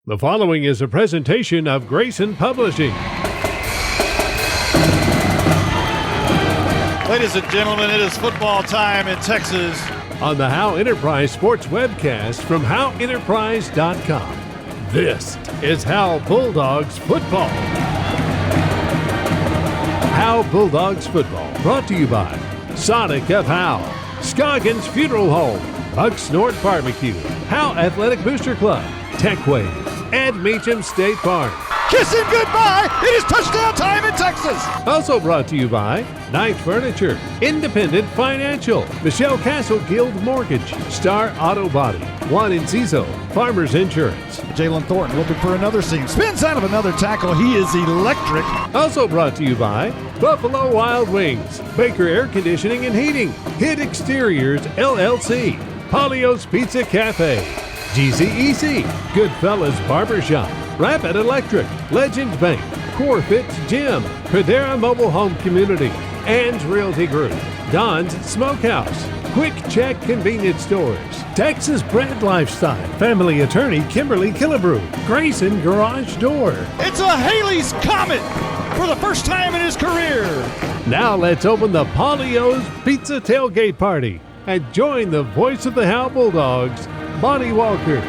The following is a presentation of Grayson Publishing. Ladies and gentlemen, it is football time in Texas. On the Howe Enterprise Sports webcast from HoweEnterprise.com. This is Howe Bulldogs football. Howe Bulldogs football brought to you by Sonic of Howe, Scoggins Funeral Home, Bucksnort Barbecue, Howe Athletic Booster Club, Techway, and Meacham State Farm. Kiss him goodbye. It is touchdown time in Texas. Also brought to you by Knight Furniture, Independent Financial, Michelle Castle Guild Mortgage, Star Auto Body, Juan Enciso, Farmers Insurance. Jalen Thornton looking for another seam. Spins out of another tackle. He is electric. Also brought to you by Buffalo Wild Wings, Baker Air Conditioning and Heating, Hid Exteriors LLC, Polio's Pizza Cafe, GCEC, Goodfellas Barbershop, Rapid Electric, Legends Bank, Core Fits Gym, Pradera Mobile Home Community, Ann's Realty Group, Don's Smokehouse, Quick Check Convenience Stores, Texas Bred Lifestyle, Family Attorney Kimberly Killebrew, Grayson Garage Door. It's a Haley's Comet for the first time in his career. Now let's open the Polio's Pizza Tailgate Party and join the voice of the Howe Bulldogs, Bonnie Walker.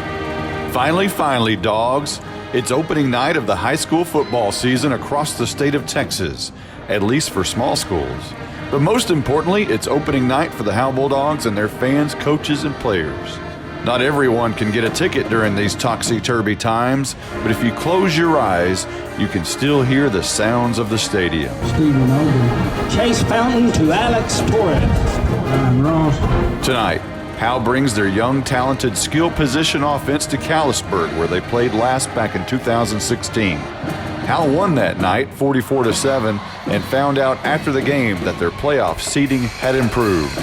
Finally, dogs. It's opening night of the high school football season across the state of Texas, at least for small schools. But most importantly, it's opening night for the Howe Bulldogs and their fans, coaches, and players. Not everyone can get a ticket during these topsy-turvy times, but if you close your eyes, you can still hear the sounds of the stadium. Stephen Ogle, Chase Fountain to Alex Torres. I'm Ross. Tonight, Howe brings their young, talented, skill position offense to Callisburg, where they played last back in 2016. Howe won that night 44-7 and found out after the game that their playoff seeding had improved.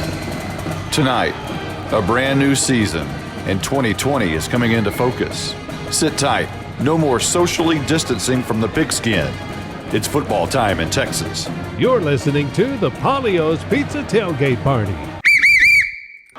Tonight, a brand new season, and 2020 is coming into focus. Sit tight. No more socially distancing from the pigskin. It's football time in Texas. You're listening to the Polio's Pizza Tailgate Party.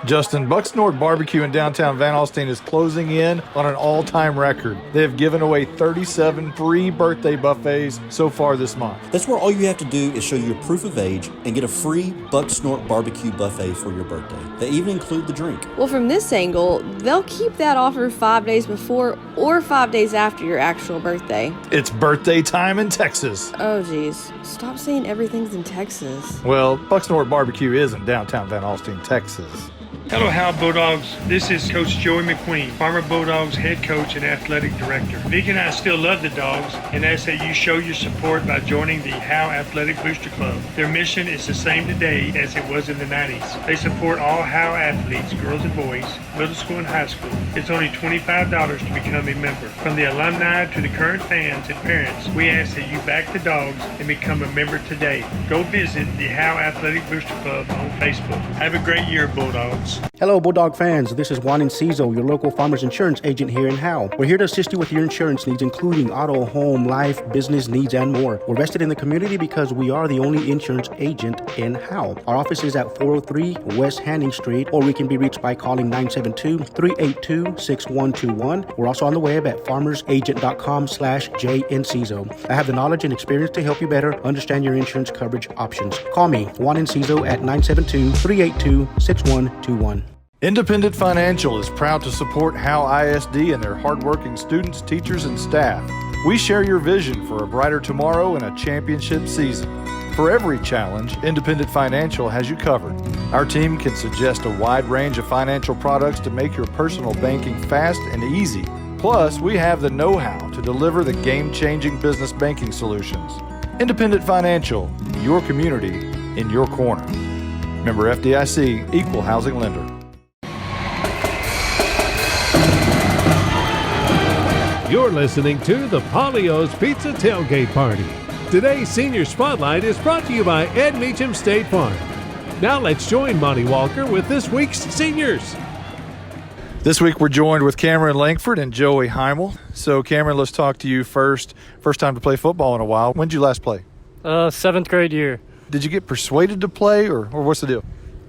Justin, Bucksnort Barbecue in downtown Van Alstyne is closing in on an all-time record. They have given away 37 free birthday buffets so far this month. That's where all you have to do is show your proof of age and get a free Bucksnort Barbecue buffet for your birthday. They even include the drink. Well, from this angle, they'll keep that offer 5 days before or 5 days after your actual birthday. It's birthday time in Texas. Oh, geez. Stop saying everything's in Texas. Well, Bucksnort Barbecue is in downtown Van Alstyne, Texas. Hello, Howe Bulldogs. This is Coach Joey McQueen, Farmer Bulldogs head coach and athletic director. Vic and I still love the dogs and ask that you show your support by joining the Howe Athletic Booster Club. Their mission is the same today as it was in the 90s. They support all Howe athletes, girls and boys, middle school and high school. It's only $25 to become a member. From the alumni to the current fans and parents, we ask that you back the dogs and become a member today. Go visit the Howe Athletic Booster Club on Facebook. Have a great year, Bulldogs. Hello, Bulldog fans. This is Juan Enciso, your local Farmers Insurance agent here in Howe. We're here to assist you with your insurance needs, including auto, home, life, business needs, and more. We're vested in the community because we are the only insurance agent in Howe. Our office is at 403 West Hanning Street, or we can be reached by calling 972-382-6121. We're also on the web at farmersagent.com/JEnciso. I have the knowledge and experience to help you better understand your insurance coverage options. Call me, Juan Enciso, at 972-382-6121. Independent Financial is proud to support Howe ISD and their hardworking students, teachers, and staff. We share your vision for a brighter tomorrow and a championship season. For every challenge, Independent Financial has you covered. Our team can suggest a wide range of financial products to make your personal banking fast and easy. Plus, we have the know-how to deliver the game-changing business banking solutions. Independent Financial, your community in your corner. Member FDIC, Equal Housing Lender. You're listening to the Polio's Pizza Tailgate Party. Today's Senior Spotlight is brought to you by Ed Meacham State Farm. Now let's join Monty Walker with this week's seniors. This week we're joined with Cameron Langford and Joey Heimel. So Cameron, let's talk to you first. First time to play football in a while. When did you last play? 7th grade year. Did you get persuaded to play or what's the deal?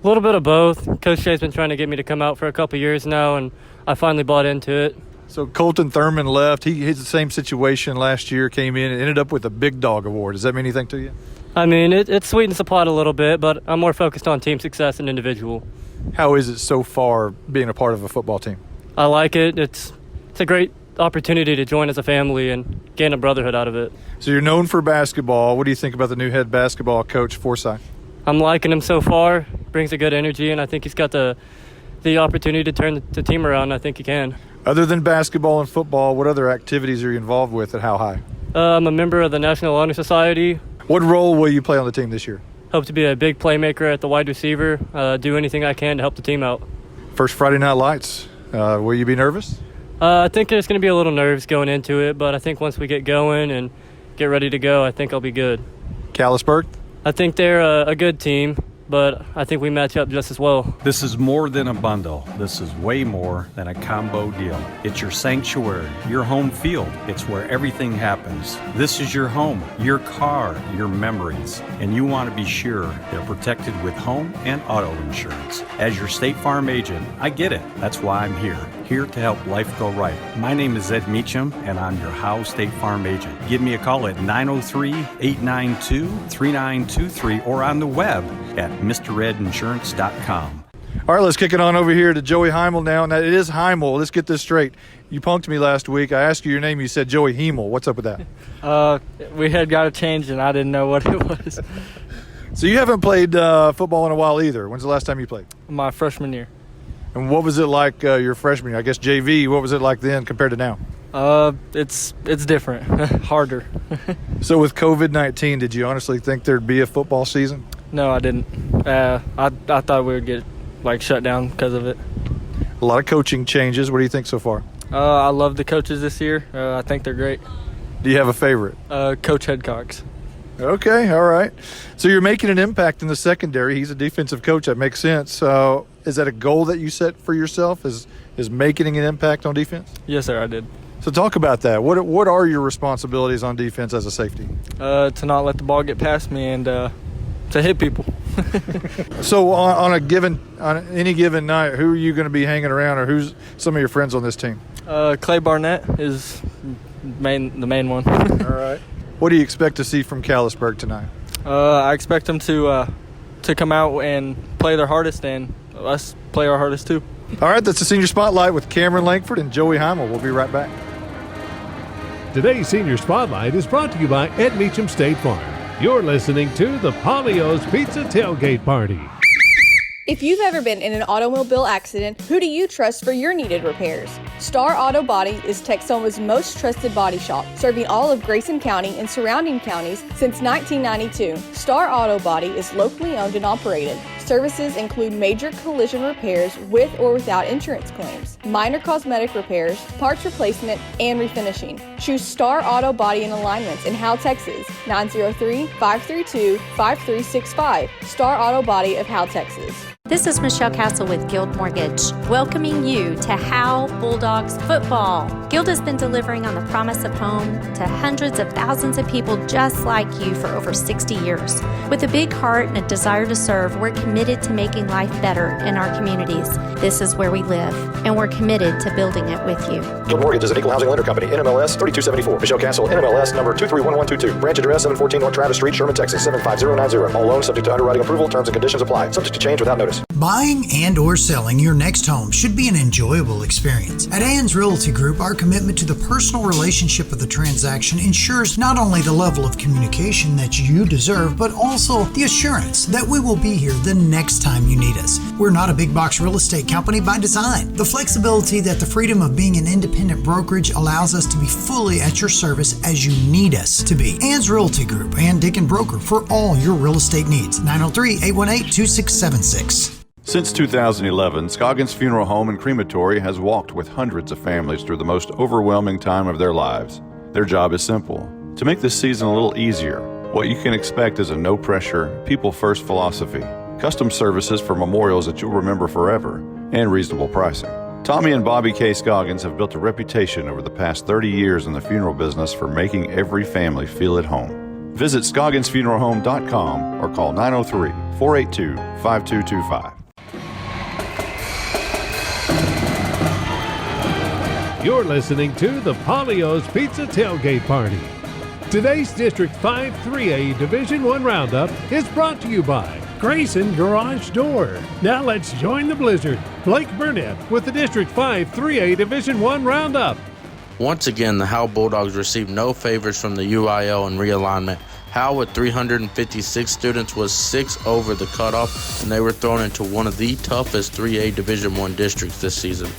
A little bit of both. Coach Shay's been trying to get me to come out for a couple years now, and I finally bought into it. So Colton Thurman left. He had the same situation last year, came in and ended up with a Big Dog Award. Does that mean anything to you? I mean, it sweetens the pot a little bit, but I'm more focused on team success and individual. How is it so far being a part of a football team? I like it. It's a great opportunity to join as a family and gain a brotherhood out of it. So you're known for basketball. What do you think about the new head basketball coach, Forsyth? I'm liking him so far. Brings a good energy, and I think he's got the opportunity to turn the team around. I think he can. Other than basketball and football, what other activities are you involved with at Howe High? I'm a member of the National Honor Society. What role will you play on the team this year? Hope to be a big playmaker at the wide receiver, do anything I can to help the team out. First Friday Night Lights. Will you be nervous? I think there's going to be a little nerves going into it, but I think once we get going and get ready to go, I think I'll be good. Callisburg? I think they're a good team, but I think we match up just as well. This is more than a bundle. This is way more than a combo deal. It's your sanctuary, your home field. It's where everything happens. This is your home, your car, your memories. And you want to be sure they're protected with home and auto insurance. As your State Farm agent, I get it. That's why I'm here to help life go right. My name is Ed Meacham, and I'm your Howe State Farm agent. Give me a call at 903-892-3923 or on the web at MrRedInsurance.com. All right, let's kick it on over here to Joey Heimel now. Now, it is Heimel. Let's get this straight. You punked me last week. I asked you your name. You said Joey Heimel. What's up with that? We had got it changed, and I didn't know what it was. So you haven't played football in a while either. When's the last time you played? My freshman year. And what was it like your freshman year? I guess JV, what was it like then compared to now? It's different, harder. So with COVID-19, did you honestly think there'd be a football season? No, I didn't. I thought we would get shut down because of it. A lot of coaching changes. What do you think so far? I love the coaches this year. I think they're great. Do you have a favorite? Coach Headcox. Okay, all right. So you're making an impact in the secondary. He's a defensive coach. That makes sense. So is that a goal that you set for yourself, is making an impact on defense? Yes, sir, I did. So talk about that. What are your responsibilities on defense as a safety? To not let the ball get past me and to hit people. So on any given night, who are you going to be hanging around, or who's some of your friends on this team? Clay Barnett is the main one. All right. What do you expect to see from Callisburg tonight? I expect them to come out and play their hardest, and us play our hardest too. All right, that's the Senior Spotlight with Cameron Langford and Joey Heimel. We'll be right back. Today's Senior Spotlight is brought to you by Ed Meacham State Farm. You're listening to the Polio's Pizza Tailgate Party. If you've ever been in an automobile accident, who do you trust for your needed repairs? Star Auto Body is Texoma's most trusted body shop, serving all of Grayson County and surrounding counties since 1992. Star Auto Body is locally owned and operated. Services include major collision repairs with or without insurance claims, minor cosmetic repairs, parts replacement, and refinishing. Choose Star Auto Body and Alignments in Howe, Texas, 903-532-5365. Star Auto Body of Howe, Texas. This is Michelle Castle with Guild Mortgage, welcoming you to Howe Bulldogs football. Guild has been delivering on the promise of home to hundreds of thousands of people just like you for over 60 years. With a big heart and a desire to serve, we're committed to making life better in our communities. This is where we live, and we're committed to building it with you. Guild Mortgage is an equal housing lender company, NMLS 3274. Michelle Castle, NMLS number 231122. Branch address 714 North Travis Street, Sherman, Texas 75090. All loans subject to underwriting approval. Terms and conditions apply. Subject to change without notice. Buying and or selling your next home should be an enjoyable experience. At Ann's Realty Group, our commitment to the personal relationship of the transaction ensures not only the level of communication that you deserve, but also the assurance that we will be here the next time you need us. We're not a big box real estate company by design. The flexibility that the freedom of being an independent brokerage allows us to be fully at your service as you need us to be. Ann's Realty Group, Ann Dick and Broker for all your real estate needs. 903-818-2676. Since 2011, Scoggins Funeral Home and Crematory has walked with hundreds of families through the most overwhelming time of their lives. Their job is simple: to make this season a little easier. What you can expect is a no-pressure, people-first philosophy, custom services for memorials that you'll remember forever, and reasonable pricing. Tommy and Bobby K. Scoggins have built a reputation over the past 30 years in the funeral business for making every family feel at home. Visit ScogginsFuneralHome.com or call 903-482-5225. You're listening to the Polio's Pizza Tailgate Party. Today's District 5 3A Division I Roundup is brought to you by Grayson Garage Door. Now let's join the blizzard. Blake Burnett with the District 5 3A Division I Roundup. Once again, the Howe Bulldogs received no favors from the UIL in realignment. Howe, with 356 students, was 6 over the cutoff, and they were thrown into one of the toughest 3A Division I districts this season.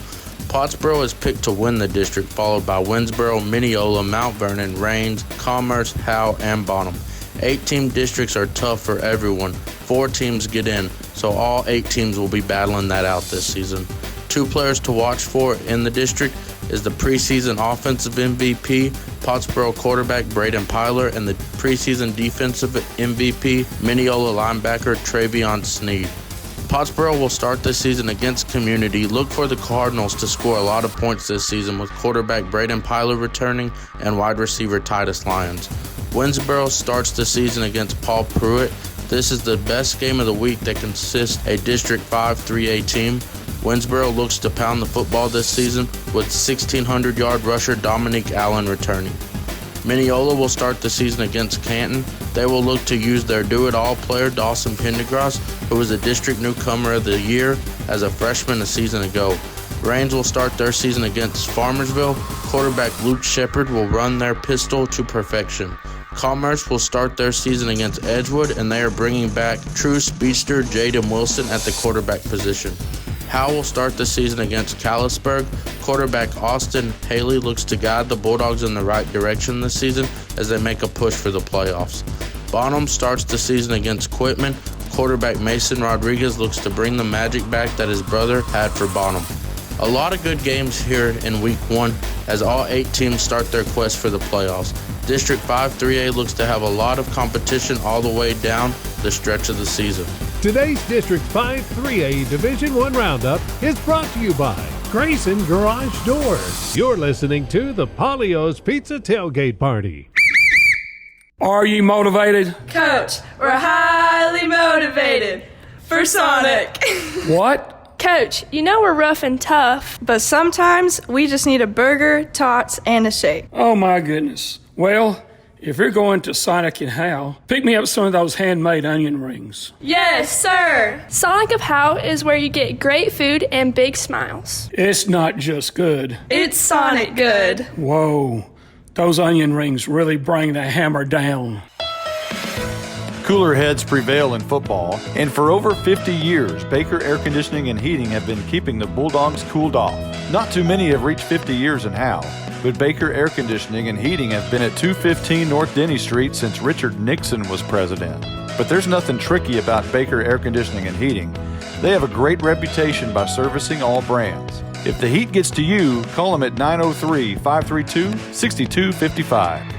Pottsboro is picked to win the district, followed by Winsboro, Mineola, Mount Vernon, Rains, Commerce, Howe, and Bonham. 8-team districts are tough for everyone. 4 teams get in, so all 8 teams will be battling that out this season. 2 players to watch for in the district is the preseason offensive MVP, Pottsboro quarterback Braden Pyler, and the preseason defensive MVP, Mineola linebacker Travion Sneed. Pottsboro will start this season against Community. Look for the Cardinals to score a lot of points this season with quarterback Braden Pyler returning and wide receiver Titus Lyons. Winsboro starts the season against Paul Pruitt. This is the best game of the week that consists a District 5 3A team. Winsboro looks to pound the football this season with 1,600-yard rusher Dominique Allen returning. Mineola will start the season against Canton. They will look to use their do-it-all player Dawson Pendergrass, who was a district newcomer of the year as a freshman a season ago. Rains will start their season against Farmersville. Quarterback Luke Shepard will run their pistol to perfection. Commerce will start their season against Edgewood, and they are bringing back true speedster Jaden Wilson at the quarterback position. Howe will start the season against Callisburg. Quarterback Austin Haley looks to guide the Bulldogs in the right direction this season as they make a push for the playoffs. Bonham starts the season against Quitman. Quarterback Mason Rodriguez looks to bring the magic back that his brother had for Bonham. A lot of good games here in Week 1 as all 8 teams start their quest for the playoffs. District 5 3A looks to have a lot of competition all the way down the stretch of the season. Today's District 5 3A Division I Roundup is brought to you by Grayson Garage Doors. You're listening to the Polio's Pizza Tailgate Party. Are you motivated? Coach, we're highly motivated for Sonic. What? Coach, you know we're rough and tough, but sometimes we just need a burger, tots, and a shake. Oh my goodness. Well, if you're going to Sonic and Howe, pick me up some of those handmade onion rings. Yes, sir. Sonic of Howe is where you get great food and big smiles. It's not just good. It's Sonic good. Whoa, those onion rings really bring the hammer down. Cooler heads prevail in football, and for over 50 years, Baker Air Conditioning and Heating have been keeping the Bulldogs cooled off. Not too many have reached 50 years in Howe, but Baker Air Conditioning and Heating have been at 215 North Denny Street since Richard Nixon was president. But there's nothing tricky about Baker Air Conditioning and Heating. They have a great reputation by servicing all brands. If the heat gets to you, call them at 903-532-6255.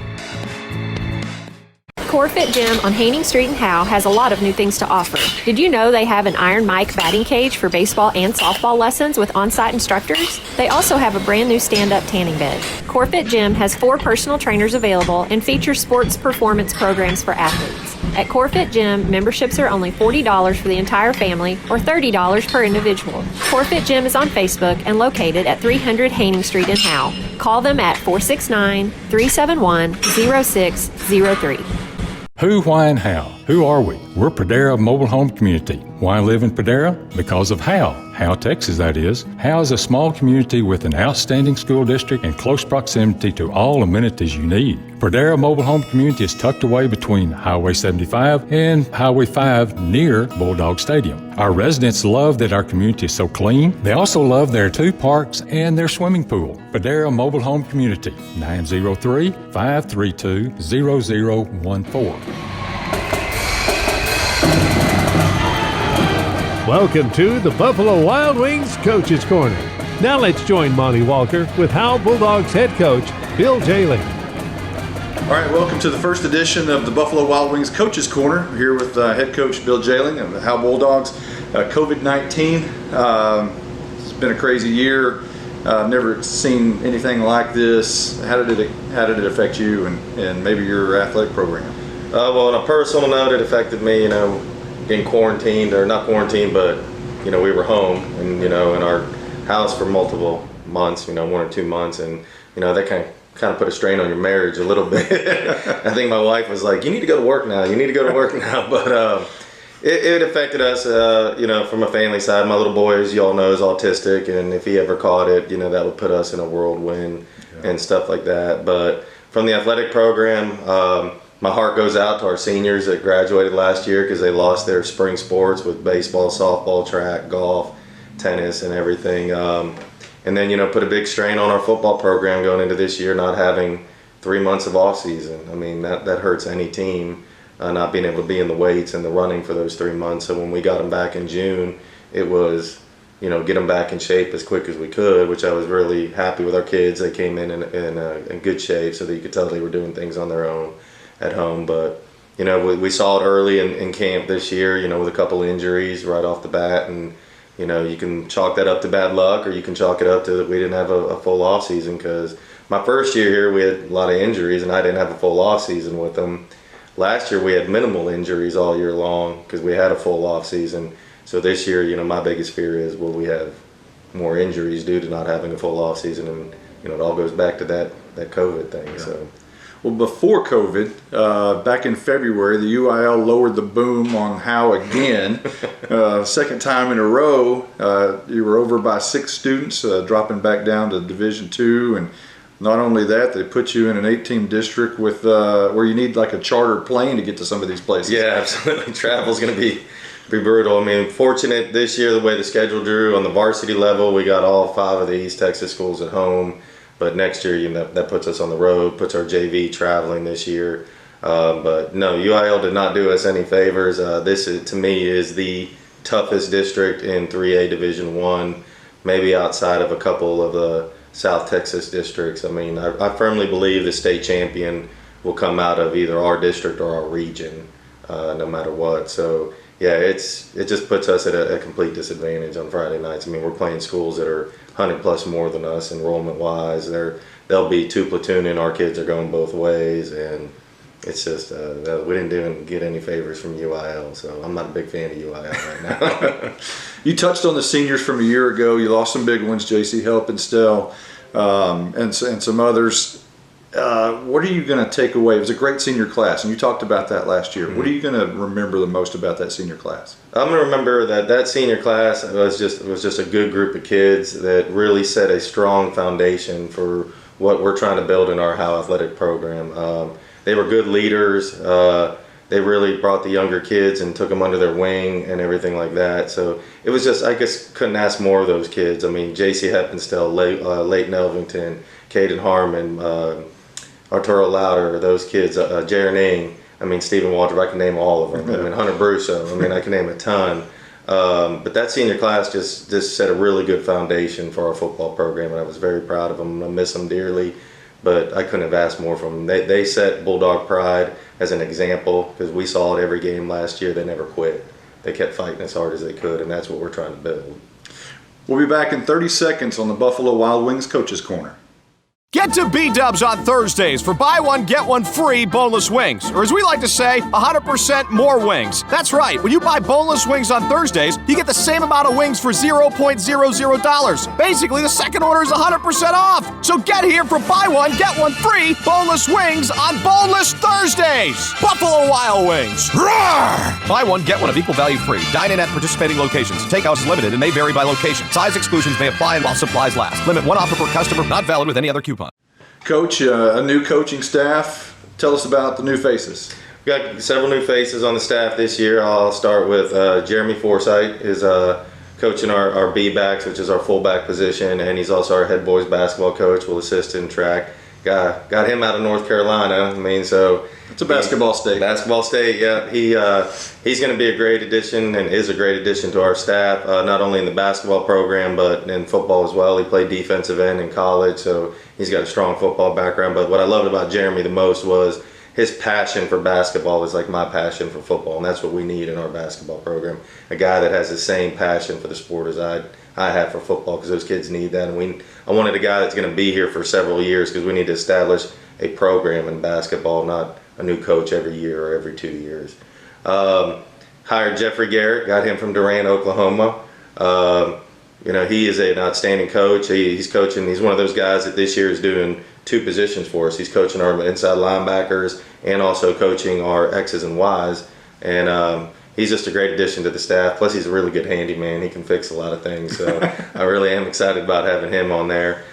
Corfit Gym on Haining Street in Howe has a lot of new things to offer. Did you know they have an Iron Mike batting cage for baseball and softball lessons with on-site instructors? They also have a brand new stand-up tanning bed. Corfit Gym has 4 personal trainers available and features sports performance programs for athletes. At Corfit Gym, memberships are only $40 for the entire family or $30 per individual. Corfit Gym is on Facebook and located at 300 Haining Street in Howe. Call them at 469-371-0603. Who, why, and how? Who are we? We're Pradera Mobile Home Community. Why live in Pradera? Because of Howe, Texas that is. Howe is a small community with an outstanding school district and close proximity to all amenities you need. Pradera Mobile Home Community is tucked away between Highway 75 and Highway 5 near Bulldog Stadium. Our residents love that our community is so clean. They also love their 2 parks and their swimming pool. Pradera Mobile Home Community, 903-532-0014. Welcome to the Buffalo Wild Wings Coach's Corner. Now let's join Monty Walker with Howe Bulldogs head coach Bill Jaling. All right, welcome to the first edition of the Buffalo Wild Wings Coach's Corner. We're here with head coach Bill Jaling of the Howe Bulldogs. COVID-19, it's been a crazy year. I've never seen anything like this. How did it affect you and maybe your athletic program? Well, on a personal note, it affected me, getting quarantined, or not quarantined, but we were home and in our house for multiple months, 1 or 2 months, and that kind of put a strain on your marriage a little bit. I think my wife was like, "You need to go to work now. You need to go to work now." But it affected us, from a family side. My little boy, as you all know, is autistic, and if he ever caught it, that would put us in a whirlwind and stuff like that. But from the athletic program, my heart goes out to our seniors that graduated last year because they lost their spring sports with baseball, softball, track, golf, tennis, and everything. And then, put a big strain on our football program going into this year, not having 3 months of off season. I mean, that hurts any team, not being able to be in the weights and the running for those 3 months. So when we got them back in June, it was, get them back in shape as quick as we could, which I was really happy with our kids. They came in good shape so that you could tell they were doing things on their own at home. But, we saw it early in camp this year, with a couple injuries right off the bat. And, you can chalk that up to bad luck, or you can chalk it up to that we didn't have a full off season, because my first year here we had a lot of injuries and I didn't have a full off season with them. Last year we had minimal injuries all year long because we had a full off season. So this year, my biggest fear is, will we have more injuries due to not having a full off season? And it all goes back to that COVID thing. Yeah. So. Well, before COVID, back in February, the UIL lowered the boom on Howe again. Second time in a row, you were over by 6 students, dropping back down to Division II. And not only that, they put you in an 8-team district with where you need like a chartered plane to get to some of these places. Yeah, absolutely. Travel's going to be brutal. I mean, fortunate this year the way the schedule drew on the varsity level, we got all 5 of the East Texas schools at home. But next year, that puts us on the road, puts our JV traveling this year. But no, UIL did not do us any favors. This, to me, is the toughest district in 3A Division I, maybe outside of a couple of the South Texas districts. I mean, I firmly believe the state champion will come out of either our district or our region, no matter what. So, yeah, it just puts us at a complete disadvantage on Friday nights. I mean, we're playing schools that are 100 plus more than us enrollment wise. They'll be 2 platooning. Our kids are going both ways, and it's just we didn't get any favors from UIL, so I'm not a big fan of UIL right now. You touched on the seniors from a year ago. You lost some big ones, JC Help and Stell, and some others. What are you going to take away? It was a great senior class, and you talked about that last year. Mm-hmm. What are you going to remember the most about that senior class? I'm going to remember that senior class was just a good group of kids that really set a strong foundation for what we're trying to build in our Howe athletic program. They were good leaders. They really brought the younger kids and took them under their wing and everything like that. So it was just, I guess, couldn't ask more of those kids. I mean, J.C. Heppenstall, Leighton Elvington, Caden Harmon, Arturo Lauder, those kids, Jaron Ing, I mean, Stephen Walter, I can name all of them. I mean, Hunter Brusso, I mean, I can name a ton. But that senior class just set a really good foundation for our football program, and I was very proud of them. I miss them dearly, but I couldn't have asked more from them. They set Bulldog pride as an example, because we saw it every game last year. They never quit. They kept fighting as hard as they could, and that's what we're trying to build. We'll be back in 30 seconds on the Buffalo Wild Wings Coaches Corner. Get to B-Dubs on Thursdays for buy one, get one free boneless wings. Or as we like to say, 100% more wings. That's right. When you buy boneless wings on Thursdays, you get the same amount of wings for $0.00. Basically, the second order is 100% off. So get here for buy one, get one free boneless wings on Boneless Thursdays. Buffalo Wild Wings. Roar! Buy one, get one of equal value free. Dine in at participating locations. Takeout is limited and may vary by location. Size exclusions may apply while supplies last. Limit 1 offer per customer. Not valid with any other coupon. Coach, a new coaching staff. Tell us about the new faces. We got several new faces on the staff this year. I'll start with Jeremy Forsythe is coaching our B-backs, which is our fullback position, and he's also our head boys basketball coach. Will assist in track. Got him out of North Carolina. I mean, so it's a basketball state. Basketball state, yeah. He's going to be a great addition and is a great addition to our staff, not only in the basketball program but in football as well. He played defensive end in college, so he's got a strong football background. But what I loved about Jeremy the most was his passion for basketball is like my passion for football, and that's what we need in our basketball program. A guy that has the same passion for the sport as I have for football, because those kids need that. And I wanted a guy that's going to be here for several years, because we need to establish a program in basketball, not a new coach every year or every 2 years. Hired Jeffrey Garrett, got him from Durant, Oklahoma. he is an outstanding coach. He's coaching. He's one of those guys that this year is doing 2 positions for us. He's coaching our inside linebackers and also coaching our X's and Y's. And he's just a great addition to the staff. Plus, he's a really good handyman. He can fix a lot of things. So I really am excited about having him on there.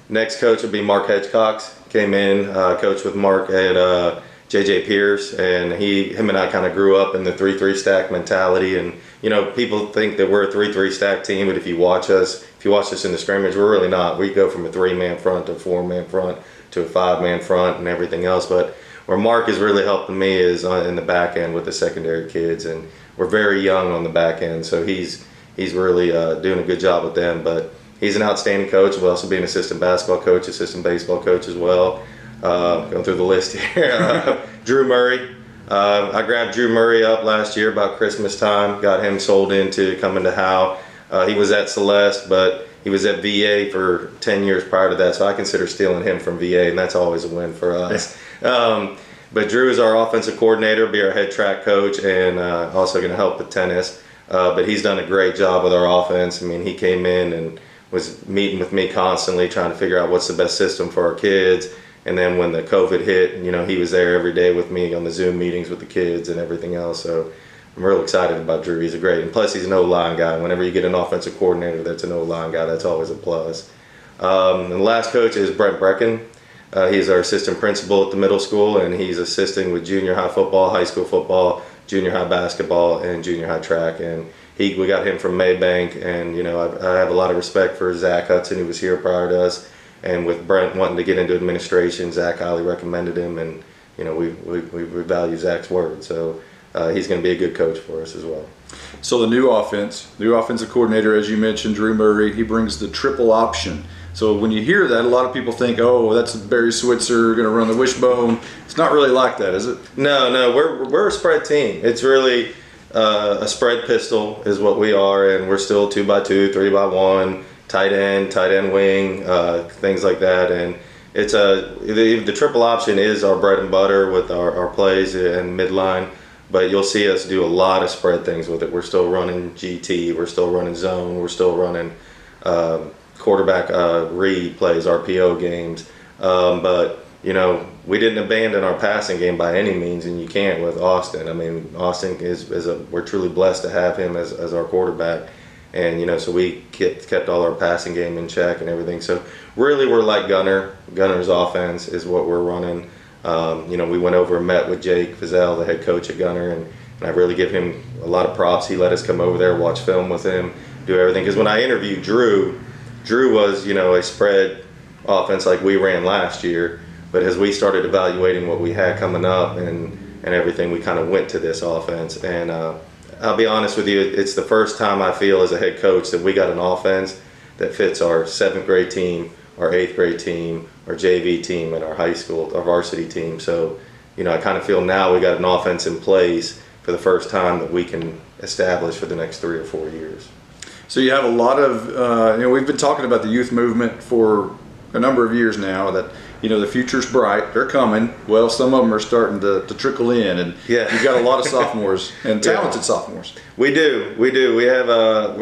Next coach will be Mark Hedgecox. Came in, coached with Mark at J.J. Pierce, and him and I kind of grew up in the 3-3 stack mentality. And people think that we're a 3-3 stack team, but if you watch us in the scrimmage, we're really not. We go from a 3-man front to a 4-man front to a 5-man front and everything else. But where Mark is really helping me is in the back end with the secondary kids, and we're very young on the back end, so he's really doing a good job with them. But he's an outstanding coach. We'll also be an assistant basketball coach, assistant baseball coach as well. Going through the list here. Drew Murray. I grabbed Drew Murray up last year about Christmas time, got him sold into coming to Howe. He was at Celeste, but he was at VA for 10 years prior to that, so I consider stealing him from VA, and that's always a win for us. But Drew is our offensive coordinator, be our head track coach, and also going to help with tennis. But he's done a great job with our offense. I mean, he came in and was meeting with me constantly, trying to figure out what's the best system for our kids. And then when the COVID hit, he was there every day with me on the Zoom meetings with the kids and everything else. So I'm real excited about Drew. He's and plus he's an O-line guy. Whenever you get an offensive coordinator that's an O-line guy, that's always a plus. And the last coach is Brent Brecken. He's our assistant principal at the middle school, and he's assisting with junior high football, high school football, junior high basketball, and junior high track. And we got him from Maybank, and I have a lot of respect for Zach Hudson, who was here prior to us. And with Brent wanting to get into administration, Zach highly recommended him, and we value Zach's word. So he's going to be a good coach for us as well. So the new offensive coordinator, as you mentioned, Drew Murray, he brings the triple option. So when you hear that, a lot of people think, oh, that's Barry Switzer going to run the wishbone. It's not really like that, is it? No, we're a spread team. It's really a spread pistol is what we are, and we're still 2x2, 3x1. Tight end wing, things like that. And it's the triple option is our bread and butter with our plays and midline, but you'll see us do a lot of spread things with it. We're still running GT, we're still running zone, we're still running quarterback read plays, RPO games. But we didn't abandon our passing game by any means, and you can't with Austin. I mean, Austin we're truly blessed to have him as our quarterback. And so we kept all our passing game in check and everything. So really, we're like Gunner's offense is what we're running. We went over and met with Jake Fizell, the head coach at Gunner, and I really give him a lot of props. He let us come over there, watch film with him, do everything. Because when I interviewed Drew was a spread offense like we ran last year. But as we started evaluating what we had coming up and everything, we kind of went to this offense. And I'll be honest with you, it's the first time I feel as a head coach that we got an offense that fits our 7th grade team, our 8th grade team, our JV team, and our high school, our varsity team. So, I kind of feel now we got an offense in place for the first time that we can establish for the next 3 or 4 years. So you have a lot of, we've been talking about the youth movement for a number of years now, that the future's bright, they're coming. Well, some of them are starting to trickle in, and you've got a lot of sophomores and talented sophomores. We do. We have a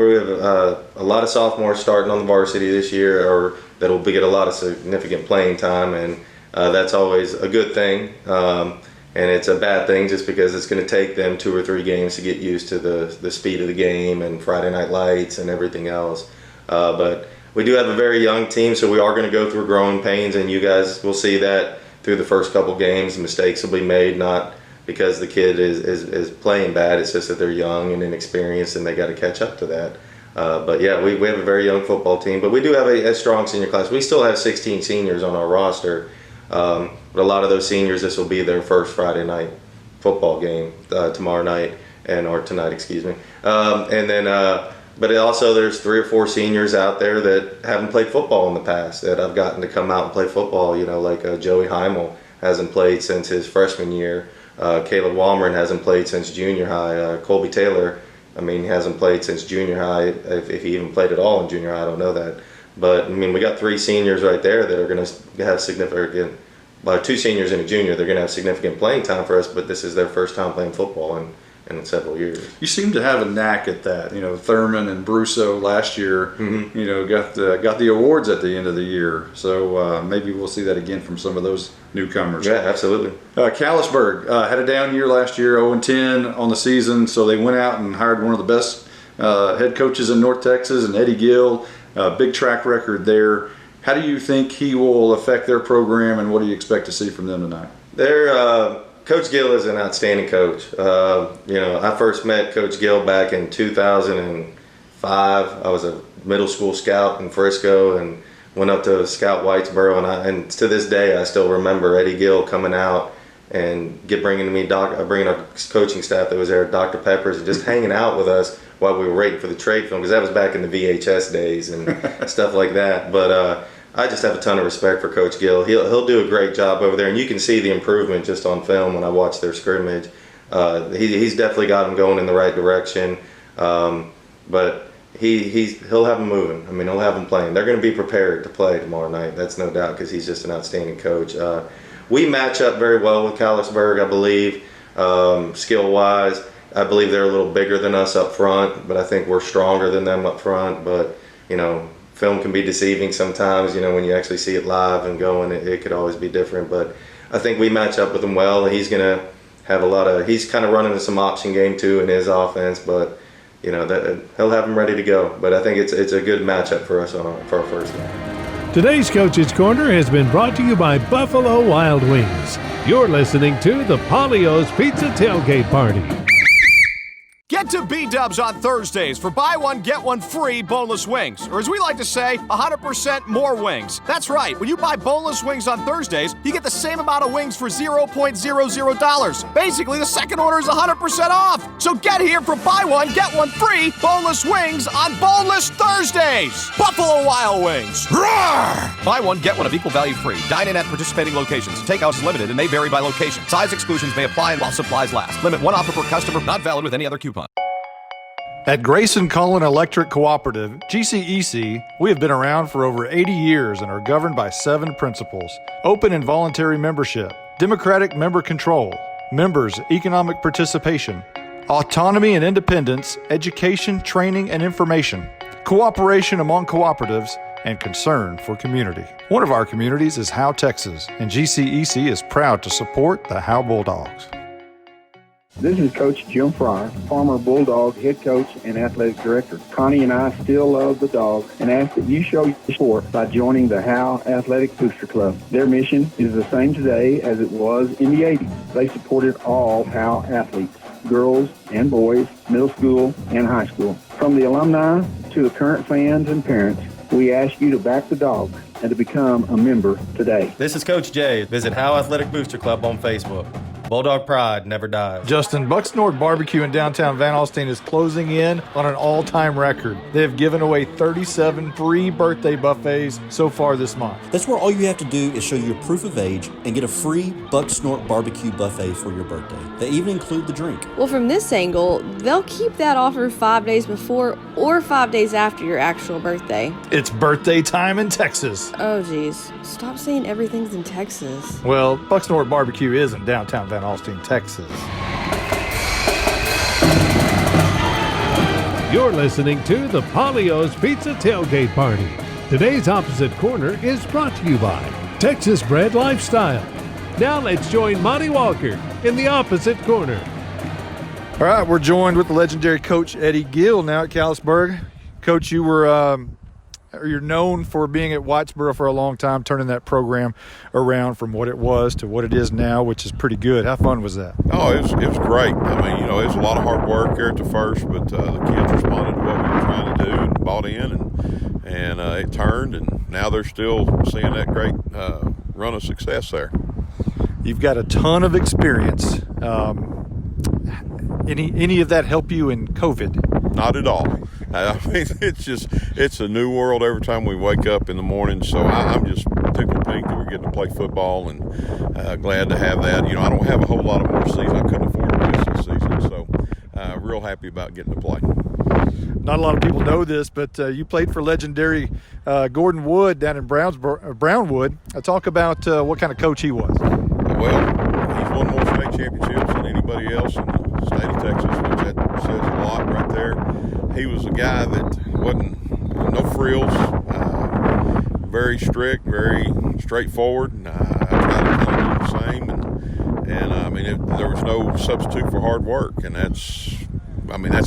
lot of sophomores starting on the varsity this year, or that'll get a lot of significant playing time, and that's always a good thing. And it's a bad thing just because it's going to take them 2 or 3 games to get used to the speed of the game and Friday night lights and everything else. But we do have a very young team, so we are going to go through growing pains, and you guys will see that through the first couple games. Mistakes will be made, not because the kid is playing bad. It's just that they're young and inexperienced, and they got to catch up to that. But yeah, we have a very young football team, but we do have a strong senior class. We still have 16 seniors on our roster, but a lot of those seniors, this will be their first Friday night football game tomorrow night, or tonight, excuse me. But also there's 3 or 4 seniors out there that haven't played football in the past that I've gotten to come out and play football. Like Joey Heimel hasn't played since his freshman year. Caleb Walmern hasn't played since junior high. Colby Taylor, hasn't played since junior high. If he even played at all in junior high, I don't know that. But we got 3 seniors right there that are going to have significant. Well, 2 seniors and a junior. They're going to have significant playing time for us. But this is their first time playing football, and in several years. You seem to have a knack at that. Thurman and Brusso last year, got the awards at the end of the year. So maybe we'll see that again from some of those newcomers. Yeah, absolutely. Callisburg had a down year last year, 0-10 on the season. So they went out and hired one of the best head coaches in North Texas, and Eddie Gill, big track record there. How do you think he will affect their program, and what do you expect to see from them tonight? Coach Gill is an outstanding coach. I first met Coach Gill back in 2005. I was a middle school scout in Frisco and went up to Scout Whitesboro, and to this day I still remember Eddie Gill coming out and bringing our coaching staff that was there, Dr. Peppers, and just hanging out with us while we were waiting for the trade film, because that was back in the VHS days and stuff like that. But I just have a ton of respect for Coach Gill. He'll do a great job over there, and you can see the improvement just on film when I watch their scrimmage. He's definitely got them going in the right direction, but he'll have them moving. I mean, he'll have them playing. They're going to be prepared to play tomorrow night. That's no doubt, because he's just an outstanding coach. We match up very well with Callisburg, I believe, skill-wise. I believe they're a little bigger than us up front, but I think we're stronger than them up front. But film can be deceiving sometimes, when you actually see it live and going, it could always be different. But I think we match up with him well, and he's going to have he's kind of running some option game too in his offense, but he'll have them ready to go. But I think it's a good matchup for us for our first game. Today's Coach's Corner has been brought to you by Buffalo Wild Wings. You're listening to the Polio's Pizza Tailgate Party. Get to B-Dubs on Thursdays for buy one, get one free boneless wings. Or as we like to say, 100% more wings. That's right. When you buy boneless wings on Thursdays, you get the same amount of wings for $0.00. Basically, the second order is 100% off. So get here for buy one, get one free boneless wings on Boneless Thursdays. Buffalo Wild Wings. Roar! Buy one, get one of equal value free. Dine in at participating locations. Takeout is limited and may vary by location. Size exclusions may apply while supplies last. Limit one offer per customer. Not valid with any other coupon. At Grayson Cullen Electric Cooperative, GCEC, we have been around for over 80 years and are governed by 7 principles: open and voluntary membership, democratic member control, members' economic participation, autonomy and independence, education, training, and information, cooperation among cooperatives, and concern for community. One of our communities is Howe, Texas, and GCEC is proud to support the Howe Bulldogs. This is Coach Jim Fryer, former Bulldog head coach and athletic director. Connie and I still love the Dogs and ask that you show your support by joining the Howe Athletic Booster Club. Their mission is the same today as it was in the 80s. They supported all Howe athletes, girls and boys, middle school and high school. From the alumni to the current fans and parents, we ask you to back the Dogs and to become a member today. This is Coach Jay. Visit Howe Athletic Booster Club on Facebook. Bulldog pride never dies. Justin, Buck Snort Barbecue in downtown Van Alstyne is closing in on an all-time record. They have given away 37 free birthday buffets so far this month. That's where all you have to do is show your proof of age and get a free Buck Snort Barbecue buffet for your birthday. They even include the drink. Well, from this angle, they'll keep that offer 5 days before or 5 days after your actual birthday. It's birthday time in Texas. Oh, geez. Stop saying everything's in Texas. Well, Buck Snort Barbecue is in downtown Van Alstyne, Texas. You're listening to the Polio's Pizza Tailgate Party. Today's Opposite Corner is brought to you by Texas Bred Lifestyle. Now let's join Monty Walker in the Opposite Corner. All right, we're joined with the legendary Coach Eddie Gill now at Callisburg. Coach, you're known for being at Whitesboro for a long time, turning that program around from what it was to what it is now, which is pretty good. How fun was that? Oh, it was great. I mean, it was a lot of hard work here at the first, but the kids responded to what we were trying to do and bought in, and it turned, and now they're still seeing that great run of success there. You've got a ton of experience. Any of that help you in COVID? Not at all. I mean, it's a new world every time we wake up in the morning. So I'm just tickled pink that we're getting to play football, and glad to have that. I don't have a whole lot of more season. I couldn't afford to miss this season, so real happy about getting to play. Not a lot of people know this, but you played for legendary Gordon Wood down in Brownwood. Talk about what kind of coach he was. Well, he's won more state championships than anybody else in the state of Texas, which that says a lot right there. He was a guy that wasn't no frills, very strict, very straightforward. I tried to kind of do the same, and I mean, there was no substitute for hard work, and that's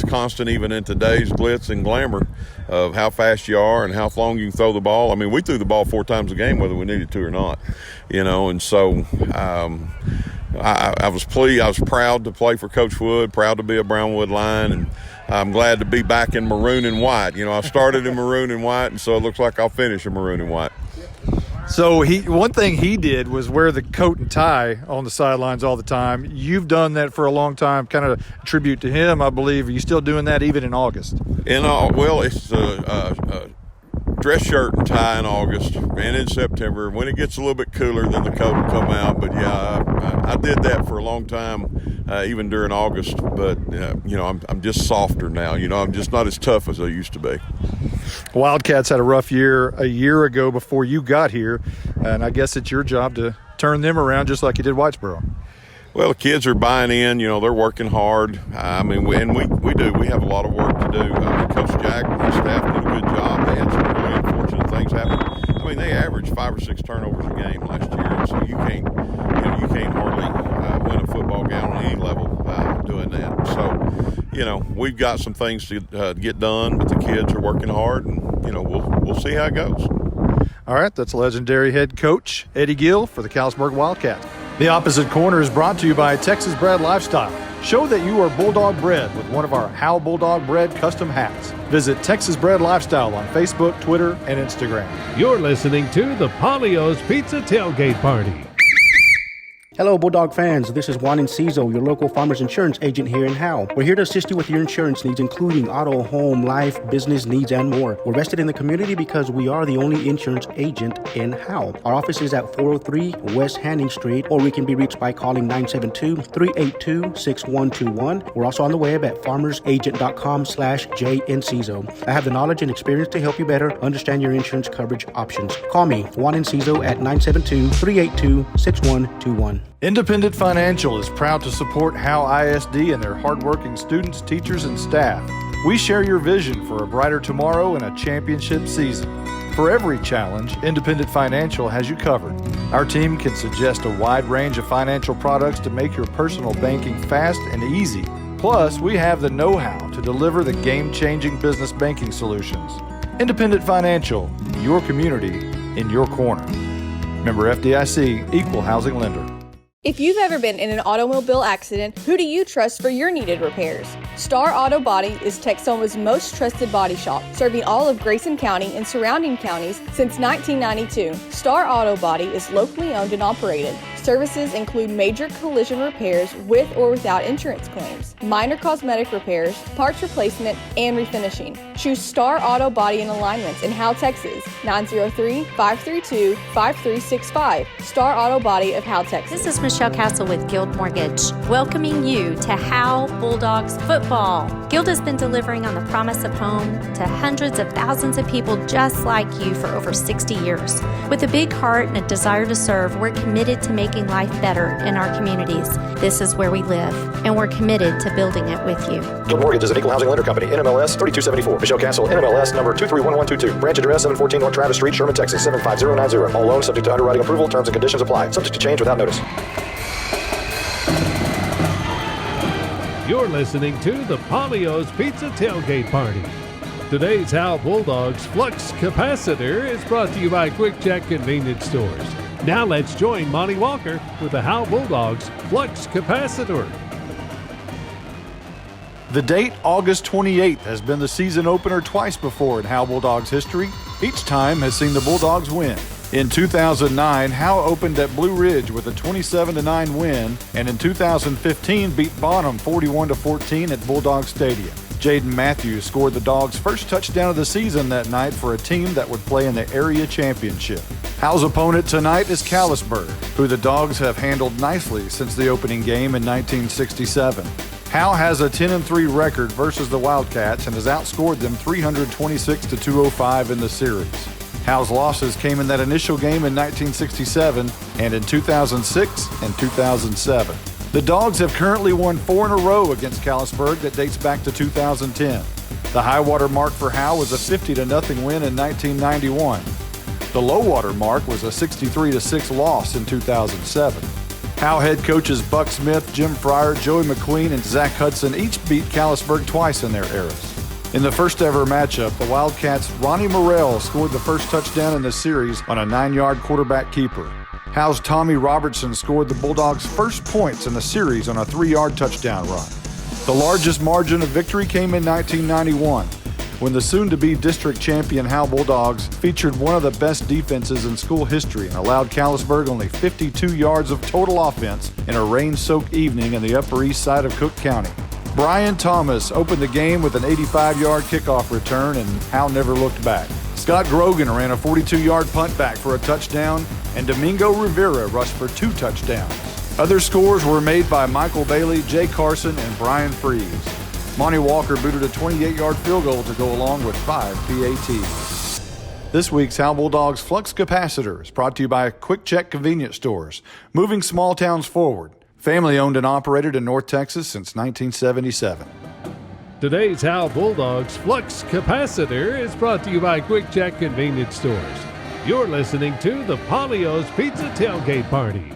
constant even in today's glitz and glamour of how fast you are and how long you can throw the ball. I mean, we threw the ball 4 times a game whether we needed to or not, and so I was pleased. I was proud to play for Coach Wood, proud to be a Brownwood Lion, and I'm glad to be back in maroon and white. I started in maroon and white, and so it looks like I'll finish in maroon and white. So one thing he did was wear the coat and tie on the sidelines all the time. You've done that for a long time, kind of a tribute to him, I believe. Are you still doing that even in August? Well, it's a dress shirt and tie in August and in September. When it gets a little bit cooler, then the coat will come out. But yeah, I did that for a long time, even during August. But I'm just softer now. I'm just not as tough as I used to be. Wildcats had a rough year a year ago before you got here, and I guess it's your job to turn them around just like you did Whitesboro. Well, the kids are buying in. They're working hard. I mean, we do. We have a lot of work to do. I mean, Coach Jack and his staff did a good job. They had some really unfortunate things happen. I mean, they averaged 5 or 6 turnovers a game last year, and so you can't hardly win a football game on any level doing that. So, we've got some things to get done, but the kids are working hard, and we'll see how it goes. All right, that's legendary head coach Eddie Gill for the Callisburg Wildcats. The Opposite Corner is brought to you by Texas Bred Lifestyle. Show that you are Bulldog bred with one of our Howe Bulldog Bred custom hats. Visit Texas Bred Lifestyle on Facebook, Twitter, and Instagram. You're listening to the Polio's Pizza Tailgate Party. Hello, Bulldog fans. This is Juan Enciso, your local farmer's insurance agent here in Howe. We're here to assist you with your insurance needs, including auto, home, life, business needs, and more. We're vested in the community because we are the only insurance agent in Howe. Our office is at 403 West Hanning Street, or we can be reached by calling 972-382-6121. We're also on the web at farmersagent.com/JEnciso. I have the knowledge and experience to help you better understand your insurance coverage options. Call me, Juan Enciso, at 972-382-6121. Independent Financial is proud to support Howe ISD and their hardworking students, teachers, and staff. We share your vision for a brighter tomorrow and a championship season. For every challenge, Independent Financial has you covered. Our team can suggest a wide range of financial products to make your personal banking fast and easy. Plus, we have the know-how to deliver the game-changing business banking solutions. Independent Financial, your community in your corner. Member FDIC, Equal Housing Lender. If you've ever been in an automobile accident, who do you trust for your needed repairs? Star Auto Body is Texoma's most trusted body shop, serving all of Grayson County and surrounding counties since 1992. Star Auto Body is locally owned and operated. Services include major collision repairs with or without insurance claims, minor cosmetic repairs, parts replacement, and refinishing. Choose Star Auto Body and Alignments in Howe, Texas, 903-532-5365. Star Auto Body of Howe, Texas. This is Michelle Castle with Guild Mortgage, welcoming you to Howe Bulldogs football. Guild has been delivering on the promise of home to hundreds of thousands of people just like you for over 60 years. With a big heart and a desire to serve, we're committed to making life better in our communities. This is where we live, and we're committed to building it with you. Guild Mortgage is an equal housing lender company, NMLS 3274. Michelle Castle, NMLS number 231122. Branch address 714 North Travis Street, Sherman, Texas 75090. All loans subject to underwriting approval. Terms and conditions apply. Subject to change without notice. You're listening to the Polio's Pizza Tailgate Party. Today's Howe Bulldogs Flux Capacitor is brought to you by Quick Check Convenience Stores. Now let's join Monty Walker with the Howe Bulldogs Flux Capacitor. The date, August 28th, has been the season opener twice before in Howe Bulldogs history. Each time has seen the Bulldogs win. In 2009, Howe opened at Blue Ridge with a 27-9 win, and in 2015 beat Bonham 41-14 at Bulldog Stadium. Jaden Matthews scored the Dogs' first touchdown of the season that night for a team that would play in the area championship. Howe's opponent tonight is Callisburg, who the Dogs have handled nicely since the opening game in 1967. Howe has a 10-3 record versus the Wildcats and has outscored them 326-205 in the series. Howe's losses came in that initial game in 1967 and in 2006 and 2007. The Dogs have currently won 4 in a row against Callisburg that dates back to 2010. The high water mark for Howe was a 50-0 win in 1991. The low water mark was a 63-6 loss in 2007. Howe head coaches Buck Smith, Jim Fryer, Joey McQueen, and Zach Hudson each beat Callisburg twice in their eras. In the first ever matchup, the Wildcats' Ronnie Morrell scored the first touchdown in the series on a 9-yard quarterback keeper. Howe's Tommy Robertson scored the Bulldogs' first points in the series on a 3-yard touchdown run. The largest margin of victory came in 1991, when the soon-to-be district champion Howe Bulldogs featured one of the best defenses in school history and allowed Callisburg only 52 yards of total offense in a rain-soaked evening in the Upper East Side of Cook County. Brian Thomas opened the game with an 85-yard kickoff return, and Howe never looked back. Scott Grogan ran a 42-yard punt back for a touchdown, and Domingo Rivera rushed for 2 touchdowns. Other scores were made by Michael Bailey, Jay Carson, and Brian Freeze. Monty Walker booted a 28-yard field goal to go along with 5 PATs. This week's Howe Bulldogs Flux Capacitor is brought to you by Quick Check Convenience Stores, moving small towns forward. Family owned and operated in North Texas since 1977. Today's Howe Bulldogs Flux Capacitor is brought to you by Quick Check Convenience Stores. You're listening to the Polio's Pizza Tailgate Party.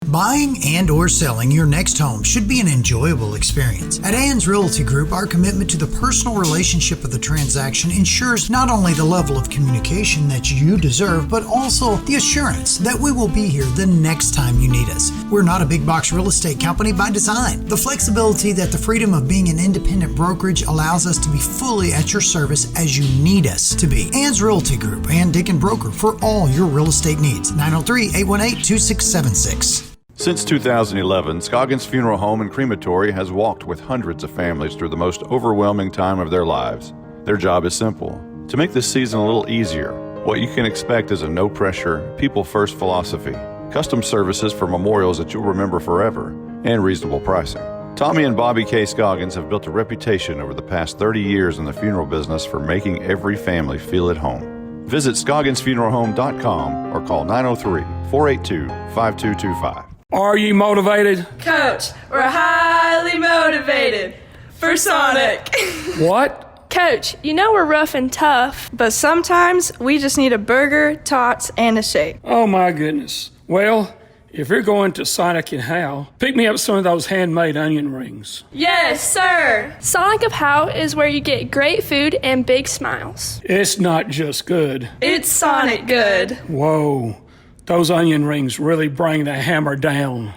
Buying and or selling your next home should be an enjoyable experience. At Ann's Realty Group, our commitment to the personal relationship of the transaction ensures not only the level of communication that you deserve, but also the assurance that we will be here the next time you need us. We're not a big box real estate company by design. The flexibility that the freedom of being an independent brokerage allows us to be fully at your service as you need us to be. Ann's Realty Group, Ann Dicken Broker, for all your real estate needs. 903-818-2676. Since 2011, Scoggins Funeral Home and Crematory has walked with hundreds of families through the most overwhelming time of their lives. Their job is simple: to make this season a little easier. What you can expect is a no-pressure, people-first philosophy, custom services for memorials that you'll remember forever, and reasonable pricing. Tommy and Bobby K. Scoggins have built a reputation over the past 30 years in the funeral business for making every family feel at home. Visit ScogginsFuneralHome.com or call 903-482-5225. Are you motivated? Coach, we're highly motivated for Sonic. What? Coach, you know we're rough and tough, but sometimes we just need a burger, tots, and a shake. Oh my goodness. Well, if you're going to Sonic and Howe, pick me up some of those handmade onion rings. Yes, sir. Sonic of Howe is where you get great food and big smiles. It's not just good. It's Sonic good. Whoa. Those onion rings really bring the hammer down.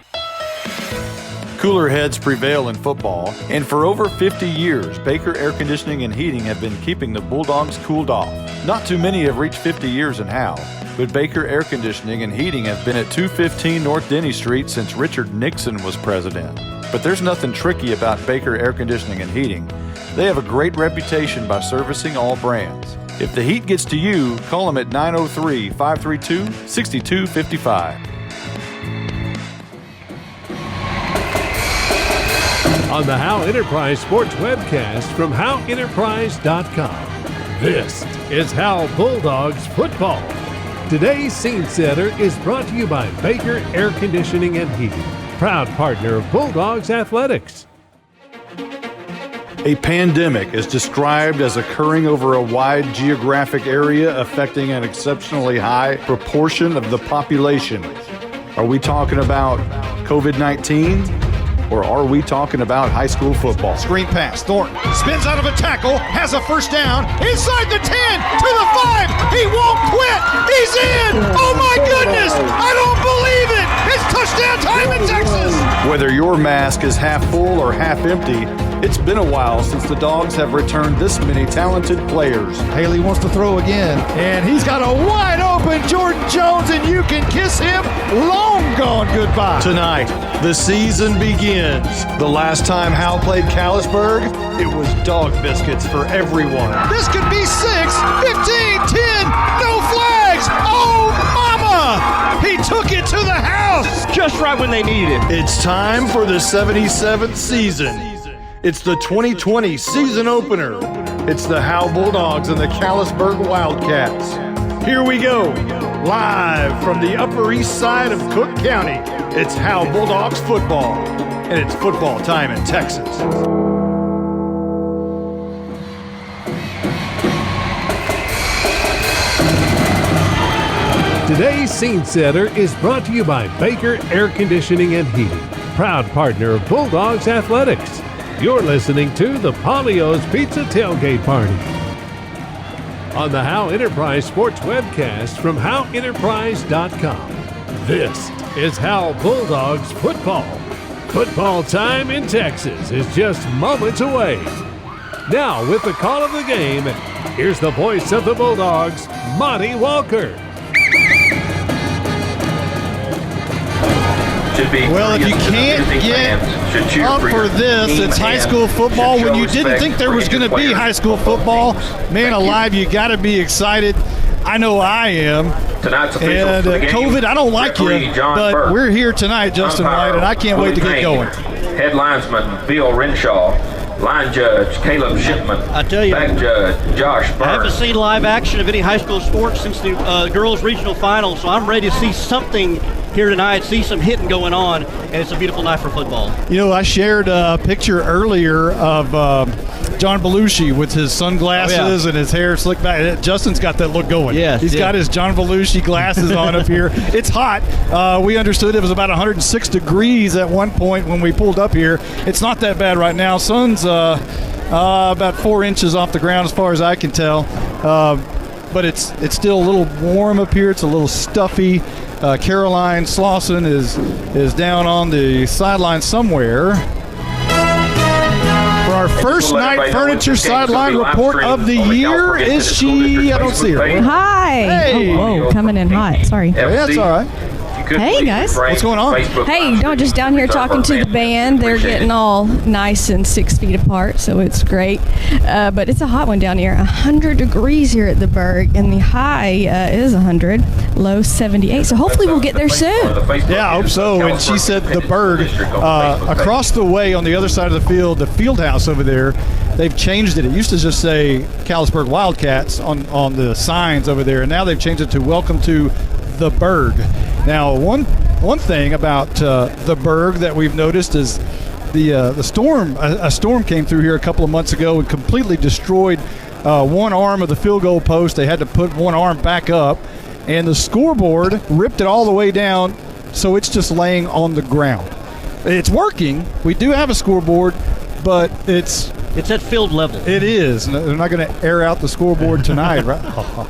Cooler heads prevail in football, and for over 50 years, Baker Air Conditioning and Heating have been keeping the Bulldogs cooled off. Not too many have reached 50 years in Howe, but Baker Air Conditioning and Heating have been at 215 North Denny Street since Richard Nixon was president. But there's nothing tricky about Baker Air Conditioning and Heating. They have a great reputation by servicing all brands. If the heat gets to you, call them at 903-532-6255. On the Howe Enterprise Sports webcast from HoweEnterprise.com, this is Howe Bulldogs football. Today's scene setter is brought to you by Baker Air Conditioning and Heating, proud partner of Bulldogs Athletics. A pandemic is described as occurring over a wide geographic area affecting an exceptionally high proportion of the population. Are we talking about COVID-19? Or are we talking about high school football? Screen pass. Thornton spins out of a tackle, has a first down, inside the 10, to the 5. He won't quit. He's in. Oh, my goodness. I don't believe it. It's touchdown time in Texas. Whether your mask is half full or half empty, it's been a while since the Dogs have returned this many talented players. Haley wants to throw again, and he's got a wide open Jordan Jones, and you can kiss him long gone goodbye. Tonight, the season begins. The last time Howe played Callisburg, it was dog biscuits for everyone. This could be 6, 15, 10, no flags. Oh, mama! He took it to the house just right when they needed it. It's time for the 77th season. It's the 2020 season opener. It's the Howe Bulldogs and the Callisburg Wildcats. Here we go. Live from the Upper East Side of Cook County, it's Howe Bulldogs football, and it's football time in Texas. Today's Scene Setter is brought to you by Baker Air Conditioning and Heating, proud partner of Bulldogs Athletics. You're listening to the Polio's Pizza Tailgate Party. On the Howe Enterprise Sports webcast from HoweEnterprise.com. This is Howe Bulldogs football. Football time in Texas is just moments away. Now, with the call of the game, here's the voice of the Bulldogs, Monty Walker. Well, if you can't get up for this, it's high school football. When you didn't think there was going to be high school football, man alive, you got to be excited. I know I am. Tonight's and COVID, I don't like you, but we're here tonight, Justin White, and I can't wait to get going. Head linesman Bill Renshaw. Line judge Caleb Shipman. I tell you, back judge Josh Burns. I haven't seen live action of any high school sports since the girls' regional final, so I'm ready to see something here tonight, see some hitting going on, and it's a beautiful night for football. You know, I shared a picture earlier of John Belushi with his sunglasses and his hair slicked back. Justin's got that look going. Yes, he's got his John Belushi glasses on up here. It's hot. We understood it was about 106 degrees at one point when we pulled up here. It's not that bad right now. Sun's about 4 inches off the ground as far as I can tell. But it's still a little warm up here. It's a little stuffy. Caroline Slauson is down on the sideline somewhere. For our first night furniture sideline report of the year, is she? I don't see her. Hi. Hey. Oh, whoa, coming in hot. Sorry. Yeah, that's all right. Hey, guys. What's going on? Hey, no, just down here talking to the band. They're getting all nice and 6 feet apart, so it's great. But it's a hot one down here. 100 degrees here at the Berg, and the high is 100, low 78. So hopefully we'll get there soon. Yeah, I hope so. And she said the Berg, across the way on the other side of the field, the field house over there, they've changed it. It used to just say Callisburg Wildcats on the signs over there, and now they've changed it to Welcome to the Berg. Now, one thing about the Berg that we've noticed is the storm. A storm came through here a couple of months ago and completely destroyed one arm of the field goal post. They had to put one arm back up, and the scoreboard ripped it all the way down, so it's just laying on the ground. It's working. We do have a scoreboard, but it's at field level. It is. They're not going to air out the scoreboard tonight, right?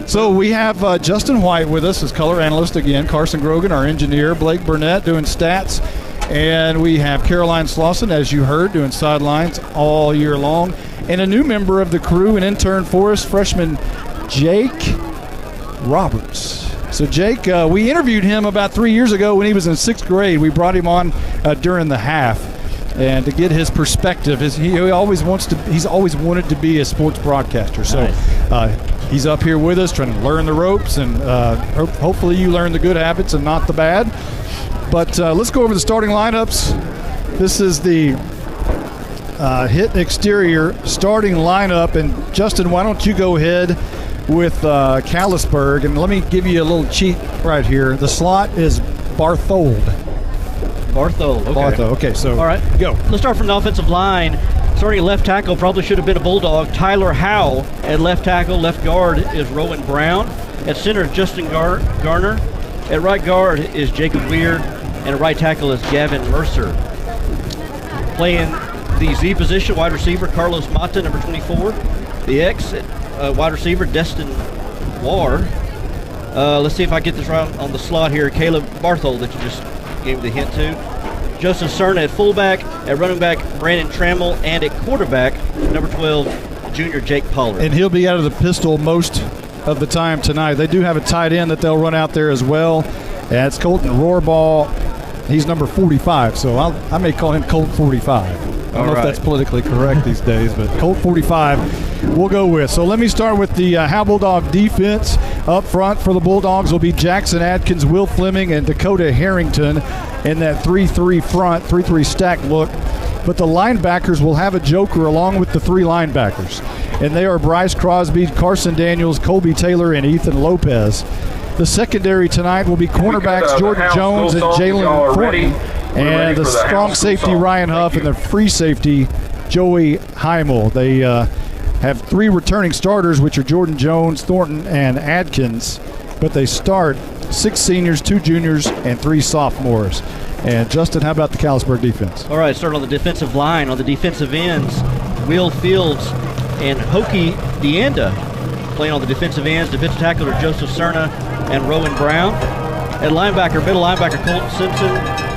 So we have Justin White with us as color analyst again, Carson Grogan, our engineer, Blake Burnett doing stats, and we have Caroline Slauson, as you heard, doing sidelines all year long, and a new member of the crew, an intern for us, freshman Jake Roberts. So Jake, we interviewed him about 3 years ago when he was in 6th grade. We brought him on during the half, and to get his perspective, he's always wanted to be a sports broadcaster. So he's up here with us trying to learn the ropes, and hopefully you learn the good habits and not the bad. But let's go over the starting lineups. This is the hit exterior starting lineup. And Justin, why don't you go ahead with Callisburg, and let me give you a little cheat right here. The slot is Barthold. Okay, so all right, go. Let's start from the offensive line. Starting at left tackle, probably should have been a Bulldog, Tyler Howe. At left tackle, left guard is Rowan Brown. At center, Justin Garner. At right guard is Jacob Weir. And at right tackle is Gavin Mercer. Playing the Z position, wide receiver, Carlos Mata, number 24. The X, wide receiver, Destin Warr. Let's see if I get this right on the slot here. Caleb Barthold, that you just gave the hint to. Joseph Cerna at fullback, at running back, Brandon Trammell, and at quarterback, number 12, junior Jake Pollard. And he'll be out of the pistol most of the time tonight. They do have a tight end that they'll run out there as well. And it's Colton Rohrball. He's number 45, so I may call him Colt 45. I don't know if that's politically correct these days, but Colt 45 we'll go with. So let me start with the Howe Bulldog defense. Up front for the Bulldogs will be Jackson Atkins, Will Fleming, and Dakota Harrington in that 3-3 front, 3-3 stack look. But the linebackers will have a joker along with the 3 linebackers. And they are Bryce Crosby, Carson Daniels, Colby Taylor, and Ethan Lopez. The secondary tonight will be cornerbacks Jordan Jones and Jalen Thornton, and the strong safety Ryan Huff and the free safety Joey Heimel. They have 3 returning starters, which are Jordan Jones, Thornton, and Adkins, but they start 6 seniors, 2 juniors, and 3 sophomores. And Justin, how about the Callisburg defense? All right, start on the defensive line. On the defensive ends, Will Fields and Hokie DeAnda playing on the defensive ends. Defensive tackle are Joseph Cerna and Rowan Brown. At linebacker, middle linebacker Colton Simpson,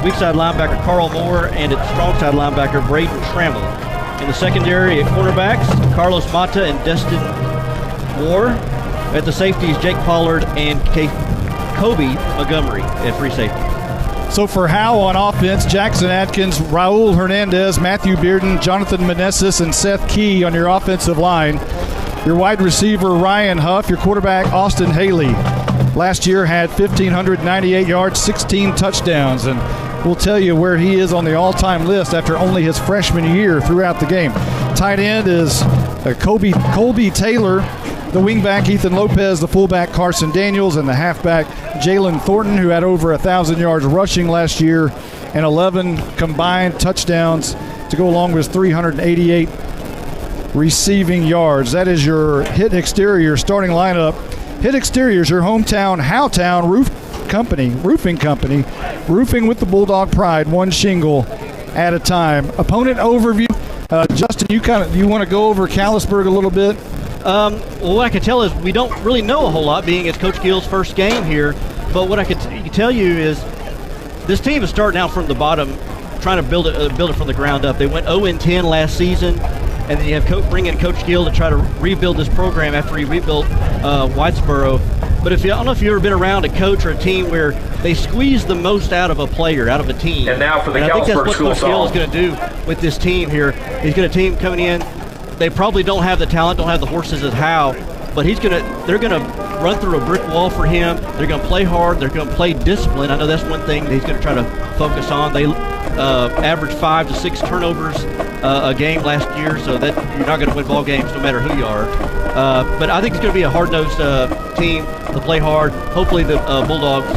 weak side linebacker Carl Moore, and at strong side linebacker Braden Trammell. In the secondary at cornerbacks, Carlos Mata and Destin Moore. At the safeties, Jake Pollard and Kobe Montgomery at free safety. So for Howe on offense, Jackson Atkins, Raul Hernandez, Matthew Bearden, Jonathan Meneses, and Seth Key on your offensive line. Your wide receiver, Ryan Huff. Your quarterback, Austin Haley. Last year had 1,598 yards, 16 touchdowns, and we'll tell you where he is on the all-time list after only his freshman year throughout the game. Tight end is Colby Taylor. The wingback, Ethan Lopez, the fullback, Carson Daniels, and the halfback, Jalen Thornton, who had over 1,000 yards rushing last year and 11 combined touchdowns to go along with 388 receiving yards. That is your Hit Exterior starting lineup. Hit Exterior is your hometown Howtown roofing company, roofing with the Bulldog pride, one shingle at a time. Opponent overview. Justin, you want to go over Callisburg a little bit? Well, what I can tell is we don't really know a whole lot, being it's Coach Gill's first game here. But what I can tell you is this team is starting out from the bottom, trying to build it from the ground up. They went 0-10 last season, and then you have bring in Coach Gill to try to rebuild this program after he rebuilt Whitesboro. But I don't know if you've ever been around a coach or a team where they squeeze the most out of a player, out of a team. And now for the I think that's Callisburg what School Coach Gill is going to do with this team here. He's got a team coming in. They probably don't have the talent, don't have the horses at Howe, but they're going to run through a brick wall for him. They're going to play hard. They're going to play discipline. I know that's one thing that he's going to try to focus on. They averaged 5 to 6 turnovers a game last year, so that you're not going to win ball games no matter who you are. But I think it's going to be a hard-nosed team to play hard. Hopefully the Bulldogs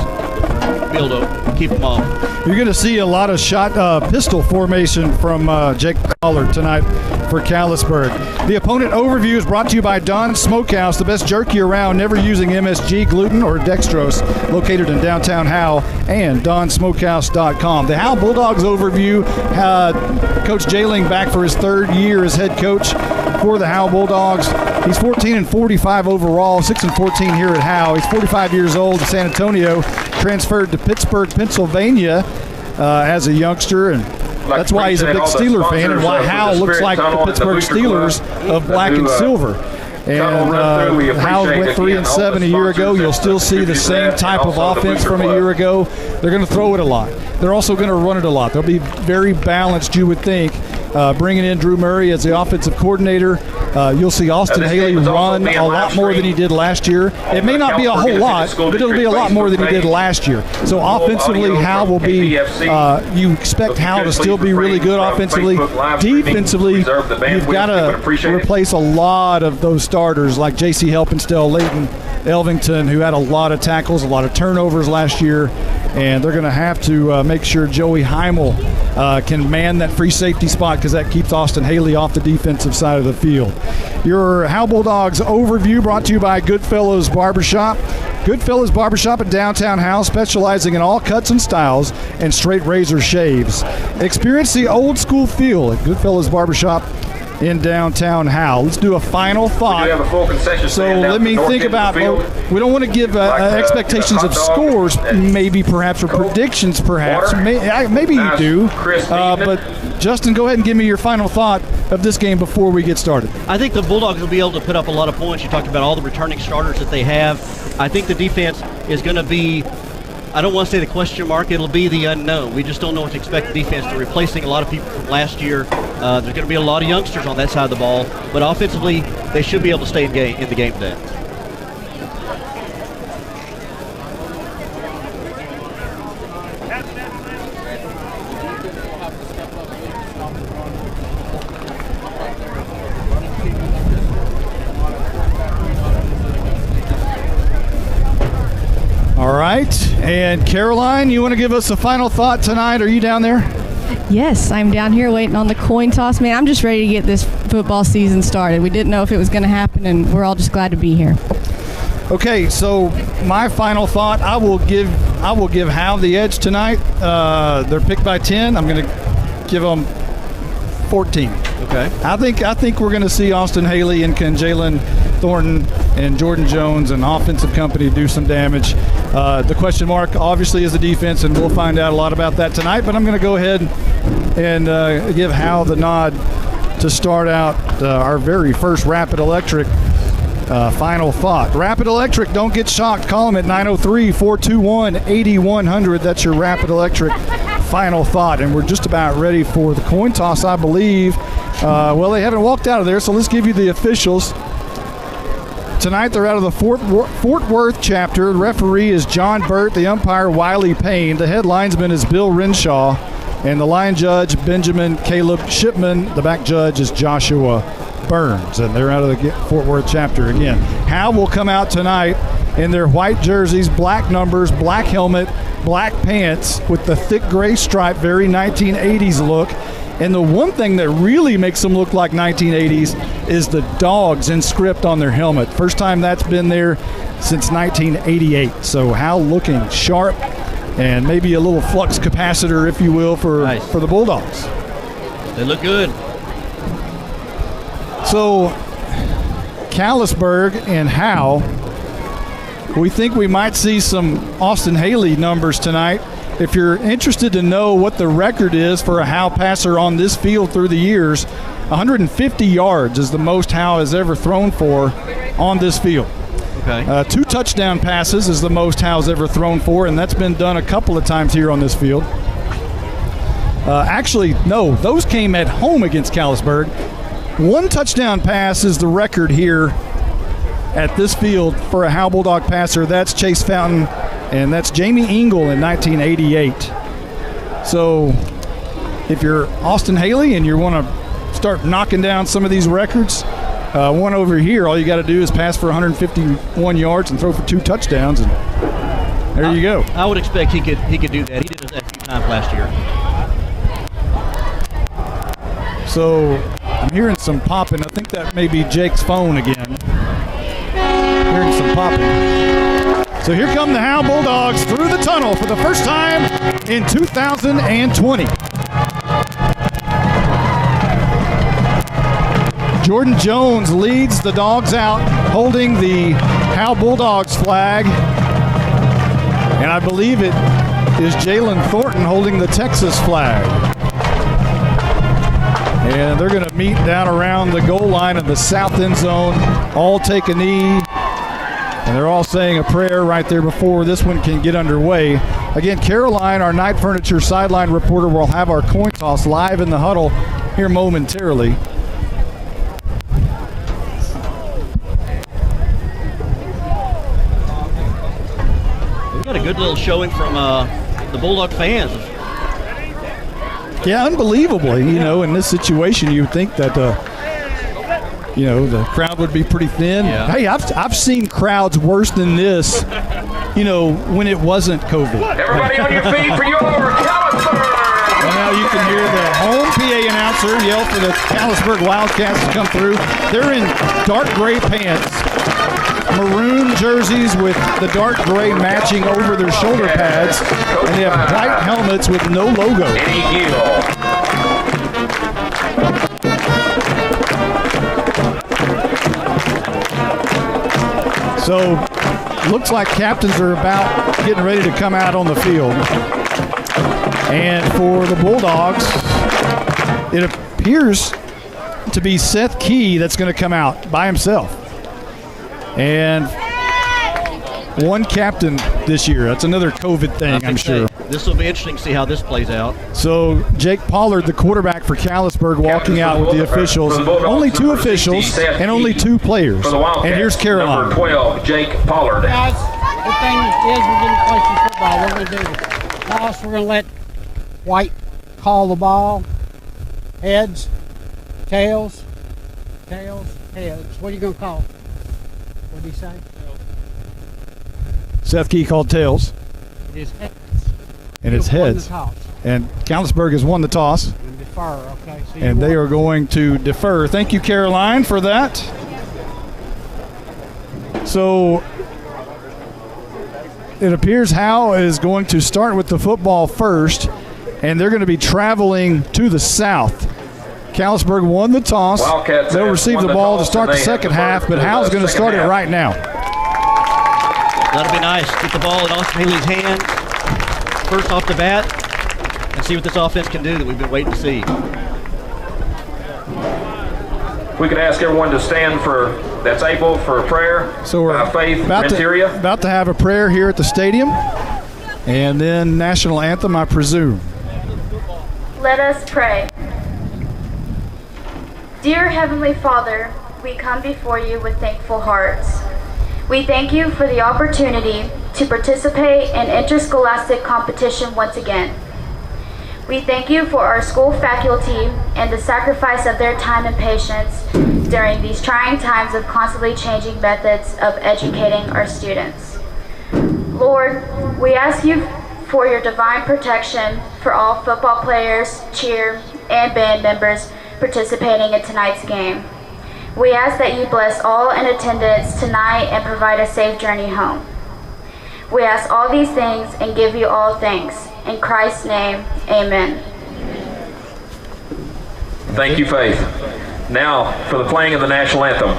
be able to keep them off. You're going to see a lot of pistol formation from Jake Pollard tonight for Callisburg. The opponent overview is brought to you by Don Smokehouse, the best jerky around, never using MSG, gluten, or dextrose, located in downtown Howe, and donsmokehouse.com. The Howe Bulldogs overview, Coach Jailing back for his 3rd year as head coach for the Howe Bulldogs. He's 14-45 overall, 6-14 here at Howe. He's 45 years old in San Antonio, transferred to Pittsburgh, Pennsylvania as a youngster, and that's why he's a big Steeler fan and why Howe looks like the Pittsburgh Steelers of black and silver. And Howe went 3-7 a year ago. You'll still see the same type of offense from a year ago. They're going to throw it a lot. They're also going to run it a lot. They'll be very balanced, you would think. Bringing in Drew Murray as the offensive coordinator. You'll see Austin Haley run a lot more than he did last year. It may not be a whole lot, but it'll be a lot more than he did last year. So offensively, Howe will be, you expect Howe to still be really good offensively. Defensively, you've got to replace a lot of those starters like J.C. Helpenstell, Leighton Elvington, who had a lot of tackles, a lot of turnovers last year. And they're going to have to make sure Joey Heimel can man that free safety spot, because that keeps Austin Haley off the defensive side of the field. Your Howe Bulldogs overview brought to you by Goodfellows Barbershop. Goodfellows Barbershop in downtown Howe, specializing in all cuts and styles and straight razor shaves. Experience the old school feel at Goodfellows Barbershop in downtown Howe. Let's do a final thought. So let me think about, we don't want to give expectations of scores, maybe perhaps, or predictions perhaps. Maybe you do. But Justin, go ahead and give me your final thought of this game before we get started. I think the Bulldogs will be able to put up a lot of points. You talked about all the returning starters that they have. I think the defense is going to be, I don't want to say the question mark, it'll be the unknown. We just don't know what to expect the defense to, replacing a lot of people from last year. There's going to be a lot of youngsters on that side of the ball, but offensively, they should be able to stay in the game today. And Caroline, you want to give us a final thought tonight? Are you down there? Yes, I'm down here waiting on the coin toss. Man, I'm just ready to get this football season started. We didn't know if it was going to happen, and we're all just glad to be here. Okay, so my final thought, I will give Howe the edge tonight. They're picked by 10. I'm going to give them 14. Okay. I think we're going to see Austin Haley and Jalen Thornton and Jordan Jones and offensive company do some damage. The question mark obviously is the defense, and we'll find out a lot about that tonight. But I'm going to go ahead and give Howe the nod to start out our very first Rapid Electric final thought. Rapid Electric, don't get shocked. Call them at 903-421-8100. That's your Rapid Electric final thought. And we're just about ready for the coin toss, I believe. Well, they haven't walked out of there, so let's give you the officials. Tonight they're out of the Fort Worth chapter. The referee is John Burt, the umpire Wiley Payne, the head linesman is Bill Renshaw, and the line judge Benjamin Caleb Shipman. The back judge is Joshua Burns, and they're out of the Fort Worth chapter again. Howe will come out tonight in their white jerseys, black numbers, black helmet, black pants with the thick gray stripe, very 1980s look. And the one thing that really makes them look like 1980s is the dogs in script on their helmet. First time that's been there since 1988. So Howe looking sharp, and maybe a little flux capacitor, if you will, for the Bulldogs. They look good. So Callisburg and Howe, we think we might see some Austin Haley numbers tonight. If you're interested to know what the record is for a Howe passer on this field through the years, 150 yards is the most Howe has ever thrown for on this field. Okay. 2 touchdown passes is the most Howe's ever thrown for, and that's been done a couple of times here on this field. Actually, no, those came at home against Callisburg. 1 touchdown pass is the record here at this field for a Howe Bulldog passer. That's Chase Fountain, and that's Jamie Engel in 1988. So if you're Austin Haley and you want to start knocking down some of these records, one over here, all you got to do is pass for 151 yards and throw for 2 touchdowns, and there you go. I would expect he could do that. He did it a few times last year. So I'm hearing some popping. I think that may be Jake's phone again. Hearing some popping. So here come the Howe Bulldogs through the tunnel for the first time in 2020. Jordan Jones leads the Dogs out, holding the Howe Bulldogs flag. And I believe it is Jalen Thornton holding the Texas flag. And they're going to meet down around the goal line in the south end zone, all take a knee, and they're all saying a prayer right there before this one can get underway. Again, Caroline, our Night Furniture sideline reporter, will have our coin toss live in the huddle here momentarily. We've got a good little showing from the Bulldog fans. Yeah, unbelievably, in this situation, you would think that, the crowd would be pretty thin. Yeah. Hey, I've seen crowds worse than this, when it wasn't COVID. Everybody on your feet for your Callisburg! Well, now you can hear the home PA announcer yell for the Callisburg Wildcats to come through. They're in dark gray pants, maroon jerseys with the dark gray matching over their shoulder pads, and they have white helmets with no logo. So, looks like captains are about getting ready to come out on the field. And for the Bulldogs, it appears to be Seth Key that's going to come out by himself. And one captain this year. That's another COVID thing, I'm sure. This will be interesting to see how this plays out. So Jake Pollard, the quarterback for Callisburg, walking out with the officials. Only 2 officials and only 2 players. And here's Caroline. Number 12, Jake Pollard. Guys, the thing is we're going to play some football. We're going to do the toss. We're going to let white call the ball. Heads, tails, heads. What are you going to call? What did he say? Seth Key called tails. It is heads. And it's heads. And Callisburg has won the toss. And defer, okay? So And they are going to defer. Thank you, Caroline, for that. So it appears Howe is going to start with the football first, and they're going to be traveling to the south. Callisburg won the toss. Wildcats They'll receive the ball to start the and they second have half, but Howe's going to start it right now. That'll be nice. Get the ball in Austin Haley's hand first off the bat and see what this offense can do that we've been waiting to see. We could ask everyone to stand that's able for a prayer. So we're Faith about to have a prayer here at the stadium, and then national anthem, I presume. Let us pray. Dear Heavenly Father, we come before you with thankful hearts. We thank you for the opportunity to participate in interscholastic competition once again. We thank you for our school faculty and the sacrifice of their time and patience during these trying times of constantly changing methods of educating our students. Lord, we ask you for your divine protection for all football players, cheer, and band members participating in tonight's game. We ask that you bless all in attendance tonight and provide a safe journey home. We ask all these things and give you all thanks. In Christ's name, amen. Thank you, Faith. Now for the playing of the national anthem.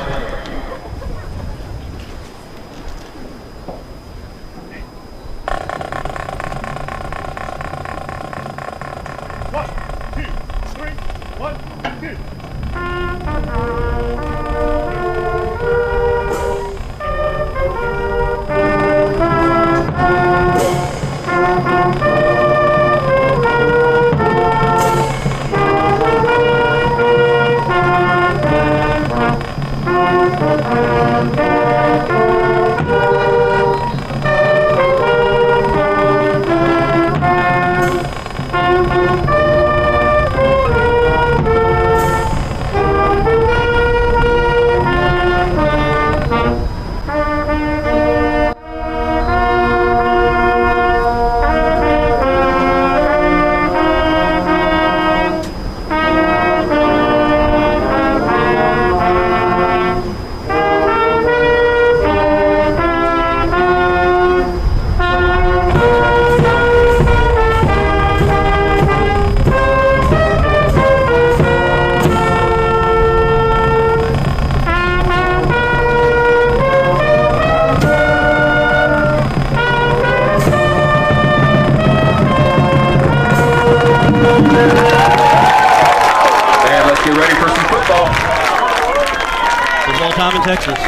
Time in Texas.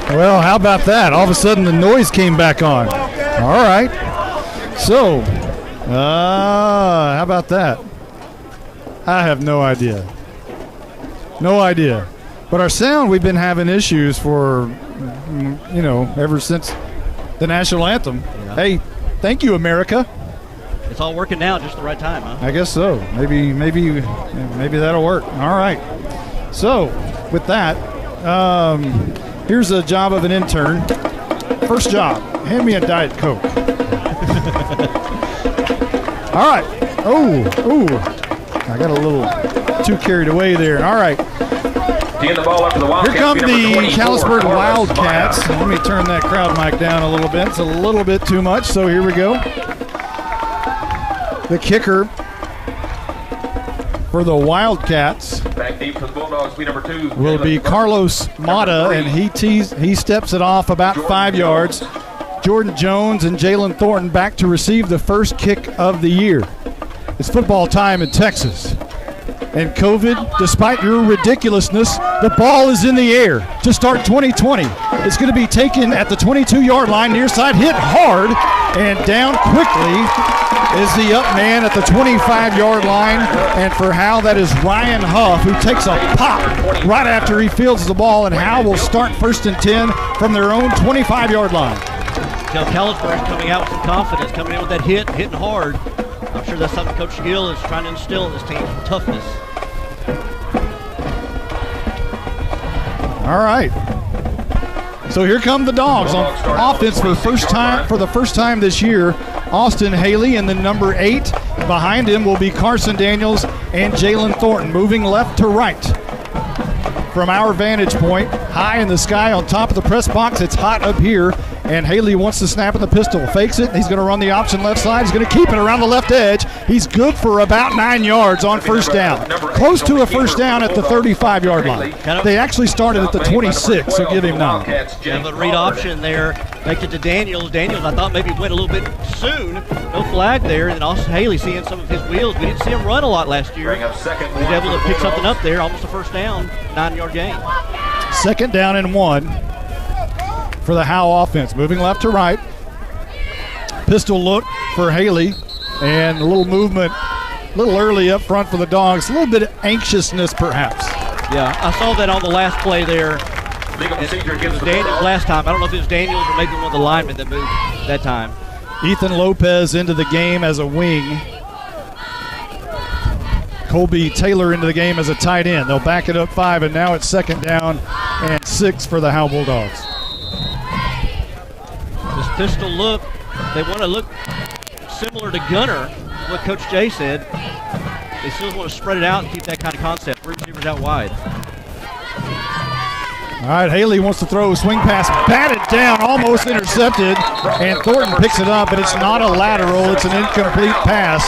Well, how about that? All of a sudden the noise came back on. All right. So, how about that? I have no idea. No idea. But our sound, we've been having issues for, ever since the national anthem. Yeah. Hey, thank you, America. It's all working now, just the right time, huh? I guess so. Maybe that'll work. All right. So, with that, here's a job of an intern. First job, hand me a Diet Coke. All right. Oh, I got a little too carried away there. All right. The ball up to the Wildcats. Here come the Callisburg Wildcats. Let me turn that crowd mic down a little bit. It's a little bit too much, so here we go. The kicker for the Wildcats back deep for the Bulldogs, number 2 will be Carlos Mata, and he steps it off about 5 yards. Jordan Jones and Jalen Thornton back to receive the first kick of the year. It's football time in Texas. And COVID, despite your ridiculousness, the ball is in the air to start 2020. It's going to be taken at the 22-yard line, near side, hit hard, and down quickly is the up man at the 25-yard line. And for Howe, that is Ryan Huff, who takes a pop right after he fields the ball, and Howe will start 1st and 10 from their own 25-yard line. Callisburg coming out with some confidence, coming in with that hitting hard. I'm sure that's something Coach Gill is trying to instill in this team, toughness. All right. So here come the Dogs on offense for the first time this year. Austin Haley, and then number 8 behind him will be Carson Daniels and Jalen Thornton, moving left to right. From our vantage point, high in the sky on top of the press box, it's hot up here, and Haley wants to snap in the pistol, fakes it, he's going to run the option left side, he's going to keep it around the left edge. He's good for about 9 yards on first down. Close to a first down at the 35-yard line. They actually started at the 26, so give him 9. Kind of a read option there. Takes it to Daniels. Daniels, I thought maybe went a little bit soon. No flag there. And also Haley seeing some of his wheels. We didn't see him run a lot last year. He was able to pick something up there. Almost a first down. 9-yard gain. Second down and 1 for the Howe offense. Moving left to right. Pistol look for Haley. And a little movement a little early up front for the Dogs. A little bit of anxiousness perhaps. Yeah, I saw that on the last play there. It was Daniels last time. I don't know if it was Daniels or maybe one of the linemen that moved that time. Ethan Lopez into the game as a wing. Colby Taylor into the game as a tight end. They'll back it up 5, and now it's second down and 6 for the Howe Bulldogs. This pistol look, they want to look similar to Gunner, what Coach Jay said. They still want to spread it out and keep that kind of concept. Three receivers out wide. All right, Haley wants to throw a swing pass, batted down, almost intercepted, and Thornton picks it up, but it's not a lateral, it's an incomplete pass.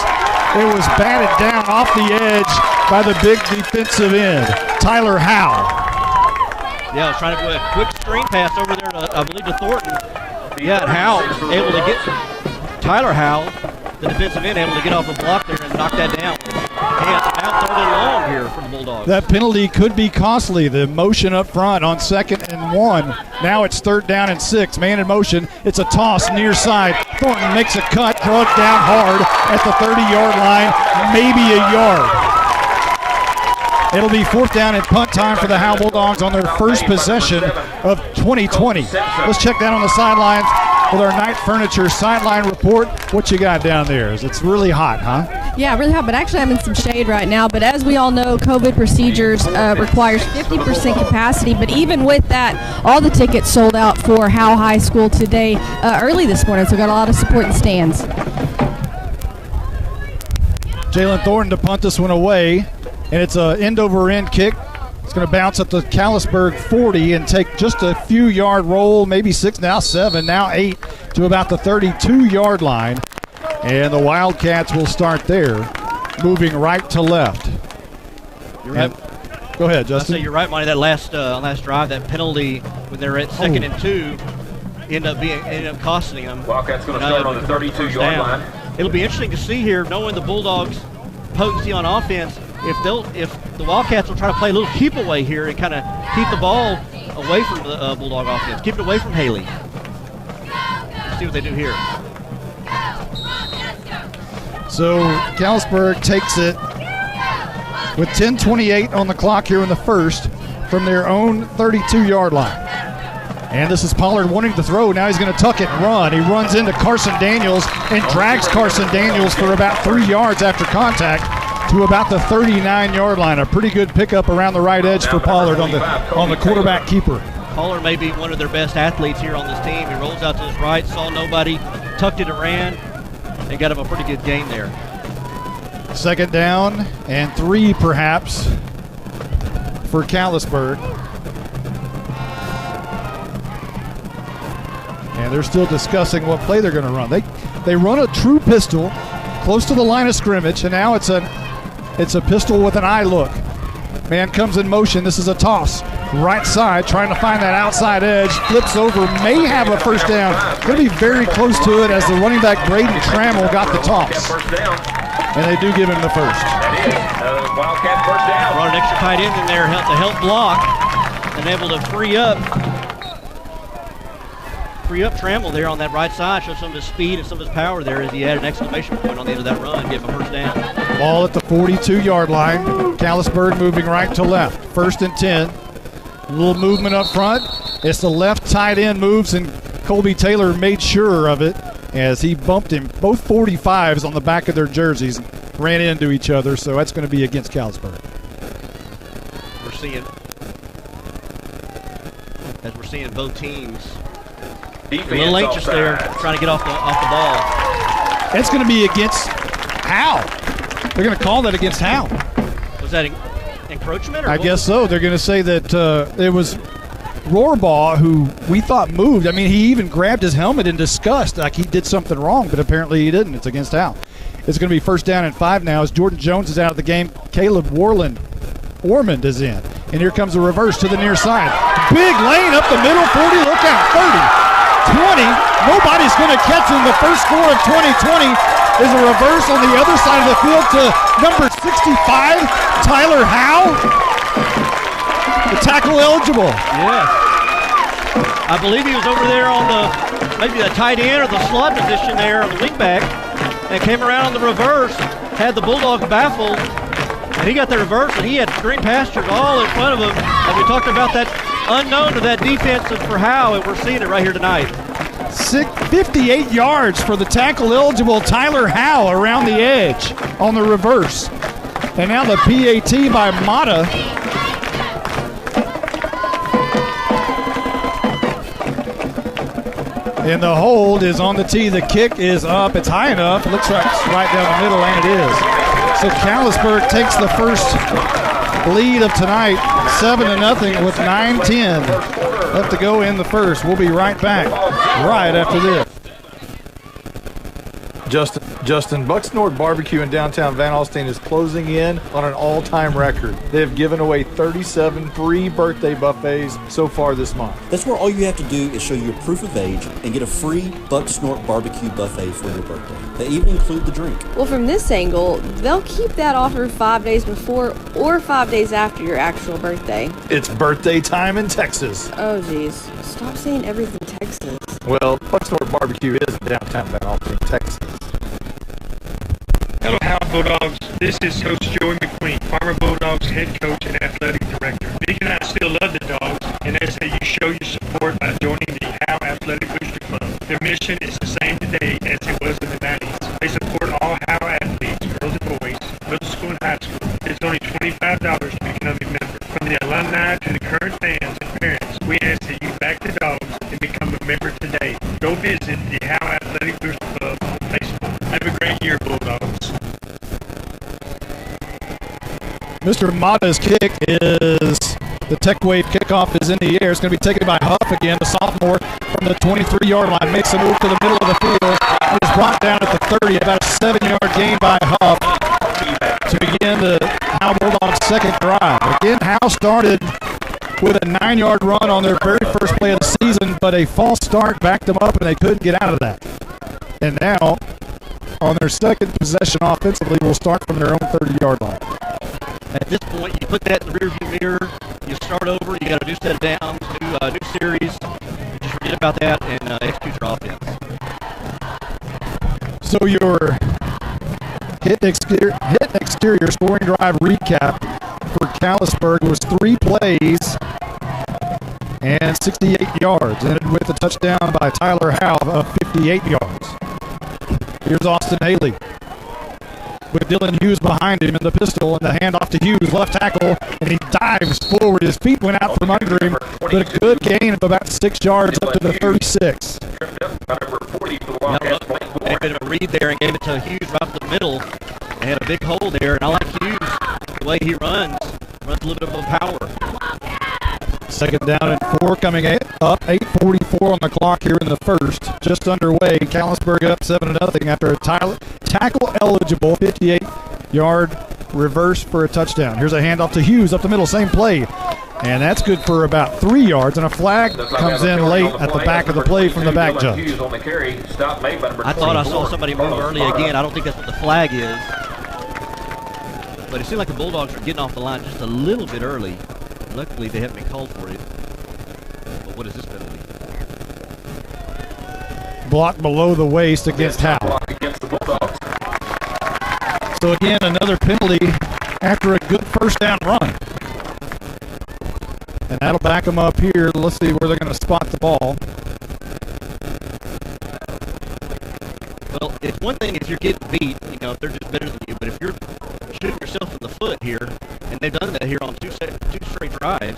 It was batted down off the edge by the big defensive end, Tyler Howe. Yeah, I was trying to do a quick screen pass over there, I believe, to Thornton. Yeah, and Howe able to get Tyler Howe, the defensive end, able to get off the block there and knock that down. Now 3rd and long here for the Bulldogs. That penalty could be costly. The motion up front on 2nd and 1. Now it's 3rd down and 6. Man in motion. It's a toss near side. Thornton makes a cut, throws down hard at the 30-yard line, maybe a yard. It'll be 4th down and punt time for the Howe Bulldogs on their first possession of 2020. Let's check that on the sidelines with our Night Furniture sideline report. What you got down there? It's really hot, huh? Yeah, really hot, but actually I'm in some shade right now. But as we all know, COVID procedures requires 50% capacity. But even with that, all the tickets sold out for Howe High School today early this morning. So got a lot of support in the stands. Jalen Thornton to punt this one away. And it's an end-over-end kick. It's going to bounce up the Callisburg 40 and take just a few yard roll, maybe 6, now 7, now 8 to about the 32-yard line. And the Wildcats will start there, moving right to left. You're right. Go ahead, Justin. I say you're right, Monty. That last drive, that penalty when they're at 2nd and 2, ended up costing them. Wildcats going to start on the 32-yard line. It'll be interesting to see here, knowing the Bulldogs' potency on offense, if the Wildcats will try to play a little keep away here and kind of keep the ball away from the Bulldog offense, keep it away from Haley. Let's see what they do here. So Callisburg takes it with 10:28 on the clock here in the first from their own 32-yard line. And this is Pollard wanting to throw. Now he's going to tuck it and run. He runs into Carson Daniels and drags Carson Daniels for about 3 yards after contact to about the 39-yard line. A pretty good pickup around the right edge for Pollard on the quarterback keeper. Pollard may be one of their best athletes here on this team. He rolls out to his right, saw nobody, tucked it and ran, and got him a pretty good gain there. 2nd down and 3 perhaps for Callisburg. And they're still discussing what play they're going to run. They run a true pistol close to the line of scrimmage, and now it's a pistol with an eye look. Man comes in motion. This is a toss. Right side, trying to find that outside edge. Flips over, may have a first down. Going to be very close to it as the running back Braden Trammell got the toss. And they do give him the first. That is Wildcat first down. Brought an extra tight end in there to help block and able to free up Trammell there on that right side, show some of his speed and some of his power there as he had an exclamation point on the end of that run, give him a first down. Ball at the 42-yard line. Callisburg moving right to left. 1st and 10. A little movement up front. It's the left tight end moves, and Colby Taylor made sure of it as he bumped him. Both 45s on the back of their jerseys ran into each other, so that's going to be against Callisburg. We're seeing both teams Defense a little anxious there, trying to get off the ball. It's going to be against Howe. They're going to call that against Howe. Was that encroachment? Or I guess so. They're going to say that it was Rohrbaugh who we thought moved. I mean, he even grabbed his helmet in disgust, like he did something wrong, but apparently he didn't. It's against Howe. It's going to be first down and 5 now as Jordan Jones is out of the game. Caleb Ormond is in. And here comes a reverse to the near side. Big lane up the middle, 40, look out, 30, 20. Nobody's going to catch him. The first score of 2020 is a reverse on the other side of the field to number 65, Tyler Howe. The tackle eligible. Yes. I believe he was over there on maybe the tight end or the slot position there on the wingback, and came around on the reverse, had the Bulldogs baffled, and he got the reverse, and he had green pastures all in front of him. And we talked about that unknown to that defense for Howe, and we're seeing it right here tonight. 58 yards for the tackle eligible Tyler Howe around the edge on the reverse. And now the PAT by Mata. And the hold is on the tee. The kick is up. It's high enough. Looks like it's right down the middle, and it is. So Callisburg takes the first lead of tonight, 7-0 with 9:10 left to go in the first. We'll be right back right after this. Justin, Bucksnort Barbecue in downtown Van Alstyne is closing in on an all-time record. They have given away 37 free birthday buffets so far this month. That's where all you have to do is show your proof of age and get a free Bucksnort Barbecue buffet for your birthday. They even include the drink. Well, from this angle, they'll keep that offer 5 days before or 5 days after your actual birthday. It's birthday time in Texas. Oh, geez. Stop saying everything Texas. Well, Bucksnort Barbecue is in downtown Van Alstyne, Texas. Hello, Howe Bulldogs. This is Coach Joey McQueen, Farmer Bulldogs head coach and athletic director. Big and I still love the Dogs, and that's how you show your support by joining the Howe Athletic Booster Club. Their mission is the same today as it was in the 90s. They support all Howe athletes, girls and boys, middle school and high school. It's only $25 to become a member. From the alumni to the current fans and parents, we ask that you back the Dogs and become a member today. Go visit the Howe Athletic Booster Club on Facebook. Have a great year, Bulldogs. Mr. Mata's kick is the Tech Wave kickoff is in the air. It's going to be taken by Huff again, the sophomore from the 23-yard line. Makes a move to the middle of the field. It's brought down at the 30, about a 7-yard gain by Huff to begin the Howe Bulldogs' second drive. Again, Howe started with a 9-yard run on their very first play of the season, but a false start backed them up and they couldn't get out of that. And now, on their second possession offensively, will start from their own 30-yard line. At this point, you put that in the rearview mirror, you start over, you got a new set of downs, new series. Just forget about that and execute your offense. So your hit exterior scoring drive recap for Callisburg was 3 plays and 68 yards, ended with a touchdown by Tyler Howe of 58 yards. Here's Austin Haley with Dylan Hughes behind him in the pistol, and the handoff to Hughes, left tackle, and he dives forward. His feet went out from under him, but a good gain of about 6 yards up to the 36. They made a read there and gave it to Hughes right up the middle, and had a big hole there, and I like Hughes, the way he runs a little bit of power. Second down and 4 coming up, 8:44 on the clock here in the first. Just underway, Callisburg up 7-0 after a tackle-eligible 58-yard reverse for a touchdown. Here's a handoff to Hughes up the middle, same play. And that's good for about 3 yards, and a flag comes in late at the back of the play from the back judge. I thought I saw somebody move early again. I don't think that's what the flag is. But it seemed like the Bulldogs were getting off the line just a little bit early. Luckily, they haven't been called for it. But what is this penalty? Block below the waist against Howe. So again, another penalty after a good first down run. And that'll back them up here. Let's see where they're going to spot the ball. Well, it's one thing if you're getting beat, if they're just better than you. But if you're shooting yourself in the foot here, and they've done that here on two straight drives,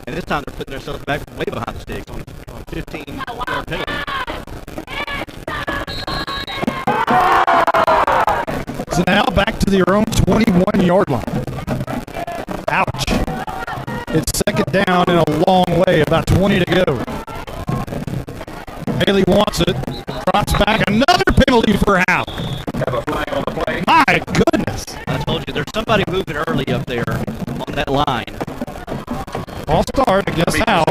and this time they're putting themselves back way behind the sticks on 15-yard penalty. now back to their own 21-yard line. Ouch. It's second down in a long way, about 20 to go. Haley wants it. Drops back. Another penalty for Howe. Have a flag on the play. My goodness. I told you, there's somebody moving early up there on that line. False start against Howe.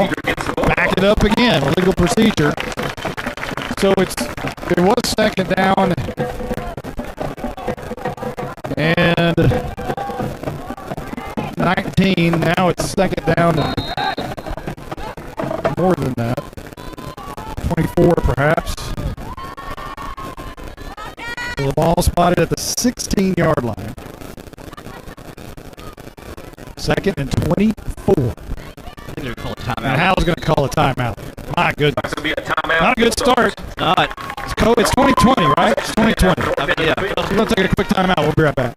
Back it up again. Legal procedure. So it was second down. And 19. Now it's second down. More than that. 24 perhaps. So the ball spotted at the 16-yard line. Second and 24. They're going to call a timeout. And Hal's going to call a timeout. My goodness. That's going to be a timeout. Not a good start. Not. It's 2020, right? It's 2020. Yeah. We're going to take a quick timeout. We'll be right back.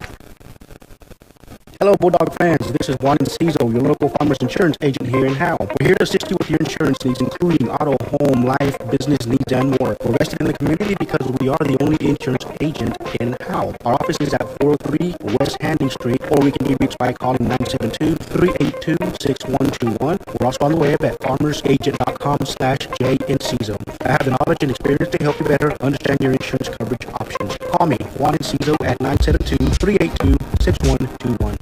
Hello, Bulldog fans. This is Juan Enciso, your local farmers insurance agent here in Howe. We're here to assist you with your insurance needs, including auto, home, life, business needs, and more. We're vested in the community because we are the only insurance agent in Howe. Our office is at 403 West Handing Street, or we can be reached by calling 972-382-6121. We're also on the web at farmersagent.com/JEnciso. I have the knowledge and experience to help you better understand your insurance coverage options. Call me, Juan Enciso, at 972-382-6121.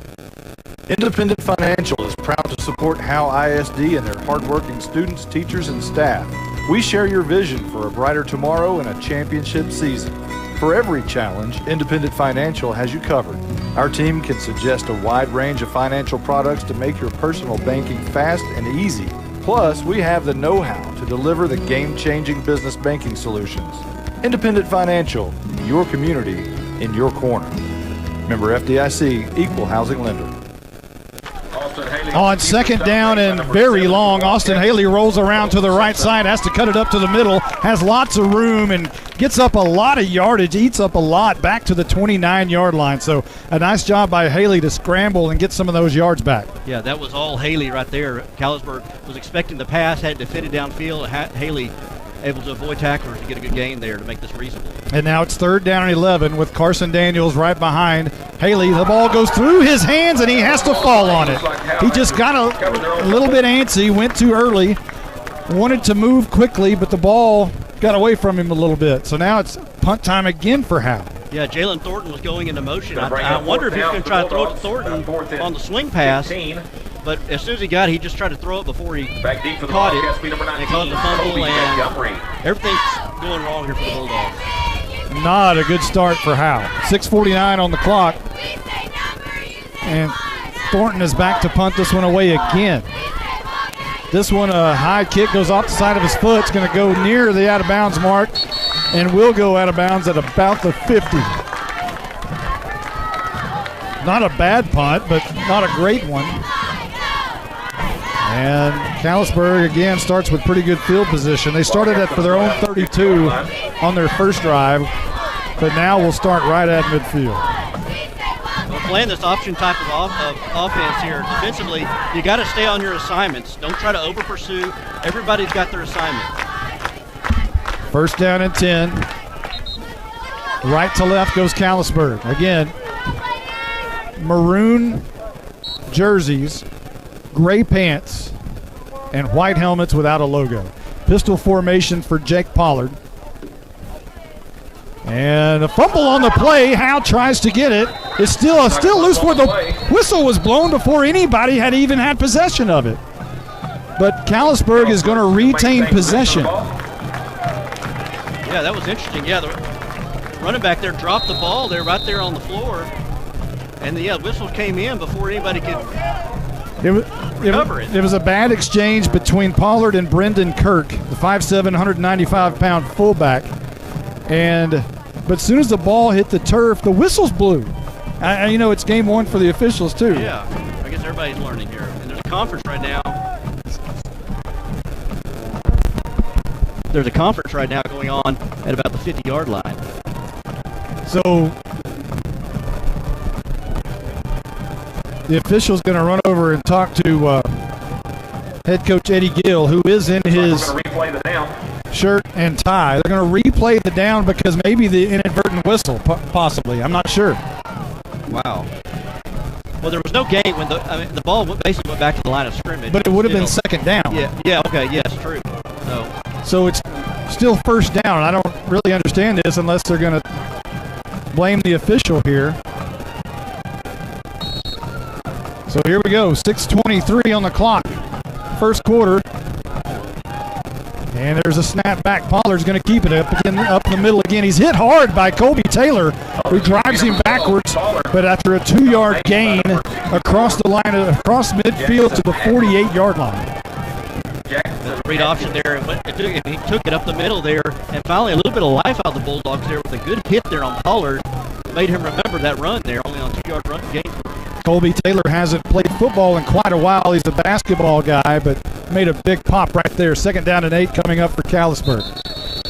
Independent Financial is proud to support Howe ISD and their hardworking students, teachers, and staff. We share your vision for a brighter tomorrow and a championship season. For every challenge, Independent Financial has you covered. Our team can suggest a wide range of financial products to make your personal banking fast and easy. Plus, we have the know-how to deliver the game-changing business banking solutions. Independent Financial, your community in your corner. Member FDIC, Equal Housing Lender. On second down and very long, Austin Haley rolls around to the right side, has to cut it up to the middle, has lots of room and gets up a lot of yardage, eats up a lot back to the 29-yard line. So a nice job by Haley to scramble and get some of those yards back. Yeah, that was all Haley right there. Callisburg was expecting the pass, had to fit it downfield. Haley able to avoid tacklers to get a good gain there to make this reasonable. And now it's third down and 11 with Carson Daniels right behind Haley. The ball goes through his hands and he has to fall on it. He just got a little bit antsy, went too early, wanted to move quickly, but the ball got away from him a little bit. So now it's punt time again for Howe. Yeah, Jalen Thornton was going into motion. I wonder if he was going to try to throw it to Thornton on the swing pass. But as soon as he got it, he just tried to throw it before he caught it. And caused the fumble, and everything's going wrong here for the Bulldogs. Not a good start for Howe. 6:49 on the clock. And Thornton is back to punt this one away again. This one, a high kick, goes off the side of his foot. It's going to go near the out-of-bounds mark and will go out of bounds at about the 50. Not a bad punt, but not a great one. And Callisburg, again, starts with pretty good field position. They started for their own 32 on their first drive, but now we'll start right at midfield. Well, playing this option type of offense here, defensively, you got to stay on your assignments. Don't try to over-pursue. Everybody's got their assignment. First down and 10. Right to left goes Callisburg. Again, maroon jerseys, gray pants, and white helmets without a logo. Pistol formation for Jake Pollard. And a fumble on the play. Howe tries to get it. It's still loose for the whistle was blown before anybody had even had possession of it. But Callisburg is going to retain possession. Yeah, that was interesting. Yeah, the running back there dropped the ball there right there on the floor. And the whistle came in before anybody could cover it. It was a bad exchange between Pollard and Brendan Kirk, the 5'7", 195-pound fullback. But as soon as the ball hit the turf, the whistles blew. It's game one for the officials, too. Yeah, I guess everybody's learning here. And there's a conference right now. There's a conference right now going on at about the 50-yard line. So the official's going to run over and talk to head coach Eddie Gill, who is in his shirt and tie. They're going to replay the down because maybe the inadvertent whistle, possibly. I'm not sure. Well, there was no gain when the ball basically went back to the line of scrimmage. But it would have been second down. Yeah, okay, yes, true. So it's still first down. I don't really understand this unless they're going to blame the official here. So here we go, 6:23 on the clock, first quarter. And there's a snap back. Pollard's going to keep it up in the middle again. He's hit hard by Colby Taylor, who drives him backwards. But after a 2-yard gain across across midfield to the 48-yard line. The read option there, and he took it up the middle there. And finally, a little bit of life out of the Bulldogs there with a good hit there on Pollard. Made him remember that run there, only on 2-yard run gain. Colby Taylor hasn't played football in quite a while. He's a basketball guy, but made a big pop right there. 2nd down and 8 coming up for Callisburg.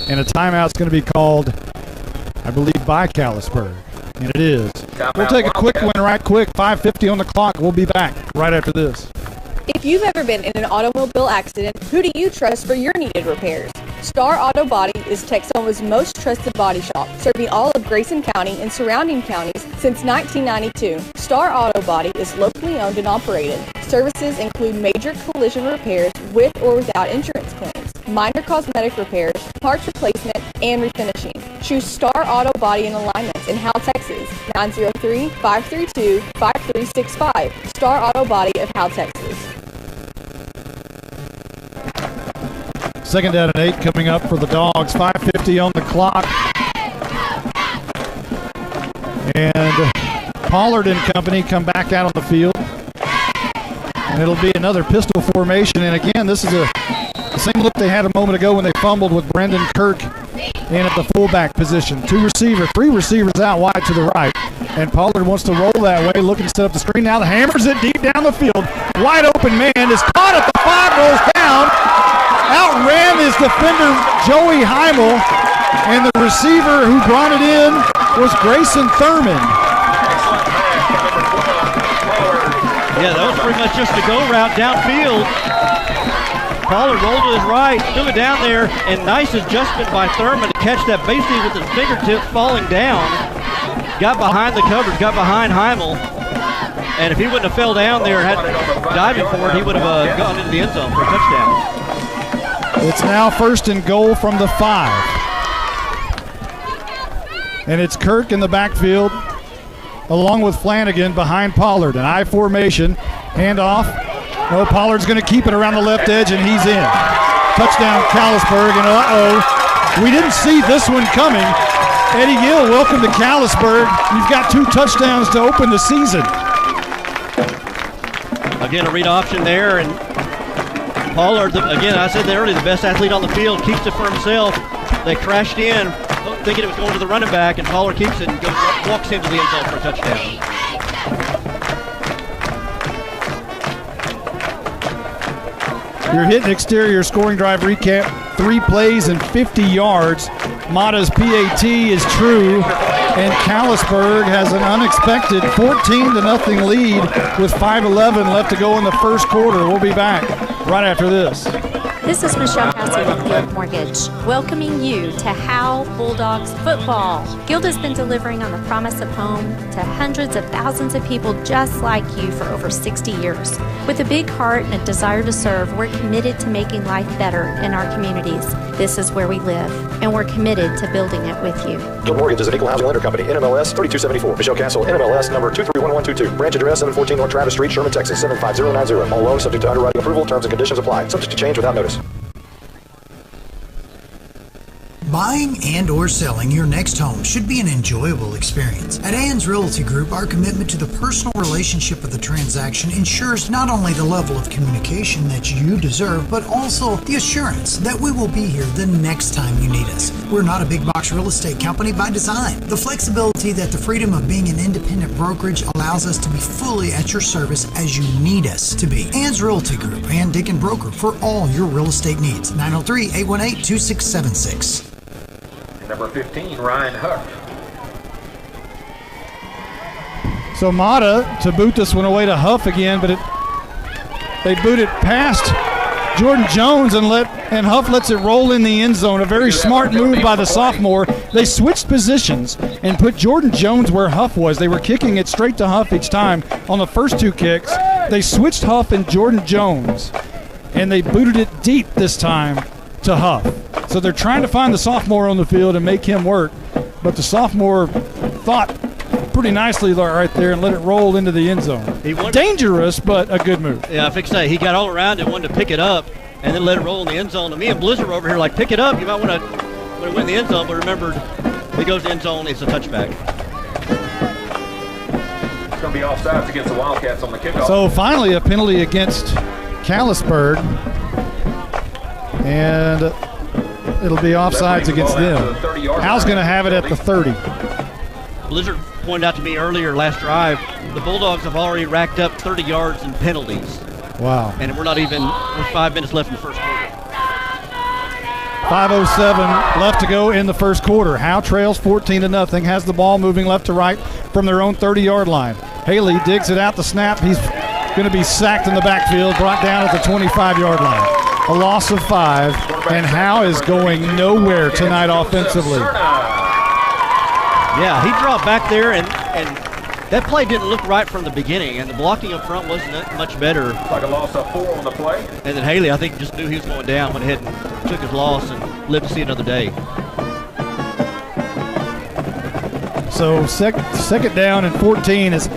And a timeout's going to be called, I believe, by Callisburg. And it is. We'll take a quick one right quick. 5:50 on the clock. We'll be back right after this. If you've ever been in an automobile accident, who do you trust for your needed repairs? Star Auto Body is Texoma's most trusted body shop, serving all of Grayson County and surrounding counties since 1992. Star Auto Body is locally owned and operated. Services include major collision repairs with or without insurance claims, minor cosmetic repairs, parts replacement, and refinishing. Choose Star Auto Body and Alignments in Howe, Texas, 903-532-5365. Star Auto Body of Howe, Texas. 2nd down and 8 coming up for the Dogs. 5:50 on the clock. And Pollard and company come back out on the field. And it'll be another pistol formation. And again, this is the same look they had a moment ago when they fumbled with Brendan Kirk in at the fullback position. 3 receivers out wide to the right. And Pollard wants to roll that way, looking to set up the screen. Now the hammers it deep down the field. Wide open man is caught at the 5, rolls down. Outran his defender, Joey Heimel, and the receiver who brought it in was Grayson Thurman. Yeah, that was pretty much just a go route downfield. Pollard rolled to his right, threw it down there, and nice adjustment by Thurman to catch that basically with his fingertips falling down. Got behind the coverage, got behind Heimel, and if he wouldn't have fell down there and had diving for it, he would have gone into the end zone for a touchdown. It's now 1st and goal from the 5. And it's Kirk in the backfield, along with Flanagan behind Pollard. An I formation, handoff. No, Pollard's going to keep it around the left edge, and he's in. Touchdown, Callisburg, and we didn't see this one coming. Eddie Gill, welcome to Callisburg. You've got 2 touchdowns to open the season. Again, a read option there, and Pollard, again, I said earlier, the best athlete on the field, keeps it for himself. They crashed in, thinking it was going to the running back, and Pollard keeps it and walks into the end zone for a touchdown. Your hit and exterior scoring drive recap, 3 plays and 50 yards. Mata's PAT is true, and Callisburg has an unexpected 14-0 lead with 5:11 left to go in the first quarter. We'll be back right after this. This is Michelle Cassie with Guild Mortgage, welcoming you to Howe Bulldogs football. Guild has been delivering on the promise of home to hundreds of thousands of people just like you for over 60 years. With a big heart and a desire to serve, we're committed to making life better in our communities. This is where we live, and we're committed to building it with you. Guild Mortgage is an equal housing lender company, NMLS 3274. Michelle Castle, NMLS number 231122. Branch address 714 North Travis Street, Sherman, Texas 75090. All loans subject to underwriting approval. Terms and conditions apply. Subject to change without notice. Buying and or selling your next home should be an enjoyable experience. At Ann's Realty Group, our commitment to the personal relationship of the transaction ensures not only the level of communication that you deserve, but also the assurance that we will be here the next time you need us. We're not a big box real estate company by design. The flexibility that the freedom of being an independent brokerage allows us to be fully at your service as you need us to be. Ann's Realty Group, Ann Dick and Broker for all your real estate needs. 903-818-2676. Number 15, Ryan Huck. So Mata to boot this one away to Huff again, but they boot it past Jordan Jones and Huff lets it roll in the end zone. A very smart move by the sophomore. They switched positions and put Jordan Jones where Huff was. They were kicking it straight to Huff each time on the first two kicks. They switched Huff and Jordan Jones, and they booted it deep this time to Huff. So they're trying to find the sophomore on the field and make him work, but the sophomore thought pretty nicely right there and let it roll into the end zone. Dangerous, but a good move. Yeah, I fixed that. He got all around it, wanted to pick it up, and then let it roll in the end zone. And me and Blizzard were over here like, pick it up. You might want to win the end zone, but remembered he goes to the end zone, it's a touchback. It's going to be offsides against the Wildcats on the kickoff. So finally a penalty against Callisburg, and it'll be offsides against them. Howe's going to have it at the 30. Blizzard pointed out to me earlier last drive, the Bulldogs have already racked up 30 yards in penalties. Wow. And we're 5 minutes left in the first quarter. 5:07 left to go in the first quarter. Howe trails 14-0, has the ball moving left to right from their own 30-yard line. Haley digs it out the snap. He's going to be sacked in the backfield, brought down at the 25-yard line. A loss of 5, and Howe is going nowhere tonight offensively. Yeah, he dropped back there, and that play didn't look right from the beginning, and the blocking up front wasn't much better. Like a loss of 4 on the play. And then Haley, I think, just knew he was going down, went ahead and took his loss and lived to see another day. So second down and 14 is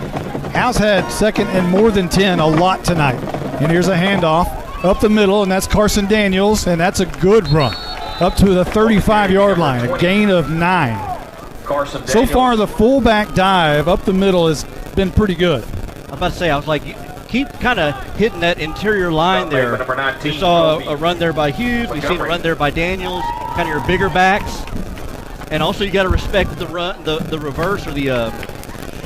Howe's had second and more than 10 a lot tonight. And here's a handoff up the middle, and that's Carson Daniels, and that's a good run up to the 35-yard line, a gain of 9. So far, the fullback dive up the middle has been pretty good. I was about to say, I was like, keep kind of hitting that interior line there. We saw a run there by Hughes. We've seen a run there by Daniels, kind of your bigger backs. And also, you got to respect the run, the reverse or the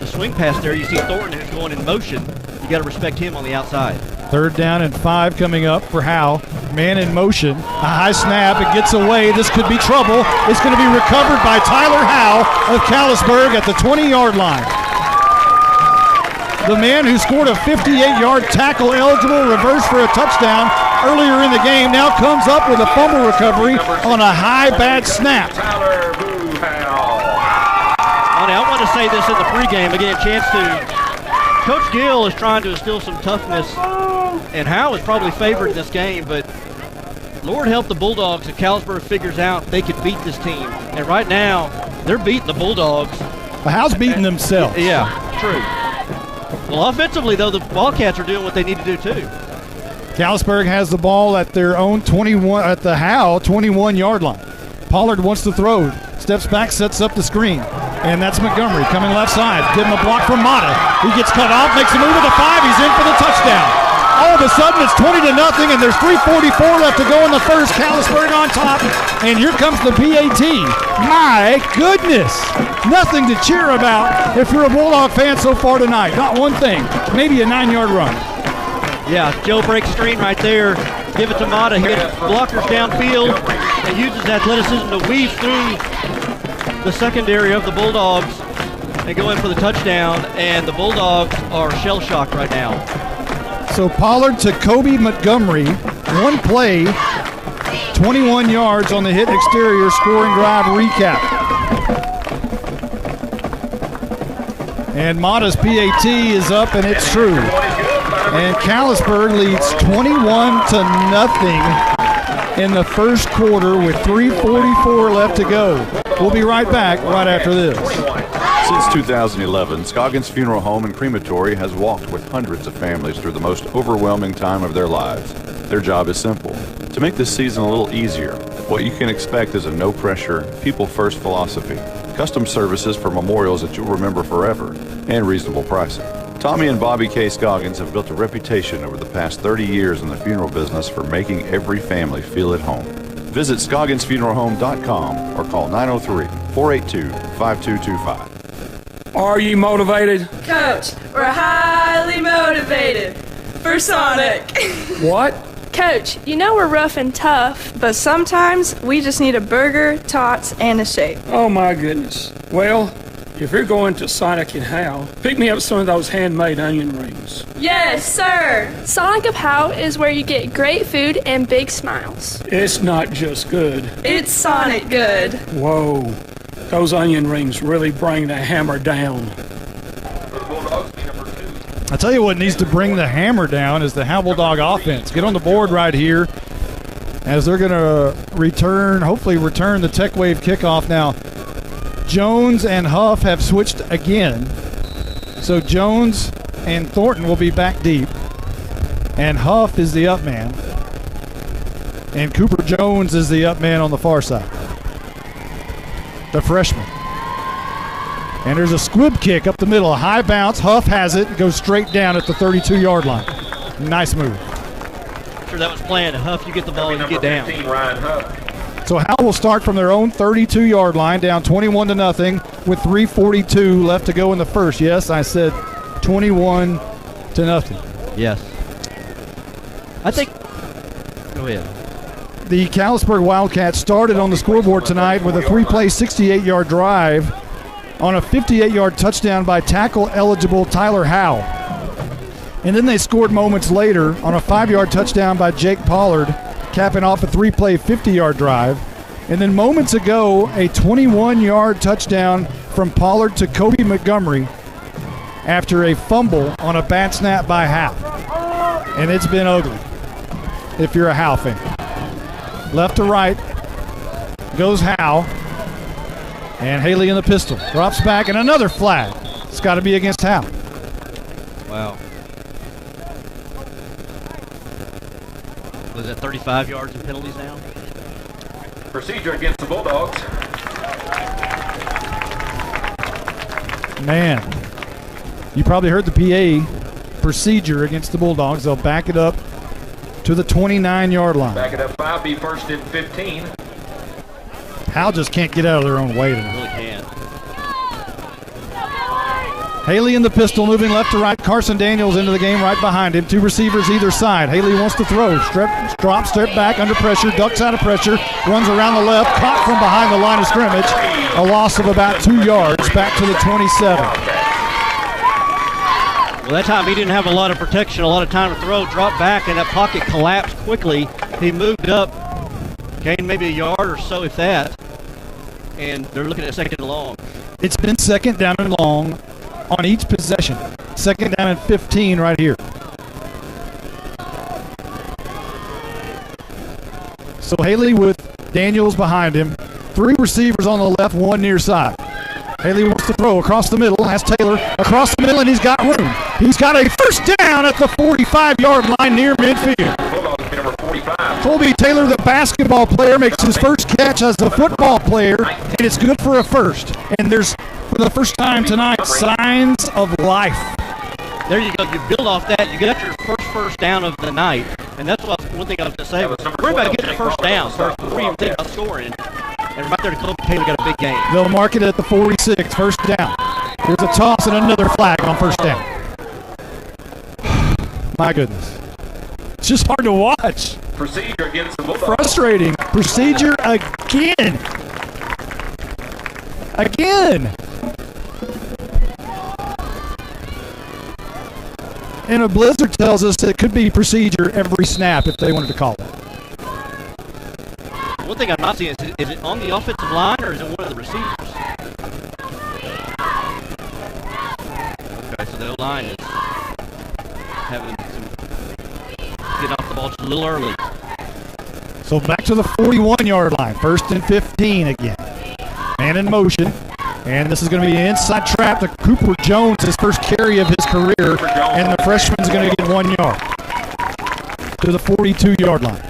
swing pass there. You see Thornton who's going in motion. You got to respect him on the outside. Third down and 5 coming up for Howe. Man in motion. A high snap. It gets away. This could be trouble. It's going to be recovered by Tyler Howe of Callisburg at the 20-yard line. The man who scored a 58-yard tackle eligible reverse for a touchdown earlier in the game now comes up with a fumble recovery on a high bad snap. I want to say this in the pregame. I get a chance to. Coach Gill is trying to instill some toughness, and Howe is probably favored in this game, but Lord help the Bulldogs if Callisburg figures out they could beat this team. And right now, they're beating the Bulldogs. Well, Howe's beating themselves. Yeah, true. Well, offensively, though, the Wildcats are doing what they need to do, too. Callisburg has the ball at their own 21, at the Howe 21-yard line. Pollard wants to throw, steps back, sets up the screen. And that's Montgomery coming left side, getting a block from Mata. He gets cut off, makes a move at the 5. He's in for the touchdown. All of a sudden, it's 20-0, and there's 3:44 left to go in the first. Callisburg on top, and here comes the PAT. My goodness, nothing to cheer about if you're a Bulldog fan so far tonight. Not one thing, maybe a 9-yard run. Yeah, Joe breaks screen right there. Give it to Mata. He gets blockers downfield and uses athleticism to weave through the secondary of the Bulldogs and go in for the touchdown, and the Bulldogs are shell-shocked right now. So Pollard to Kobe Montgomery, one play, 21 yards on the hit exterior scoring drive recap. And Mata's PAT is up, and it's true. And Callisburg leads 21-0 in the first quarter with 3:44 left to go. We'll be right back right after this. Since 2011, Scoggins Funeral Home and Crematory has walked with hundreds of families through the most overwhelming time of their lives. Their job is simple: to make this season a little easier. What you can expect is a no-pressure, people-first philosophy, custom services for memorials that you'll remember forever, and reasonable pricing. Tommy and Bobby K. Scoggins have built a reputation over the past 30 years in the funeral business for making every family feel at home. Visit ScogginsFuneralHome.com or call 903-482-5225. Are you motivated? Coach, we're highly motivated for Sonic. What? Coach, you know we're rough and tough, but sometimes we just need a burger, tots, and a shake. Oh my goodness. Well, if you're going to Sonic and Howe, pick me up some of those handmade onion rings. Yes, sir. Sonic of Howe is where you get great food and big smiles. It's not just good. It's Sonic good. Whoa. those onion rings really bring the hammer down. I tell you what needs to bring the hammer down is the Howe Bulldog offense. Get on the board right here as they're going to hopefully return the Tech Wave kickoff. Now, Jones and Huff have switched again. So Jones and Thornton will be back deep. And Huff is the up man. And Cooper Jones is the up man on the far side. The freshman. And there's a squib kick up the middle, a high bounce. Huff has it, goes straight down at the 32-yard line. Nice move. I'm sure that was planned. Huff, you get the ball and you get down. 15, Ryan Huff. So Howe will start from their own 32-yard line, down 21-0, with 3:42 left to go in the first. Yes, I said 21-0. Yes. I think. Go ahead. The Callisburg Wildcats started on the scoreboard tonight with a 3-play, 68-yard drive on a 58-yard touchdown by tackle-eligible Tyler Howe. And then they scored moments later on a 5-yard touchdown by Jake Pollard, capping off a 3-play, 50-yard drive. And then moments ago, a 21-yard touchdown from Pollard to Kobe Montgomery after a fumble on a bad snap by Howe. And it's been ugly if you're a Howe fan. Left to right goes Howe. And Haley in the pistol. Drops back, and another flag. It's got to be against Howe. Wow. Was it 35 yards in penalties now? Procedure against the Bulldogs. Man, you probably heard the PA procedure against the Bulldogs. They'll back it up to the 29-yard line. Back it up 5, be first and 15. Howe just can't get out of their own way tonight. Really can't. Haley in the pistol, moving left to right. Carson Daniels into the game right behind him. 2 receivers either side. Haley wants to throw. Drop, step back under pressure, ducks out of pressure, runs around the left, caught from behind the line of scrimmage. A loss of about 2 yards, back to the 27. Well, that time he didn't have a lot of protection, a lot of time to throw. Dropped back, and that pocket collapsed quickly. He moved up, gained maybe a yard or so, if that. And they're looking at second and long. It's been second down and long on each possession. Second down and 15 right here. So Haley with Daniels behind him. 3 receivers on the left, 1 near side. Haley wants to throw across the middle, has Taylor across the middle, and he's got room. He's got a first down at the 45-yard line near midfield. Colby Taylor, the basketball player, makes his first catch as a football player, and it's good for a first. And there's, for the first time tonight, signs of life. There you go. You build off that. You get your first down of the night. And that's what one thing I was going to say. We're about to get the first down first before you even think about scoring. And right there, Colby Taylor got a big game. They'll mark it at the 46, first down. There's a toss and another flag on first down. My goodness. It's just hard to watch. Procedure against the Bulldogs. Frustrating. Procedure again. Again. And a blizzard tells us it could be procedure every snap if they wanted to call it. One thing I'm not seeing is it on the offensive line or is it one of the receivers? Okay, so the O-line is having some getting off the ball just a little early. So back to the 41-yard line. First and 15 again. Man in motion. And this is going to be an inside trap to Cooper Jones, his first carry of his career. And the freshman's going to get 1 yard to the 42-yard line.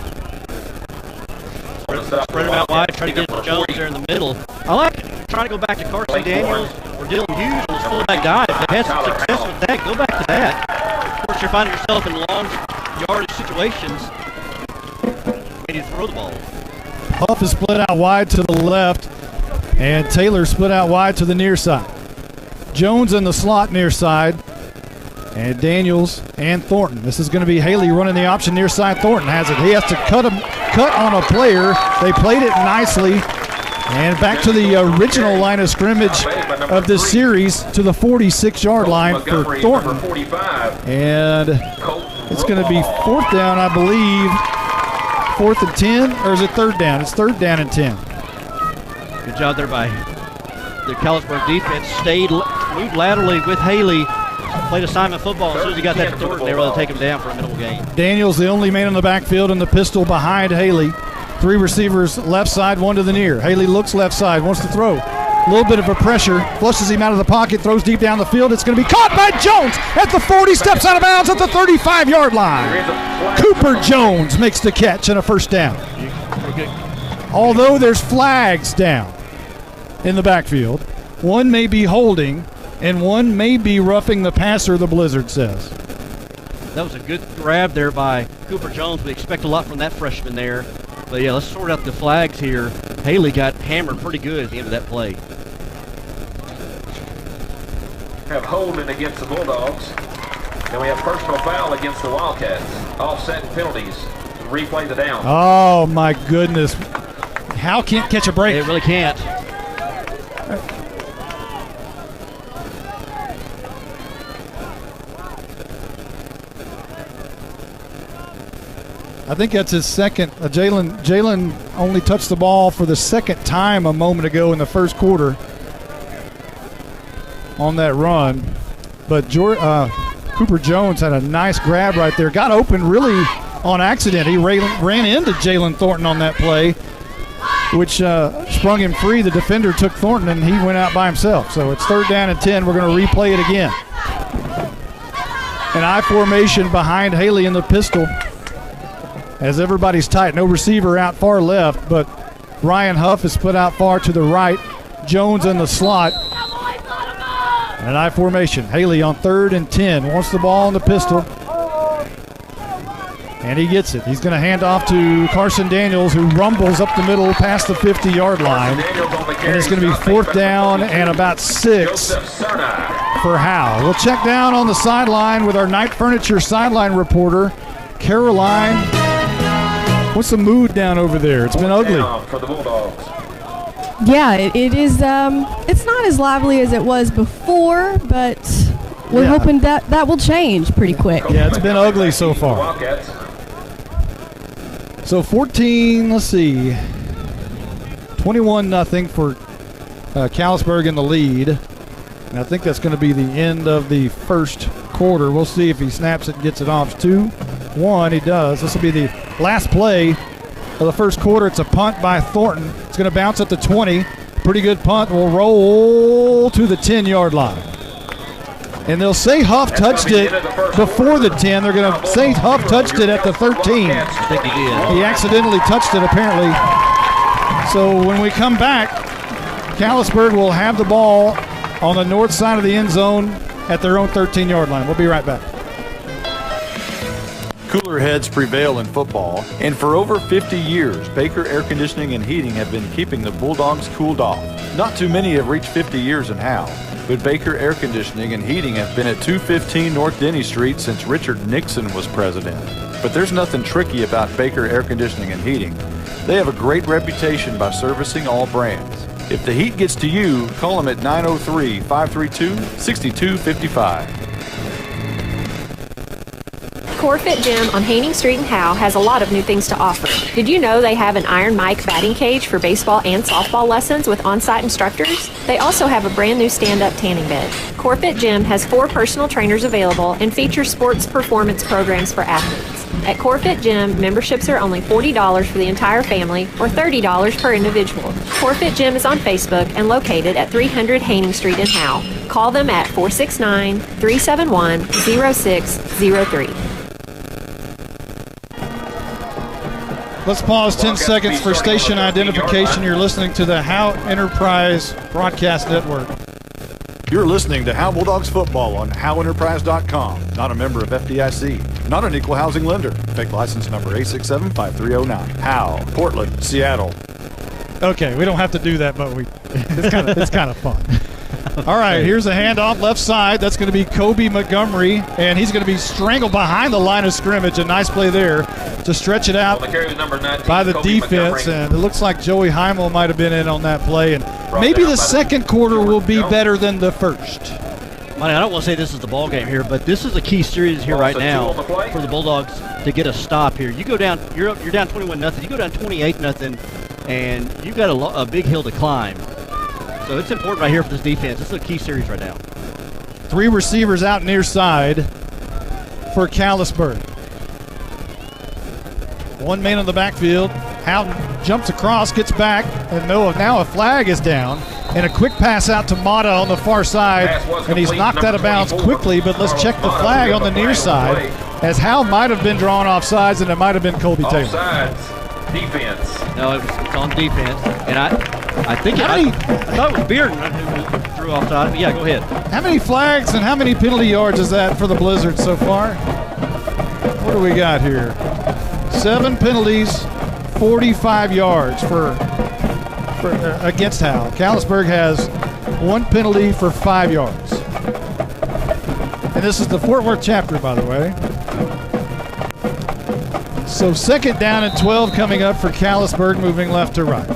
Spread him out wide, try to get Jones there in the middle. I like trying to go back to Carson Daniels or Dylan Hughes on this fullback dive. If they had some success with that, go back to that. Of course, you're finding yourself in long yardage situations when you throw the ball. Huff is split out wide to the left, and Taylor split out wide to the near side. Jones in the slot near side, and Daniels and Thornton. This is going to be Haley running the option near side. Thornton has it. He has to cut on a player. They played it nicely. And back to the original line of scrimmage of this series to the 46-yard line for Thornton. And it's going to be 4th down, I believe. 4th and 10, or is it 3rd down? It's 3rd down and 10. Good job there by the Callisburg defense moved laterally with Haley, played assignment football. As soon as he got that to Thornton, they were able to take him down for a minimal gain. Daniels, the only man in the backfield, in the pistol behind Haley. 3 receivers left side, 1 to the near. Haley looks left side, wants to throw. A little bit of a pressure, flushes him out of the pocket, throws deep down the field. It's going to be caught by Jones at the 40, steps out of bounds at the 35-yard line. Cooper Jones makes the catch and a first down. Although there's flags down in the backfield, one may be holding and one may be roughing the passer, the Blizzard says. That was a good grab there by Cooper Jones. We expect a lot from that freshman there. But yeah, let's sort out the flags here. Haley got hammered pretty good at the end of that play. Have holding against the Bulldogs. And we have personal foul against the Wildcats. Offset and penalties. Replay the down. Oh, my goodness. Howe can't catch a break. It really can't. I think that's his second. Jalen only touched the ball for the second time a moment ago in the first quarter on that run. But Cooper Jones had a nice grab right there. Got open really on accident. He ran into Jalen Thornton on that play, which sprung him free. The defender took Thornton, and he went out by himself. So it's 3rd down and 10. We're going to replay it again. An I formation behind Haley in the pistol. As everybody's tight, no receiver out far left, but Ryan Huff is put out far to the right. Jones in the slot. An I formation. Haley on 3rd and 10. Wants the ball in the pistol. And he gets it. He's going to hand off to Carson Daniels, who rumbles up the middle past the 50-yard line. And it's going to be 4th down and about 6 for Howe. We'll check down on the sideline with our Night Furniture sideline reporter, Caroline. What's the mood down over there? It's been ugly. For the Bulldogs. Yeah, it is. It's not as lively as it was before, but we're hoping that will change pretty quick. Yeah, it's been ugly so far. So 14, let's see, 21-0 for Callisburg in the lead. And I think that's going to be the end of the first quarter. We'll see if he snaps it and gets it off. 2-1, he does. This will be the last play of the first quarter. It's a punt by Thornton. It's going to bounce at the 20. Pretty good punt. Will roll to the 10-yard line. And they'll say Huff touched it before the 10. They're going to say Huff touched it at the 13. I think he did. He accidentally touched it, apparently. So when we come back, Callisburg will have the ball on the north side of the end zone at their own 13-yard line. We'll be right back. Cooler heads prevail in football, and for over 50 years, Baker Air Conditioning and Heating have been keeping the Bulldogs cooled off. Not too many have reached 50 years in Howe, but Baker Air Conditioning and Heating have been at 215 North Denny Street since Richard Nixon was president. But there's nothing tricky about Baker Air Conditioning and Heating. They have a great reputation by servicing all brands. If the heat gets to you, call them at 903-532-6255. Corfit Gym on Haining Street in Howe has a lot of new things to offer. Did you know they have an Iron Mike batting cage for baseball and softball lessons with on-site instructors? They also have a brand new stand-up tanning bed. Corfit Gym has 4 personal trainers available and features sports performance programs for athletes. At Corfit Gym, memberships are only $40 for the entire family or $30 per individual. Corfit Gym is on Facebook and located at 300 Haining Street in Howe. Call them at 469-371-0603. Let's pause 10 seconds for station identification. You're listening to the Howe Enterprise Broadcast Network. You're listening to Howe Bulldogs football on HoweEnterprise.com. Not a member of FDIC. Not an equal housing lender. Fake license number 867-5309. Howe, Portland, Seattle. Okay, we don't have to do that, but it's kind of fun. All right, here's a handoff left side. That's going to be Kobe Montgomery, and he's going to be strangled behind the line of scrimmage. A nice play there to stretch it out by the defense, and it looks like Joey Heimel might have been in on that play. And maybe the second quarter will be better than the first. I don't want to say this is the ball game here, but this is a key series here right now for the Bulldogs to get a stop here. You go down, you're down 21-0. You go down 28-0, and you've got a big hill to climb. So it's important right here for this defense. This is a key series right now. 3 receivers out near side for Callisburg. 1 man in the backfield. Houghton jumps across, gets back, and now a flag is down. And a quick pass out to Mata on the far side, and he's knocked out of bounds quickly, but let's check the flag on the near side, as Howe might have been drawn off sides, and it might have been Colby Taylor. Offsides, defense. No, it's on defense. And I think I thought it was Bearden who threw offside, but yeah, go ahead. How many flags and how many penalty yards is that for the Blizzard so far? What do we got here? 7 penalties, 45 yards for against Howe. Callisburg has 1 penalty for 5 yards. And this is the Fort Worth chapter, by the way. So 2nd down and 12 coming up for Callisburg, moving left to right.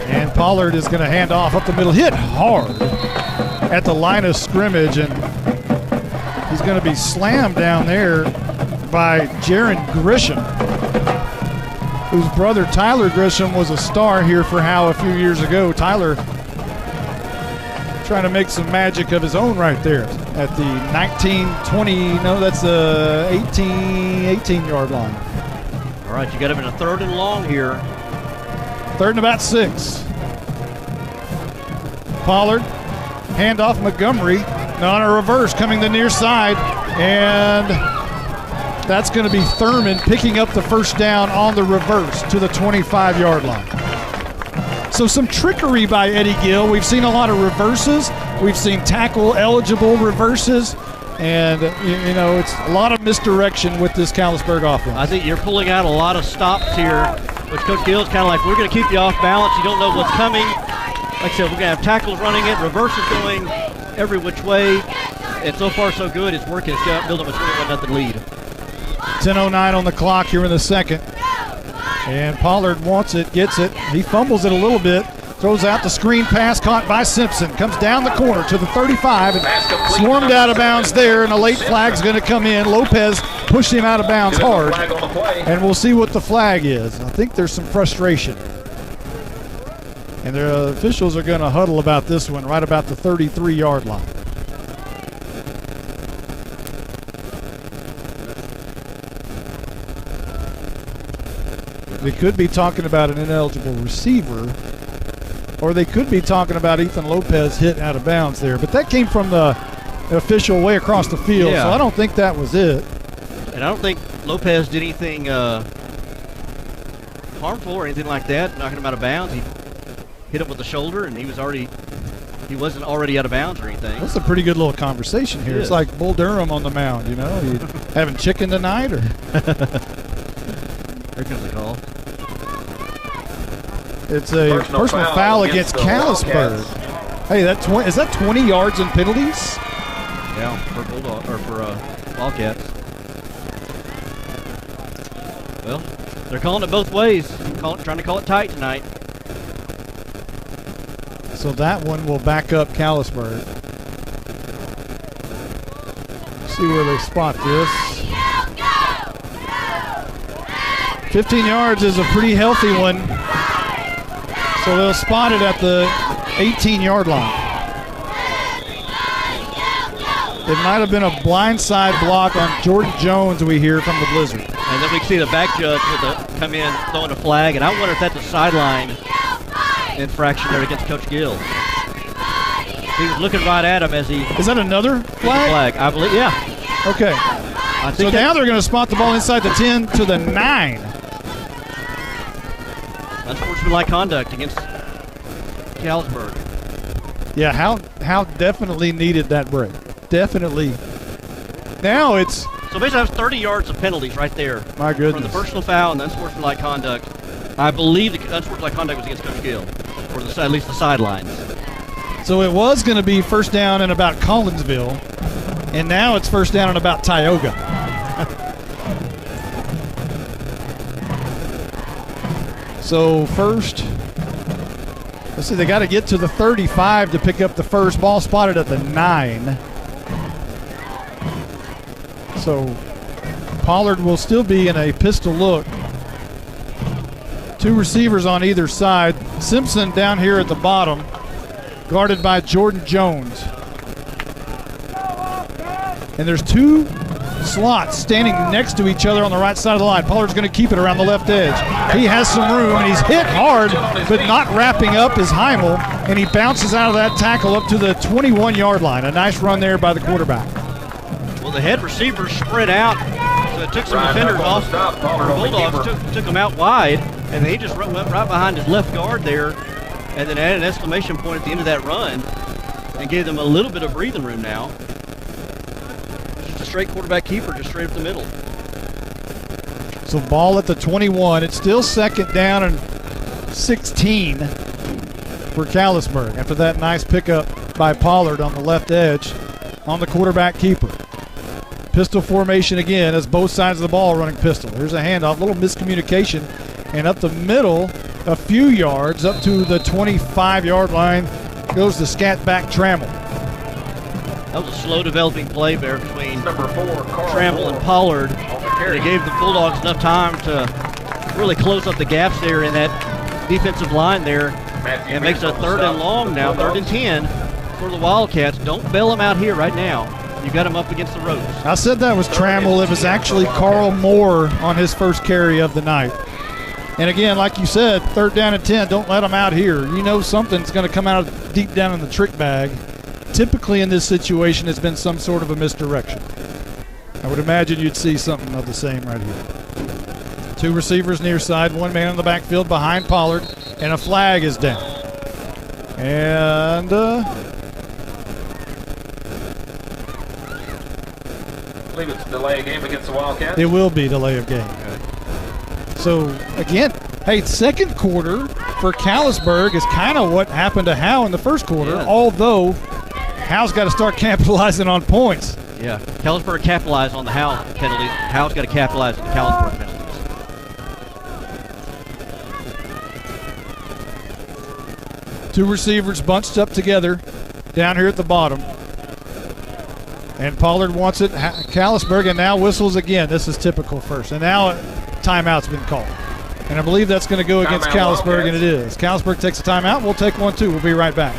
And Pollard is going to hand off up the middle. Hit hard at the line of scrimmage, and he's going to be slammed down there by Jaron Grisham, whose brother Tyler Grisham was a star here for Howe a few years ago. Tyler trying to make some magic of his own right there at the 18-yard line. All right, you got him in a 3rd and long here. 3rd and about 6. Pollard, handoff Montgomery, on a reverse coming the near side, and that's going to be Thurman picking up the 1st down on the reverse to the 25-yard line. So some trickery by Eddie Gill. We've seen a lot of reverses. We've seen tackle-eligible reverses. And, you know, it's a lot of misdirection with this Callisburg offense. I think you're pulling out a lot of stops here, which Coach Gill's kind of like, we're going to keep you off balance. You don't know what's coming. Like I said, we're going to have tackles running it, reverses going every which way. And so far, so good. It's working. It's building a 21-0 lead. 10:09 on the clock here in the 2nd. And Pollard wants it, gets it. He fumbles it a little bit. Throws out the screen pass, caught by Simpson. Comes down the corner to the 35 and swarmed out of bounds there, and a late flag's going to come in. Lopez pushed him out of bounds hard. And we'll see what the flag is. I think there's some frustration. And the officials are going to huddle about this one right about the 33-yard line. They could be talking about an ineligible receiver, or they could be talking about Ethan Lopez hit out of bounds there. But that came from the official way across the field, so I don't think that was it. And I don't think Lopez did anything harmful or anything like that, knocking him out of bounds. He hit him with the shoulder, and he wasn't already out of bounds or anything. That's a pretty good little conversation here. It's like Bull Durham on the mound, you know. You having chicken tonight, or? Here comes the call. It's a personal foul against Callisburg. Hey, is that 20 yards in penalties? Yeah, for Wildcats. Well, they're calling it both ways. Trying to call it tight tonight. So that one will back up Callisburg. See where they spot this. 15 yards is a pretty healthy one. So they'll spot it at the 18-yard line. It might have been a blindside block on Jordan Jones, we hear from the Blizzard. And then we see the back judge come in throwing a flag, and I wonder if that's a sideline infraction there against Coach Gill. He was looking right at him as he... Is that another flag? I believe, yeah. Okay. So now they're going to spot the ball inside the 10 to the 9. Unsportsmanlike conduct against Callisburg. Yeah, Howe definitely needed that break. Definitely. Now it's... So basically that's 30 yards of penalties right there. My goodness. From the personal foul and the unsportsmanlike conduct. I believe the unsportsmanlike conduct was against Coach Gill, or at least the sidelines. So it was going to be first down and about Collinsville, and now it's first down and about Tioga. So first, let's see, they got to get to the 35 to pick up the first. Ball spotted at the 9. So Pollard will still be in a pistol look Two receivers on either side. Simpson down here at the bottom, guarded by Jordan Jones. And there's two slots standing next to each other on the right side of the line. Pollard's going to keep it around the left edge. He has some room, and he's hit hard, but not wrapping up his Heimel, and he bounces out of that tackle up to the 21-yard line. A nice run there by the quarterback. Well, the head receivers spread out, so it took some defenders off. The Bulldogs took him out wide, and he just went right behind his left guard there, and then added an exclamation point at the end of that run and gave them a little bit of breathing room now. Just a straight quarterback keeper, just straight up the middle. So ball at the 21. It's still second down and 16 for Callisburg after that nice pickup by Pollard on the left edge on the quarterback keeper. Pistol formation again as both sides of the ball running pistol. Here's a handoff, little miscommunication, and up the middle, a few yards, up to the 25-yard line, goes the scat back Trammell. That was a slow developing play there between Trammell and Pollard. It gave the Bulldogs enough time to really close up the gaps there in that defensive line there. And makes it a 3rd and long now, 3rd and 10 for the Wildcats. Don't bail them out here right now. You got him up against the ropes. I said that was Trammell. It was actually Carl Moore on his first carry of the night. And again, like you said, 3rd down and 10, don't let them out here. You know something's going to come out deep down in the trick bag. Typically in this situation, it's been some sort of a misdirection. I would imagine you'd see something of the same right here. Two receivers near side, one man in the backfield behind Pollard, and a flag is down. And I believe it's a delay of game against the Wildcats. it will be delay of game. So, again, hey, second quarter for Callisburg is kind of what happened to Howe in the first quarter, although Howe's got to start capitalizing on points. Yeah, Callisburg capitalized on the Howe penalties. Howe's got to capitalize on the Callisburg penalties. Two receivers bunched up together down here at the bottom. And Pollard wants it. Callisburg, and now whistles again. This is typical first. And now a timeout's been called. And I believe that's going to go against Callisburg, and it is. Callisburg takes a timeout. We'll take one, too. We'll be right back.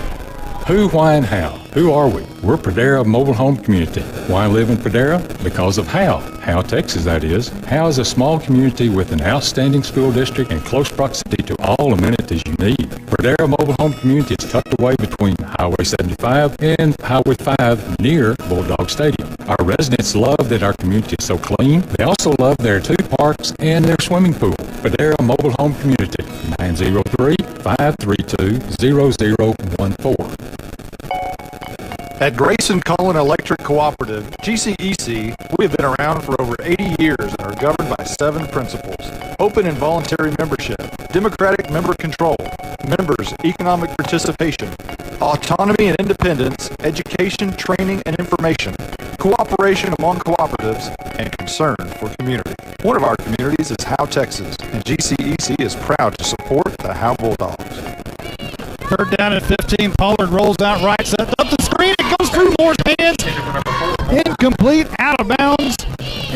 Who, why, and how? Who are we? We're Pradera Mobile Home Community. Why live in Pradera? Because of Howe. Howe, Texas, that is. Howe is a small community with an outstanding school district and close proximity to all amenities you need. Pradera Mobile Home Community is tucked away between Highway 75 and Highway 5 near Bulldog Stadium. Our residents love that our community is so clean. They also love their 2 parks and their swimming pool. Pradera Mobile Home Community, 903-532-0014. At Grayson Cullen Electric Cooperative, GCEC, we have been around for over 80 years and are governed by 7 principles: open and voluntary membership, democratic member control, members' economic participation, autonomy and independence, education, training, and information, cooperation among cooperatives, and concern for community. One of our communities is Howe, Texas, and GCEC is proud to support the Howe Bulldogs. 3rd down and 15. Pollard rolls out right, sets up the screen. It goes through Moore's hands. Incomplete, out of bounds.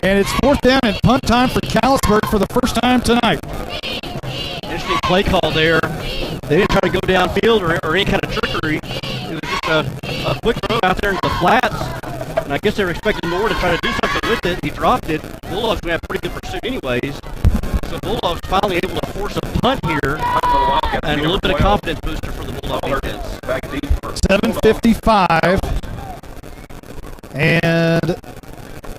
And it's 4th down and punt time for Callisburg for the first time tonight. Interesting play call there. They didn't try to go downfield or any kind of trickery. It was just a quick throw out there into the flats. And I guess they were expecting Moore to try to do something with it. He dropped it. Bulldogs we have pretty good pursuit anyways. So Bulldogs finally able to force a punt here. And a little bit of confidence booster for the Bulldog defense. 7:55. And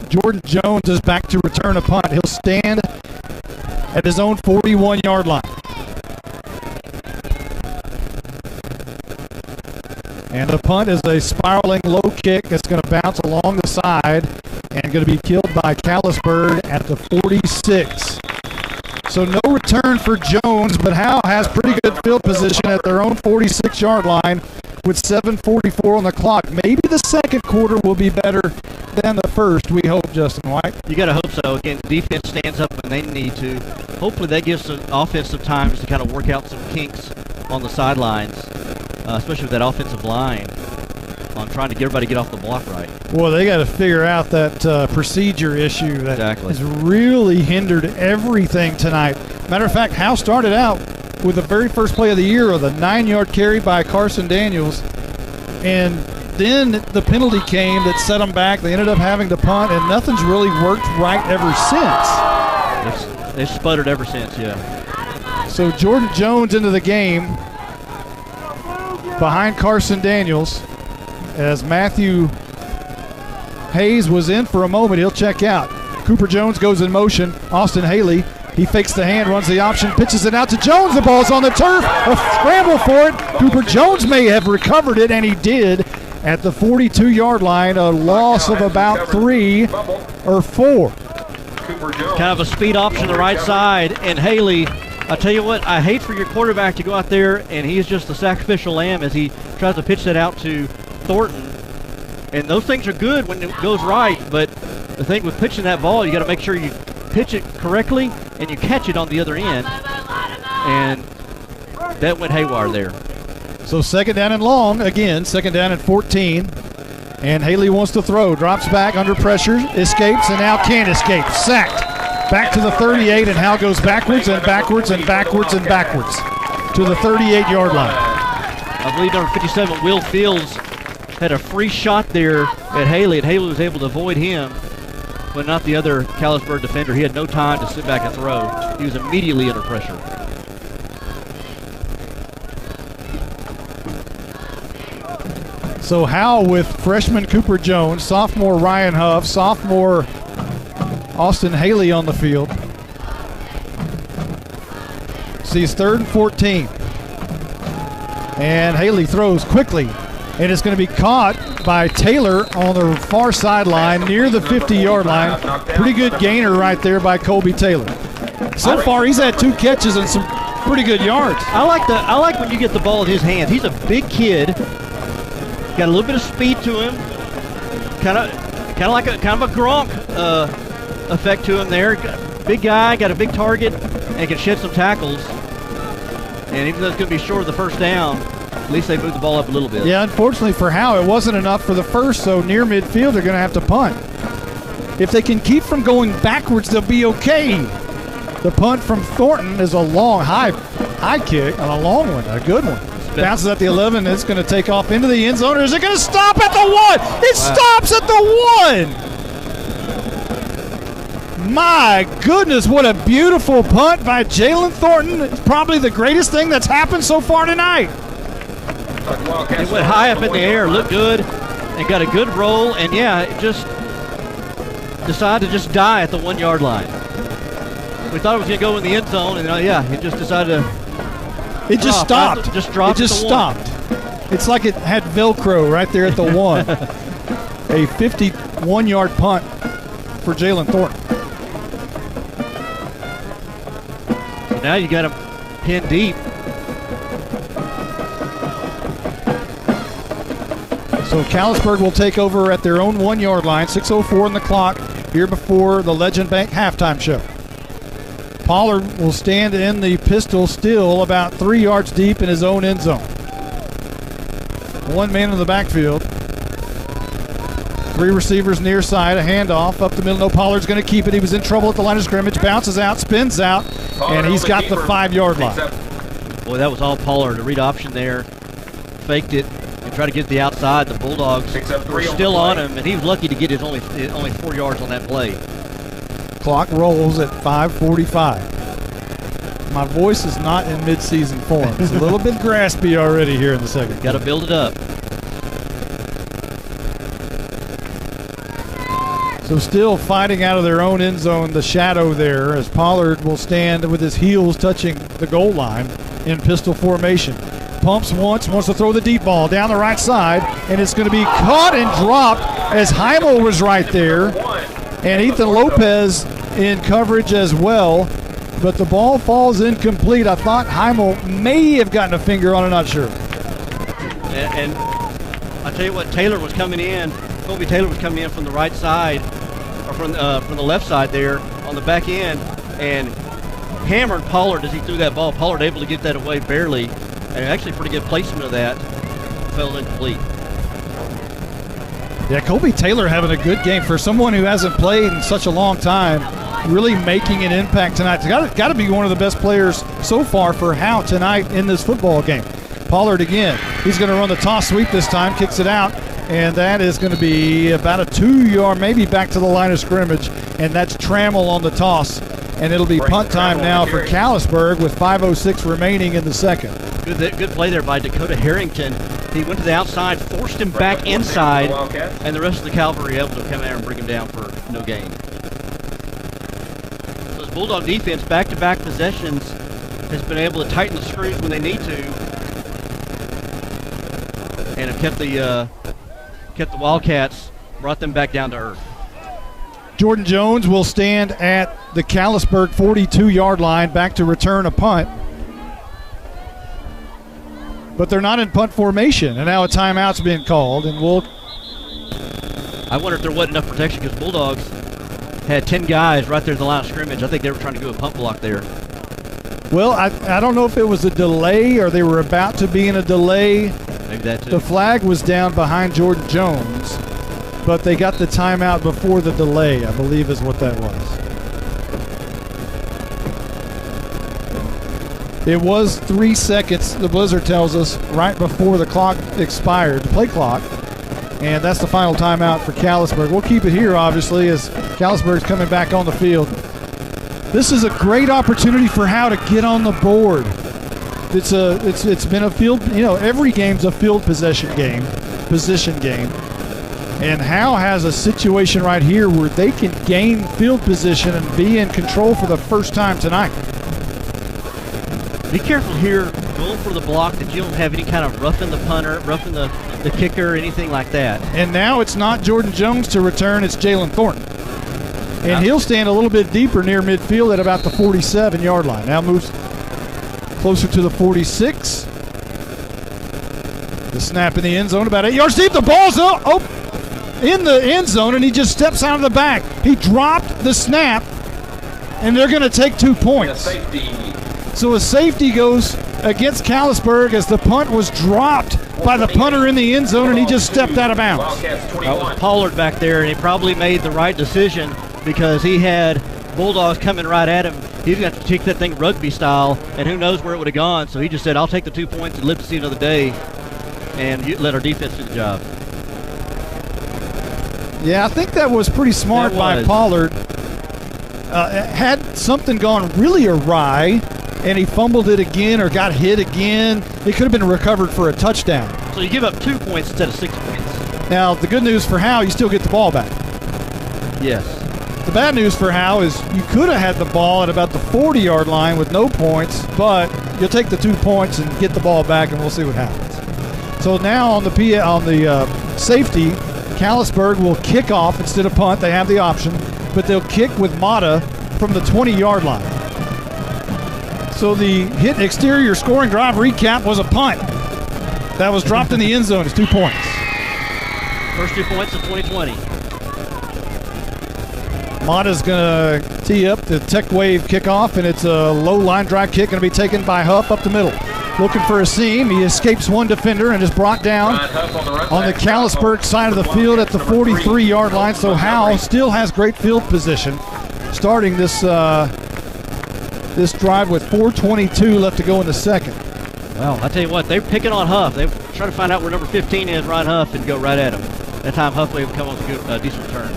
Jordan Jones is back to return a punt. He'll stand at his own 41-yard line. And the punt is a spiraling low kick that's going to bounce along the side and going to be killed by Callisburg at the 46. So no return for Jones, but Howe has pretty good field position at their own 46-yard line with 7:44 on the clock. Maybe the second quarter will be better than the first, we hope, Justin White. You got to hope so. Again, defense stands up when they need to. Hopefully that gives the offensive times to kind of work out some kinks on the sidelines, especially with that offensive line on trying to get everybody to get off the block right. Well, they got to figure out that procedure issue that has really hindered everything tonight Matter of fact, Howe started out with the very first play of the year with a 9-yard carry by Carson Daniels. And then the penalty came that set them back. They ended up having to punt, and nothing's really worked right ever since. They've sputtered ever since, yeah. So Jordan Jones into the game behind Carson Daniels as Matthew Hayes was in for a moment. He'll check out. Cooper Jones goes in motion. Austin Haley, he fakes the hand, runs the option, pitches it out to Jones. The ball's on the turf. A scramble for it. Cooper Jones may have recovered it, and he did at the 42-yard line. A loss of about 3 or 4. Kind of a speed option to the right side, and Haley, I tell you what, I hate for your quarterback to go out there and he's just the sacrificial lamb as he tries to pitch that out to Thornton. And those things are good when it goes right, but the thing with pitching that ball, you got to make sure you pitch it correctly and you catch it on the other end. And that went haywire there. So second down and long again, second down and 14. And Haley wants to throw, drops back under pressure, escapes, and now can't escape. Sacked. Back to the 38, and Howe goes backwards and backwards and backwards and backwards to the 38-yard line. I believe number 57, Will Fields, had a free shot there at Haley, and Haley was able to avoid him, but not the other Callisburg defender. He had no time to sit back and throw. He was immediately under pressure. So Howe with freshman Cooper Jones, sophomore Ryan Huff, sophomore Austin Haley on the field. Sees third and 14. And Haley throws quickly. And it's going to be caught by Taylor on the far sideline near the 50-yard line. Pretty good gainer right there by Colby Taylor. So far, he's had 2 catches and some pretty good yards. I like when you get the ball in his hands. He's a big kid. Got a little bit of speed to him. Kind of like a Gronk effect to him there. Big guy, got a big target, and can shed some tackles. And even though it's going to be short of the first down, at least they moved the ball up a little bit. Yeah, unfortunately for Howe, it wasn't enough for the first, so near midfield they're going to have to punt. If they can keep from going backwards, they'll be okay. The punt from Thornton is a long, high kick, and a long one, a good one. Bounces at the 11, it's going to take off into the end zone, or is it going to stop at the 1? It stops at the 1! My goodness, what a beautiful punt by Jalen Thornton. It's probably the greatest thing that's happened so far tonight. It went high up in the air, looked good, and got a good roll, and yeah, it just decided to just die at the 1-yard line. We thought it was going to go in the end zone, and it just decided to It just stopped. It just dropped. It just stopped. It's like it had Velcro right there at the 1. A 51-yard punt for Jalen Thornton. So now you got him pinned deep. So Callisburg will take over at their own 1-yard line. 6:04 on the clock here before the Legend Bank halftime show. Pollard will stand in the pistol still about 3 yards deep in his own end zone. 1 man in the backfield. 3 receivers near side, a handoff up the middle. No, Pollard's going to keep it. He was in trouble at the line of scrimmage, bounces out, spins out, and he's got the 5-yard line. Boy, that was all Pollard. A read option there. Faked it and tried to get to the outside. The Bulldogs were still on him, and he was lucky to get his only 4 yards on that play. Clock rolls at 5:45. My voice is not in midseason form. It's a little bit graspy already here in the second. Got to build it up. So still fighting out of their own end zone, the shadow there, as Pollard will stand with his heels touching the goal line in pistol formation. Pumps once, wants to throw the deep ball down the right side, and it's going to be caught and dropped as Heimel was right there. And Ethan Lopez in coverage as well, but the ball falls incomplete. I thought Heimel may have gotten a finger on it, not sure. And I tell you what, Taylor was coming in. Colby Taylor was coming in from the right side, or from the left side there on the back end, and hammered Pollard as he threw that ball. Pollard able to get that away barely, and actually pretty good placement of that. Fell incomplete. Yeah, Colby Taylor having a good game for someone who hasn't played in such a long time. really making an impact tonight. It's got to be one of the best players so far for Howe tonight in this football game. Pollard again. He's going to run the toss sweep this time, kicks it out, and that is going to be about a 2-yard, maybe back to the line of scrimmage, and that's Trammell on the toss. And it'll be punt time now for Callisburg with 5:06 remaining in the second. Good play there by Dakota Harrington. He went to the outside, forced him back inside, and the rest of the cavalry able to come there and bring him down for no gain. So this Bulldog defense, back-to-back possessions, has been able to tighten the screws when they need to, and have kept the Wildcats, brought them back down to earth. Jordan Jones will stand at the Callisburg 42-yard line, back to return a punt. But they're not in punt formation, and now a timeout's being called, and I wonder if there wasn't enough protection because Bulldogs had 10 guys right there at the line of scrimmage. I think they were trying to do a punt block there. Well, I don't know if it was a delay or they were about to be in a delay. Maybe that too. The flag was down behind Jordan Jones, but they got the timeout before the delay, I believe is what that was. It was 3 seconds, the Blizzard tells us, right before the clock expired, the play clock, and that's the final timeout for Callisburg. We'll keep it here, obviously, as Callisburg's coming back on the field. This is a great opportunity for Howe to get on the board. It's been a field, every game's a field position game, and Howe has a situation right here where they can gain field position and be in control for the first time tonight. Be careful here, going for the block, that you don't have any kind of roughing the punter, roughing the kicker, anything like that. And now it's not Jordan Jones to return, it's Jalen Thornton. And he'll stand a little bit deeper near midfield at about the 47-yard line. Now moves closer to the 46. The snap in the end zone, about 8 yards deep. The ball's in the end zone, and he just steps out of the back. He dropped the snap, and they're going to take 2 points. So a safety goes against Callisburg as the punt was dropped by the punter in the end zone, and he just stepped out of bounds. That was Pollard back there, and he probably made the right decision because he had Bulldogs coming right at him. He's going to take that thing rugby style, and who knows where it would have gone. So he just said, I'll take the 2 points and live to see another day and let our defense do the job. Yeah, I think that was pretty smart by Pollard. Had something gone really awry, and he fumbled it again or got hit again, it could have been recovered for a touchdown. So you give up 2 points instead of 6 points. Now, the good news for Howe, you still get the ball back. Yes. The bad news for Howe is you could have had the ball at about the 40-yard line with no points, but you'll take the 2 points and get the ball back, and we'll see what happens. So now on the safety, Callisburg will kick off instead of punt. They have the option, but they'll kick with Mata from the 20-yard line. So the hit exterior scoring drive recap was a punt that was dropped in the end zone. It's 2 points. First 2 points of 2020. Mata's going to tee up the Tech Wave kickoff, and it's a low line drive kick going to be taken by Huff up the middle. Looking for a seam. He escapes one defender and is brought down on the Callisburg side of the field at the 43-yard line. So Howe still has great field position starting this drive with 4:22 left to go in the second. Well, I tell you what, they're picking on Huff. They're trying to find out where number 15 is, Ryan Huff, and go right at him. That time Huff will come on with a decent return.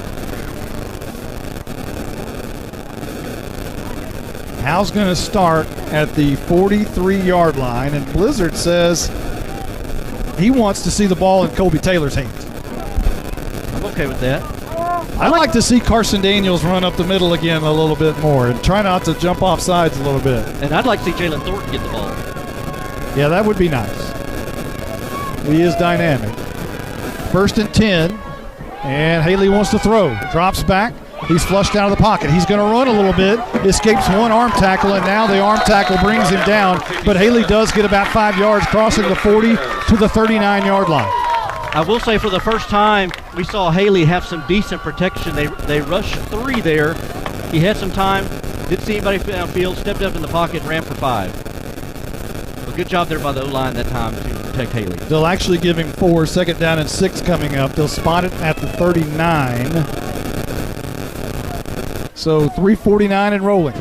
Howe's going to start at the 43-yard line, and Blizzard says he wants to see the ball in Colby Taylor's hands. I'm okay with that. I'd like to see Carson Daniels run up the middle again a little bit more and try not to jump off sides a little bit. And I'd like to see Jalen Thornton get the ball. Yeah, that would be nice. He is dynamic. 1st and 10, and Haley wants to throw. Drops back. He's flushed out of the pocket. He's going to run a little bit, escapes one arm tackle, and now the arm tackle brings him down. But Haley does get about 5 yards, crossing the 40 to the 39-yard line. I will say for the first time, we saw Haley have some decent protection. They rushed 3 there. He had some time, didn't see anybody downfield, stepped up in the pocket, ran for 5. A good job there by the O-line that time to protect Haley. They'll actually give him 4, 2nd down and 6 coming up. They'll spot it at the 39. So 3:49 and rolling.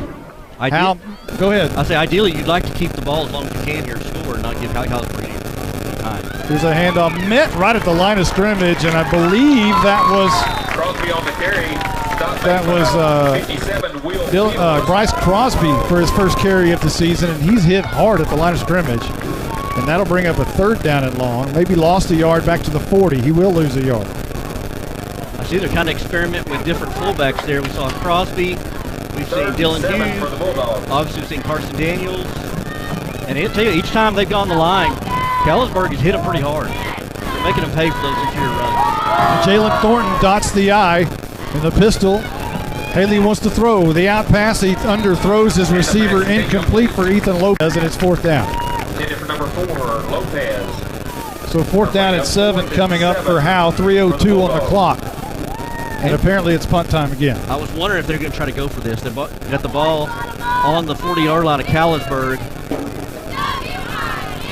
Hal, go ahead. I say ideally you'd like to keep the ball as long as you can here and score and not give Callisburg any time. Here's a handoff met right at the line of scrimmage, and I believe that was Crosby on the carry. Bryce Crosby for his first carry of the season, and he's hit hard at the line of scrimmage. And that'll bring up a 3rd down and long. Maybe lost a yard back to the 40. He will lose a yard. I see they're kind of experimenting with different fullbacks there. We saw Crosby. We've seen Dylan Hughes. Obviously, we've seen Carson Daniels. And I'll tell you, each time they've gone the line, Callisburg has hit them pretty hard. They're making them pay for those interior runs. Jalen Thornton dots the I in the pistol. Haley wants to throw. The out pass, he underthrows his receiver, incomplete for Ethan Lopez, and it's 4th down. Intended for number 4, Lopez. So 4th down and 7 coming up for Howe. 3:02 on the clock. And apparently it's punt time again. I was wondering if they're going to try to go for this. They got the ball on the 40-yard line of Callisburg.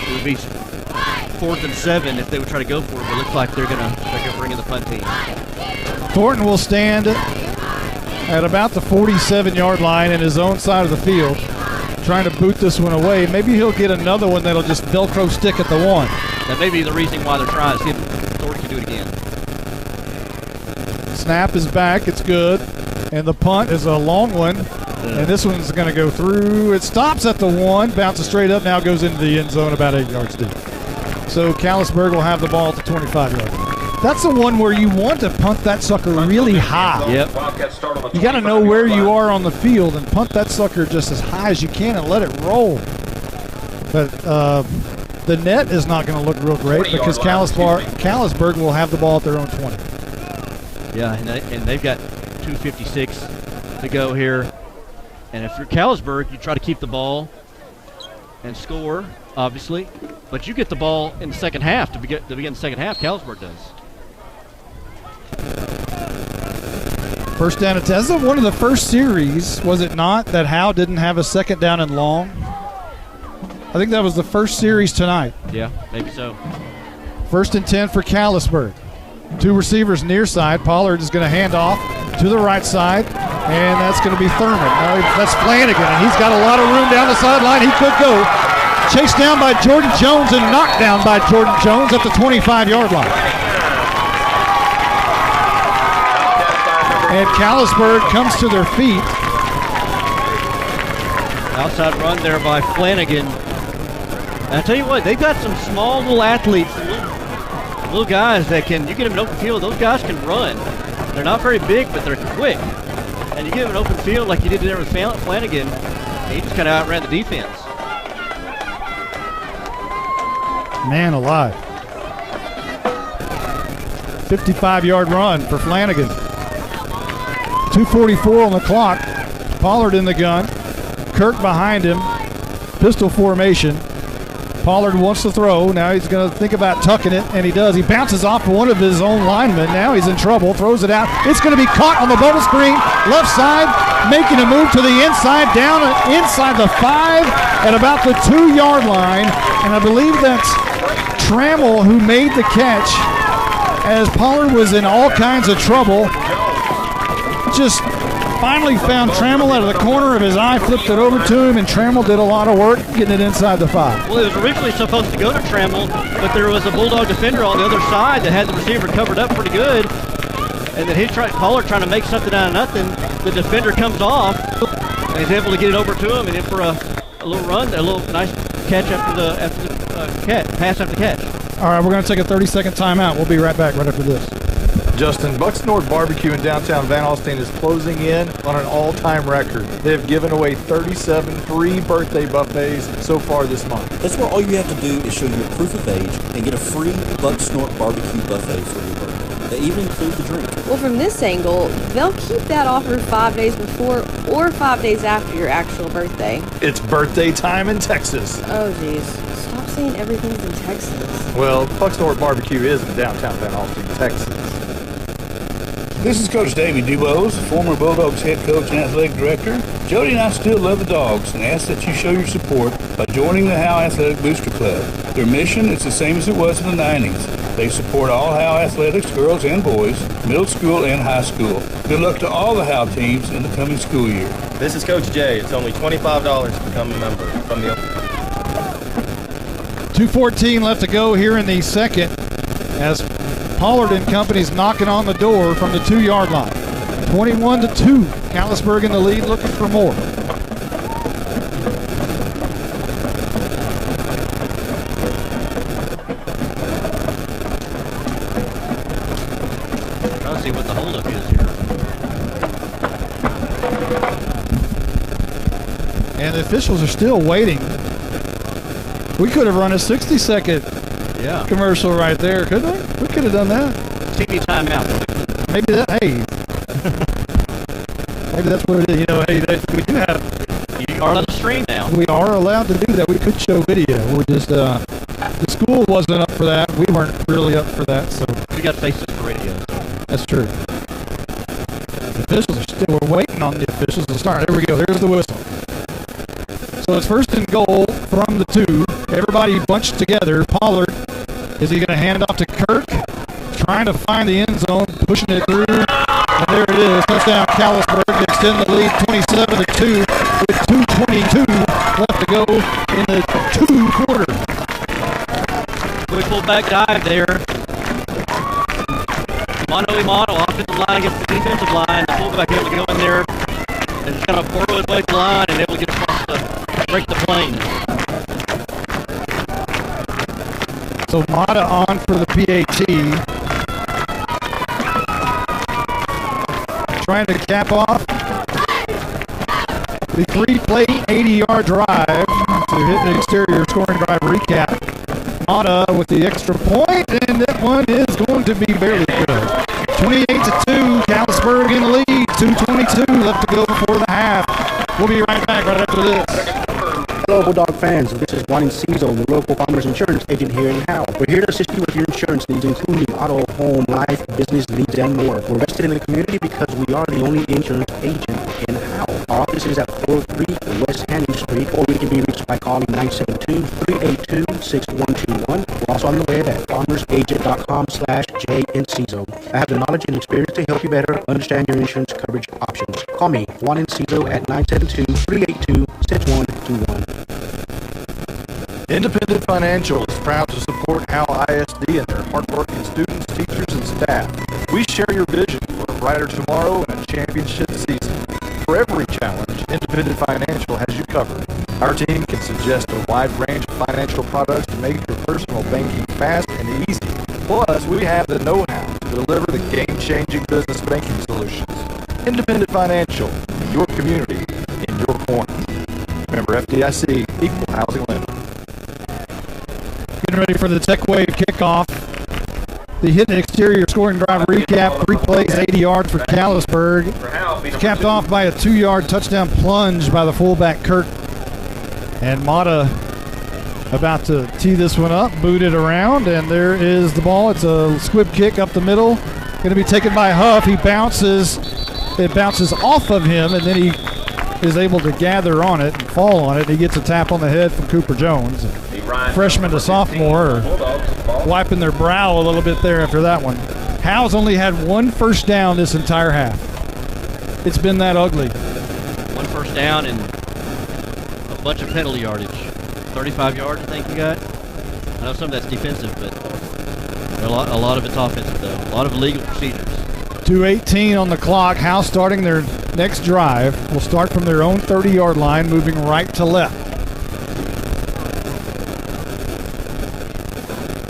It would be 4th and 7 if they would try to go for it, but it looks like they're going to bring in the punt team. Thornton will stand at about the 47-yard line in his own side of the field, trying to boot this one away. Maybe he'll get another one that'll just Velcro stick at the 1. That may be the reason why they're trying to see if Thornton can do it again. Snap is back. It's good. And the punt is a long one. And this one's going to go through. It stops at the 1, bounces straight up, now goes into the end zone about 8 yards deep. So Callisburg will have the ball at the 25-yard line. That's the one where you want to punt that sucker really high. Yep. You got to know where you are on the field and punt that sucker just as high as you can and let it roll. But the net is not going to look real great because Callisburg will have the ball at their own 20. Yeah, and they've got 2:56 to go here. And if you're Callisburg, you try to keep the ball and score, obviously. But you get the ball in the second half to begin the second half. Callisburg does. First down and 10. This is one of the first series, was it not, that Howe didn't have a 2nd down and long? I think that was the first series tonight. Yeah, maybe so. 1st and 10 for Callisburg. 2 receivers near side. Pollard is going to hand off to the right side, and that's going to be Thurman. Now that's Flanagan, and he's got a lot of room down the sideline. He could go. Chased down by Jordan Jones and knocked down by Jordan Jones at the 25-yard line. And Callisburg comes to their feet. Outside run there by Flanagan. And I tell you what, they've got some small little athletes, little guys that can, you get them in open field, those guys can run. They're not very big, but they're quick. And you give them an open field like you did there with Flanagan, and he just kind of outran the defense. Man alive. 55-yard run for Flanagan. 2:44 on the clock. Pollard in the gun. Kirk behind him. Pistol formation. Pollard wants to throw. Now he's going to think about tucking it, and he does. He bounces off one of his own linemen. Now he's in trouble. Throws it out. It's going to be caught on the bubble screen. Left side, making a move to the inside, down inside the 5 at about the 2-yard line. And I believe that's Trammell who made the catch as Pollard was in all kinds of trouble. Just finally found Trammell out of the corner of his eye, flipped it over to him, and Trammell did a lot of work getting it inside the 5. Well, it was originally supposed to go to Trammell, but there was a Bulldog defender on the other side that had the receiver covered up pretty good. And then Pollard trying to make something out of nothing. The defender comes off, and he's able to get it over to him, and in for a little run, a little nice catch after the pass after the catch. All right, we're going to take a 30-second timeout. We'll be right back right after this. Justin, Bucks North Barbecue in downtown Van Alstyne is closing in on an all-time record. They have given away 37 free birthday buffets so far this month. That's where all you have to do is show your proof of age and get a free Bucks North Barbecue buffet for your birthday. They even include the drink. Well, from this angle, they'll keep that offer 5 days before or 5 days after your actual birthday. It's birthday time in Texas. Oh, geez. Stop saying everything's in Texas. Well, Bucks North Barbecue is in downtown Van Alstyne, Texas. This is Coach Davey Dubose, former Bulldogs head coach and athletic director. Jody and I still love the Dogs and ask that you show your support by joining the Howe Athletic Booster Club. Their mission is the same as it was in the 90s. They support all Howe athletics, girls and boys, middle school and high school. Good luck to all the Howe teams in the coming school year. This is Coach Jay. It's only $25 to become a member from the 2:14 left to go here in the second as Pollard and company's knocking on the door from the 2-yard line. 21-2. Callisburg in the lead, looking for more. Trying to see what the holdup is here. And the officials are still waiting. We could have run a 60-second commercial right there, couldn't we? We could have done that. TV timeout. Maybe that, hey. Maybe that's what it is. You know, hey, we do have. You are allowed to stream now. We are allowed to do that. We could show video. We just, the school wasn't up for that. We weren't really up for that, so. We got faces for radio. That's true. The officials are still, we're waiting on the officials to start. There we go. There's the whistle. So it's first and goal from the 2. Everybody bunched together. Pollard, is he going to hand off to Kirk? Trying to find the end zone, pushing it through. And there it is. Touchdown Callisburg to extend the lead 27-2 with 2:22 left to go in the 2 quarter. Quick fullback dive there. Mano-a-mano, offensive line against the defensive line. The fullback able to go in there and just kind of burrow his way to the line and able to get across the break the plane. So Mata on for the PAT. Trying to cap off the 3-play 80-yard drive to hit the exterior scoring drive recap. Mata with the extra point, and that one is going to be very good. 28-2, Callisburg in the lead. 2:22 left to go before the half. We'll be right back right after this. Hello, Bulldog fans. This is Juan Enciso, your local farmers insurance agent here in Howe. We're here to assist you with your insurance needs, including auto, home, life, business needs, and more. We're vested in the community because we are the only insurance agent in Howe. Our office is at 403 West Hanning Street, or we can be reached by calling 972-382-6121. We're also on the web at farmersagent.com/JEnciso. I have the knowledge and experience to help you better understand your insurance coverage options. Call me, Juan Enciso, at 972-382-6121. Independent Financial is proud to support Howe ISD and their hardworking students, teachers, and staff. We share your vision for a brighter tomorrow and a championship season. For every challenge, Independent Financial has you covered. Our team can suggest a wide range of financial products to make your personal banking fast and easy. Plus, we have the know-how to deliver the game-changing business banking solutions. Independent Financial, your community, in your corner. Member FDIC, Equal Housing Lender. Getting ready for the Tech Wave kickoff. The hit and exterior scoring drive recap. 3 plays, 80 yards for Callisburg. It's capped off by a 2-yard touchdown plunge by the fullback Kirk. And Mata about to tee this one up, boot it around, and there is the ball. It's a squib kick up the middle. Going to be taken by Huff. He bounces. It bounces off of him, and then he is able to gather on it and fall on it. He gets a tap on the head from Cooper Jones. Freshman to sophomore are wiping their brow a little bit there after that one. Howe's only had 1 first down this entire half. It's been that ugly. 1 first down and a bunch of penalty yardage. 35 yards, I think you got. I know some of that's defensive, but a lot of it's offensive, though. A lot of illegal procedures. 2:18 on the clock. Howe starting their next drive. Will start from their own 30-yard line, moving right to left.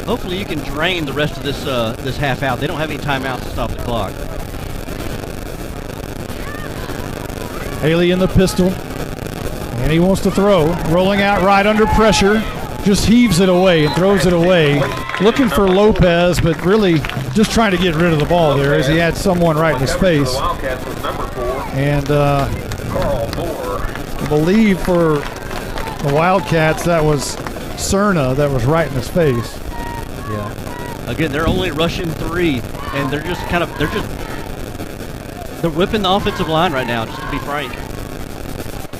Hopefully you can drain the rest of this this half out. They don't have any timeouts to stop the clock. Haley in the pistol, and he wants to throw. Rolling out right under pressure, just heaves it away and throws it away. Looking for Lopez, but really just trying to get rid of the ball there as he had someone right in his face. And I believe for the Wildcats, that was Cerna that was right in his face. Yeah. Again, they're only rushing 3, and they're whipping the offensive line right now, just to be frank.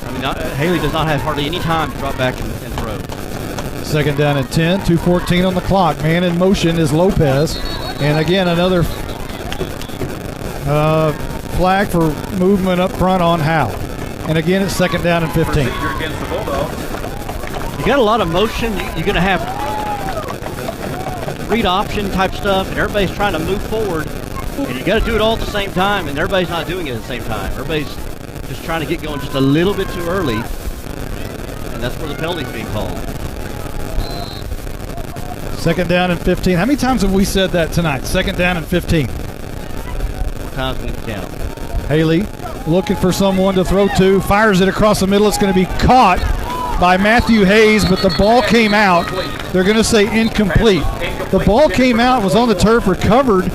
I mean, Haley does not have hardly any time to drop back and throw. Second down and 10, 2:14 on the clock. Man in motion is Lopez. And again, another flag for movement up front on Howe. And again, it's second down and 15. Against the Bulldogs. You got a lot of motion. You're going to have read option type stuff, and everybody's trying to move forward. And you got to do it all at the same time, and everybody's not doing it at the same time. Everybody's just trying to get going just a little bit too early, and that's where the penalty's being called. Second down and 15. How many times have we said that tonight? Second down and 15. What times we count? Haley looking for someone to throw to, fires it across the middle. It's going to be caught by Matthew Hayes, but the ball came out. They're going to say incomplete. The ball came out, was on the turf, recovered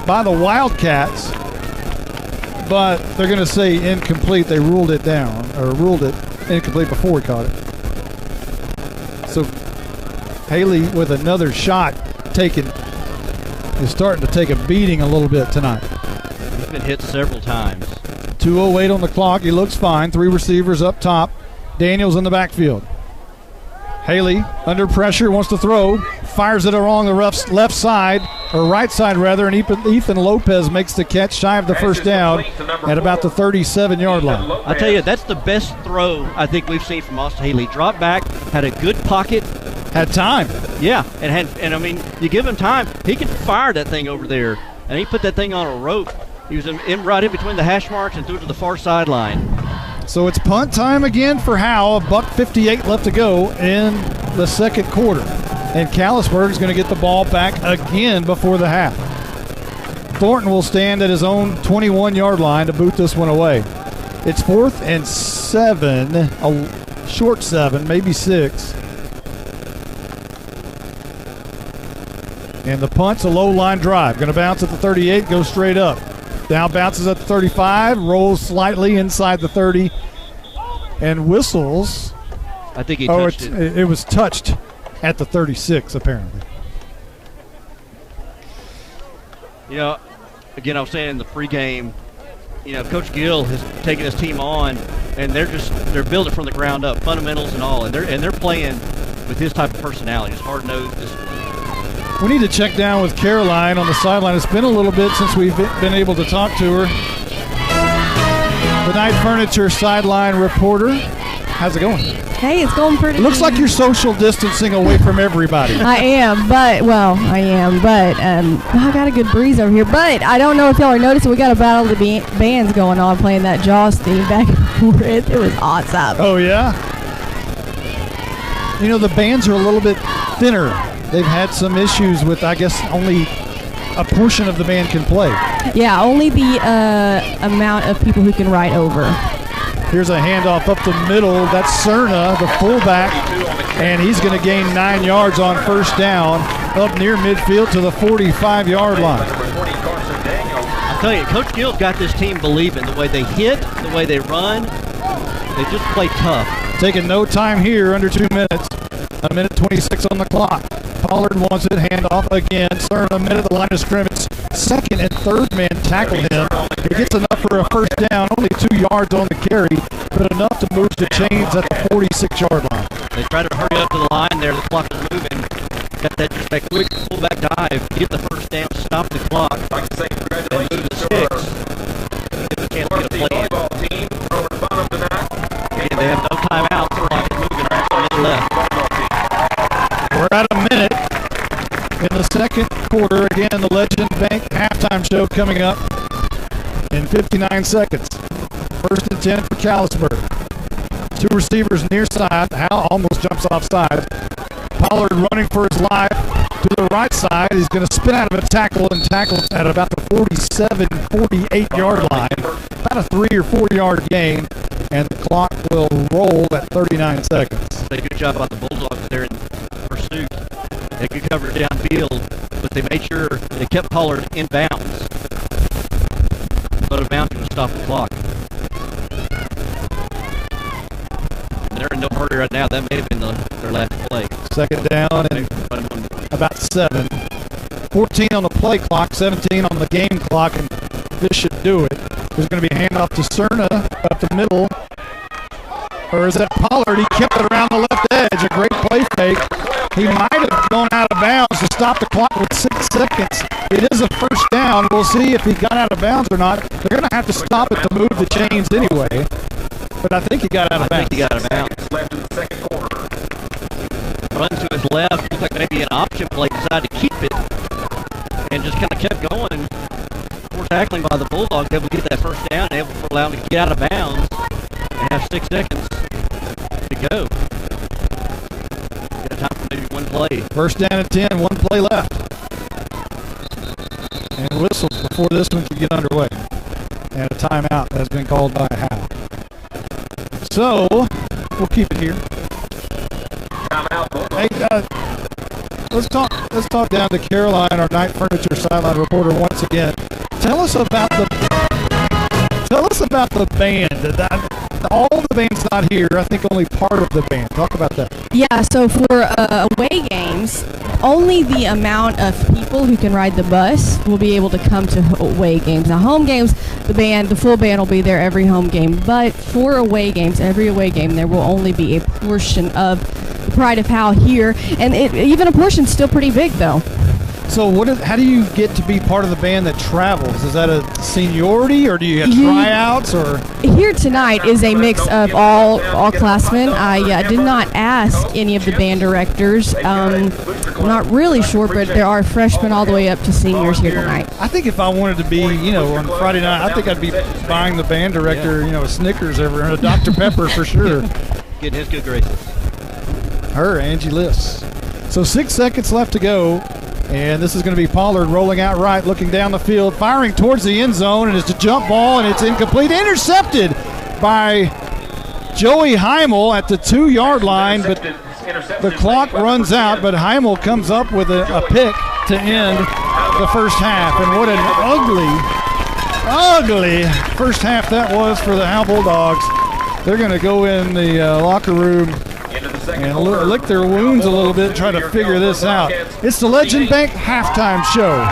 by the Wildcats, but they're going to say incomplete. They ruled it down, or ruled it incomplete before we caught it. So Haley with another shot taken is starting to take a beating a little bit tonight. He's been hit several times. 2:08 on the clock. He looks fine. 3 receivers up top. Daniels in the backfield. Haley under pressure, wants to throw, fires it along the left side, or right side rather, and Ethan Lopez makes the catch shy of the first down at about the 37-yard line. I'll tell you, that's the best throw I think we've seen from Austin Haley. Dropped back, had a good pocket. Had time. Yeah, and I mean, you give him time, he can fire that thing over there, and he put that thing on a rope. He was right in between the hash marks and threw it to the far sideline. So it's punt time again for Howe. $1:58 left to go in the second quarter. And Callisburg is going to get the ball back again before the half. Thornton will stand at his own 21-yard line to boot this one away. It's 4th and 7, a short 7, maybe 6. And the punt's a low line drive. Going to bounce at the 38, go straight up. Now bounces at the 35, rolls slightly inside the 30, and whistles. I think he touched it. It was touched at the 36, apparently. You know, again, I was saying in the pregame, you know, Coach Gill has taken his team on, and they're building from the ground up, fundamentals and all, and they're playing with his type of personality, his hard-nosed discipline. We need to check down with Caroline on the sideline. It's been a little bit since we've been able to talk to her. The Night Furniture sideline reporter. How's it going? Hey, it's going pretty. It looks like you're social distancing away from everybody. I am, but I got a good breeze over here. But I don't know if y'all are noticing, we got a battle of the bands going on playing that Jaws theme back and forth. It was awesome. Oh, yeah? You know, the bands are a little bit thinner. They've had some issues with, I guess, only a portion of the band can play. Yeah, only the amount of people who can ride over. Here's a handoff up the middle. That's Cerna, the fullback, and he's going to gain 9 yards on first down up near midfield to the 45-yard line. I'll tell you, Coach Gill's got this team believing the way they hit, the way they run. They just play tough. Taking no time here, under 2 minutes. 1:26 on the clock. Pollard wants it, handoff again. Cerna, minute at the line of scrimmage. Second and third man tackled him. He gets enough for a first down, only 2 yards on the carry, but enough to move the chains at the 46-yard line. They try to hurry up to the line there. The clock is moving. Got that quick fullback dive. Get the first down, stop the clock. Like to say congratulations to our varsity volleyball team over the bottom tonight. Again, they have no timeouts. The clock is moving right to the left. We're at a minute in the second quarter. Again, the Legend Bank halftime show coming up in 59 seconds. 1st and 10 for Callisburg. 2 receivers near side. Howe almost jumps off side. Pollard running for his life to the right side. He's going to spin out of a tackle and tackles at about the 47, 48-yard line. About a 3 or 4 yard gain, and the clock will roll at 39 seconds. They did a good job about the Bulldogs there in pursuit. They could cover downfield, but they made sure they kept Pollard in bounds. Let him bounce and stop the clock. And they're in no hurry right now. That may have been their last play. Second down and about 7. 14 on the play clock, 17 on the game clock, and this should do it. There's going to be a handoff to Cerna up the middle. Or is that Pollard? He kept it around the left edge. A great play fake. He might have gone out of bounds to stop the clock with 6 seconds. It is a first down. We'll see if he got out of bounds or not. They're going to have to stop it to move the chains anyway. But I think he got out of bounds. I think he got out of bounds. Left in the second quarter. Run to his left. Looked like maybe an option play. Decided to keep it. And just kind of kept going. Poor tackling by the Bulldogs. Able to get that first down. Able to allow him to get out of bounds. And have 6 seconds to go. Got time for maybe one play. First down at 10. 1 play left. And whistles before this one can get underway. And a timeout has been called by Howe. So, we'll keep it here. Hey, let's talk down to Caroline, our Night Furniture sideline reporter, once again. Tell us about the band. All the band's not here. I think only part of the band. Talk about that. Yeah, so for away games, only the amount of people who can ride the bus will be able to come to away games. Now, home games, the full band will be there every home game. But for away games, every away game, there will only be a portion of the Pride of Howe here. And even a portion's still pretty big, though. So how do you get to be part of the band that travels? Is that a seniority, or do you have tryouts? Or here tonight is a mix of all classmen. I did not ask any of the band directors. I'm not really sure, but there are freshmen all the way up to seniors here tonight. I think if I wanted to be, on Friday night, I think I'd be buying the band director, a Snickers and a Dr. Pepper for sure. Get his good graces. Her, Angie Liss. So 6 seconds left to go. And this is going to be Pollard rolling out right, looking down the field, firing towards the end zone, and it's a jump ball, and it's incomplete. Intercepted by Joey Heimel at the 2-yard line, but the clock runs out, but Heimel comes up with a pick to end the first half. And what an ugly first half that was for the Howe Bulldogs. They're going to go in the locker room and lick their wounds a little bit, try to figure this out. It's the Legend Bank halftime show,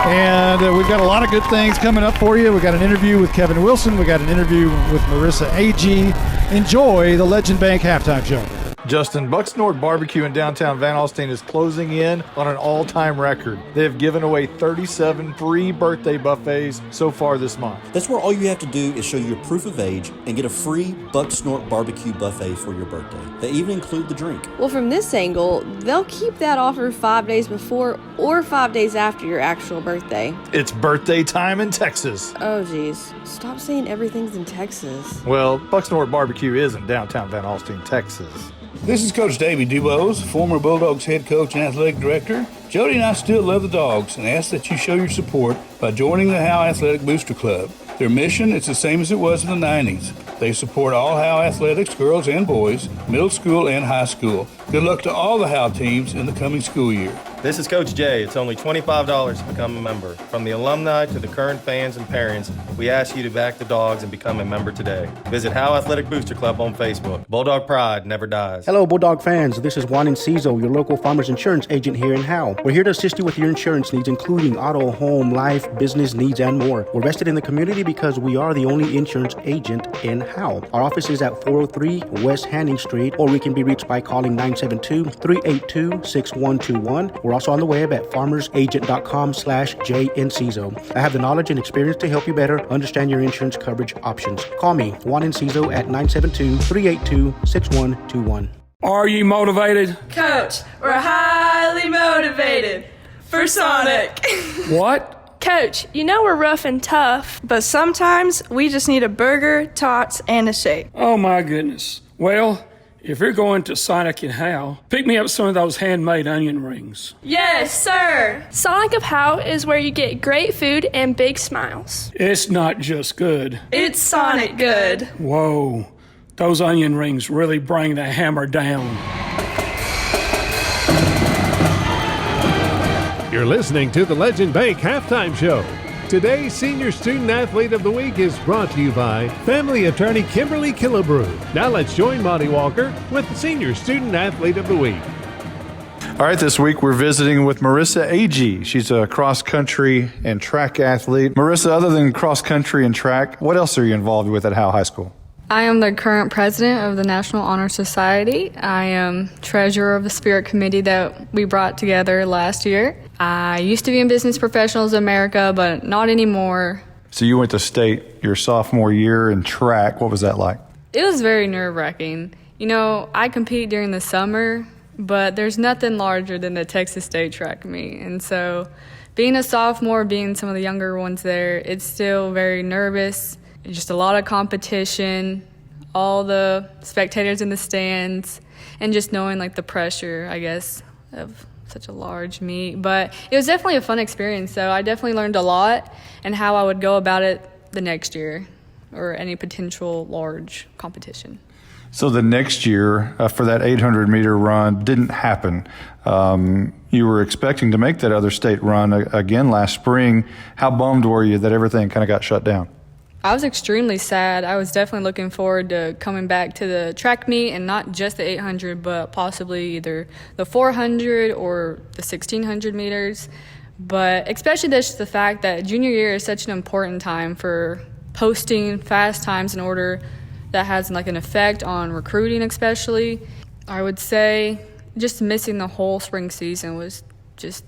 and we've got a lot of good things coming up for you. We've got an interview with Kevin Wilson. We've got an interview with Marissa Agee. Enjoy the Legend Bank halftime show. Justin, Buck Snort Barbecue in downtown Van Alstyne is closing in on an all-time record. They have given away 37 free birthday buffets so far this month. That's where all you have to do is show your proof of age and get a free Buck Snort Barbecue buffet for your birthday. They even include the drink. Well, from this angle, they'll keep that offer 5 days before or 5 days after your actual birthday. It's birthday time in Texas. Oh, geez. Stop saying everything's in Texas. Well, Buck Snort Barbecue is in downtown Van Alstyne, Texas. This is Coach Davey Dubose, former Bulldogs head coach and athletic director. Jody and I still love the Dogs and ask that you show your support by joining the Howe Athletic Booster Club. Their mission is the same as it was in the 90s. They support all Howe athletics, girls and boys, middle school and high school. Good luck to all the Howe teams in the coming school year. This is Coach Jay. It's only $25 to become a member. From the alumni to the current fans and parents, we ask you to back the Dogs and become a member today. Visit Howe Athletic Booster Club on Facebook. Bulldog pride never dies. Hello, Bulldog fans. This is Juan Enciso, your local farmers insurance agent here in Howe. We're here to assist you with your insurance needs, including auto, home, life, business needs, and more. We're vested in the community because we are the only insurance agent in Howe. Our office is at 403 West Hanning Street, or we can be reached by calling 972-382-6121. We're also on the web at farmersagent.com/JNCiso. I have the knowledge and experience to help you better understand your insurance coverage options. Call me, Juan Enciso, at 972-382-6121. Are you motivated? Coach, we're highly motivated for Sonic. What? Coach, you know we're rough and tough, but sometimes we just need a burger, tots, and a shake. Oh my goodness. Well, if you're going to Sonic and Howe, pick me up some of those handmade onion rings. Yes, sir. Sonic of Howe is where you get great food and big smiles. It's not just good. It's Sonic good. Whoa, those onion rings really bring the hammer down. You're listening to the Legend Bank Halftime Show. Today's Senior Student Athlete of the Week is brought to you by Family Attorney Kimberly Killebrew. Now let's join Monty Walker with the Senior Student Athlete of the Week. All right, this week we're visiting with Marissa Agee. She's a cross-country and track athlete. Marissa, other than cross-country and track, what else are you involved with at Howe High School? I am the current president of the National Honor Society. I am treasurer of the Spirit Committee that we brought together last year. I used to be in Business Professionals America, but not anymore. So you went to state your sophomore year in track. What was that like? It was very nerve-wracking. You know, I compete during the summer, but there's nothing larger than the Texas State track meet. And so being a sophomore, being some of the younger ones there, it's still very nervous. Just a lot of competition, all the spectators in the stands, and just knowing like the pressure, I guess, of such a large meet. But it was definitely a fun experience, so I definitely learned a lot and how I would go about it the next year or any potential large competition. So the next year for that 800-meter run didn't happen. You were expecting to make that other state run again last spring. How bummed were you that everything kind of got shut down? I was extremely sad. I was definitely looking forward to coming back to the track meet, and not just the 800, but possibly either the 400 or the 1600 meters. But especially just the fact that junior year is such an important time for posting fast times in order that has like an effect on recruiting especially. I would say just missing the whole spring season was just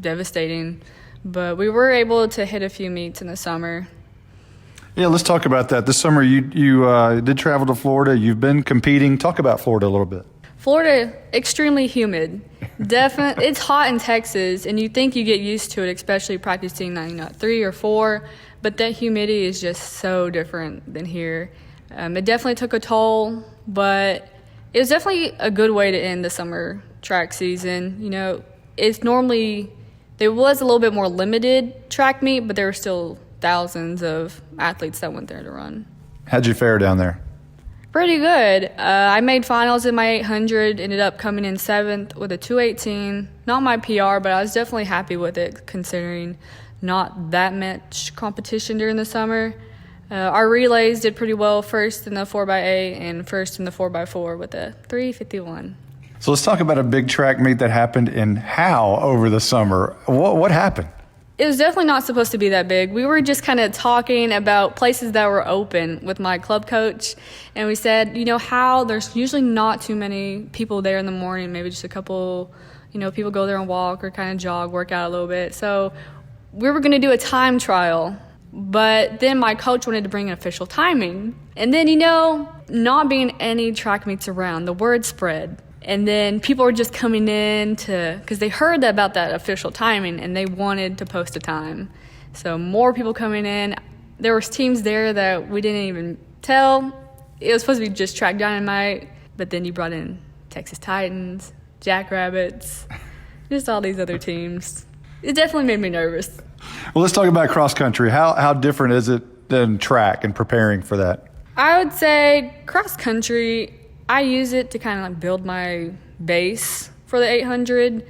devastating. But we were able to hit a few meets in the summer. Yeah, let's talk about that. This summer you did travel to Florida. You've been competing. Talk about Florida a little bit. Florida, extremely humid. Definitely, it's hot in Texas, and you think you get used to it, especially practicing 3 or 4. But that humidity is just so different than here. It definitely took a toll, but it was definitely a good way to end the summer track season. You know, it's normally, there was a little bit more limited track meet, but there were still thousands of athletes that went there to run. How'd you fare down there? Pretty good. I made finals in my 800, ended up coming in 7th with a 2:18. Not my PR, but I was definitely happy with it considering not that much competition during the summer. Our relays did pretty well, first in the 4x8 and first in the 4x4 with a 3:51. So let's talk about a big track meet that happened in Howe over the summer. What happened? It was definitely not supposed to be that big. We were just kind of talking about places that were open with my club coach, and we said, you know, Howe, there's usually not too many people there in the morning, maybe just a couple, you know, people go there and walk or kind of jog, work out a little bit. So we were going to do a time trial, but then my coach wanted to bring in official timing. And then, you know, not being any track meets around, the word spread. And then people were just coming in because they heard about that official timing and they wanted to post a time. So more people coming in. There was teams there that we didn't even tell. It was supposed to be just Track Dynamite, but then you brought in Texas Titans, Jackrabbits, just all these other teams. It definitely made me nervous. Well, let's talk about cross country. How different is it than track and preparing for that? I would say cross country, I use it to kind of like build my base for the 800,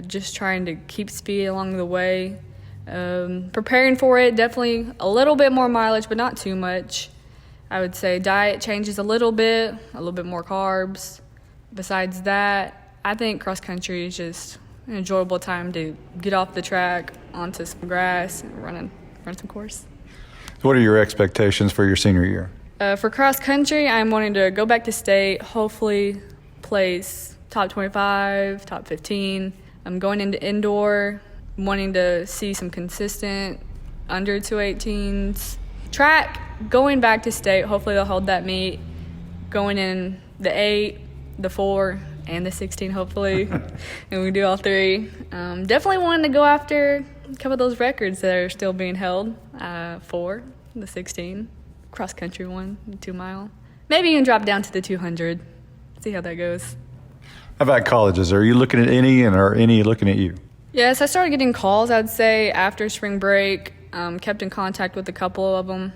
just trying to keep speed along the way. Preparing for it, definitely a little bit more mileage, but not too much. I would say diet changes a little bit more carbs. Besides that, I think cross country is just an enjoyable time to get off the track onto some grass and run some course. What are your expectations for your senior year? For cross country, I'm wanting to go back to state, hopefully place top 25, top 15. I'm going into indoor, wanting to see some consistent under 218s. Track, going back to state, hopefully they'll hold that meet. Going in the 8, the 4, and the 16, hopefully, and we do all 3. Definitely wanting to go after a couple of those records that are still being held. 4, the 16. Cross country one, 2 mile. Maybe even drop down to the 200. See how that goes. How about colleges? Are you looking at any, and are any looking at you? Yes, I started getting calls, I'd say, after spring break. Kept in contact with a couple of them.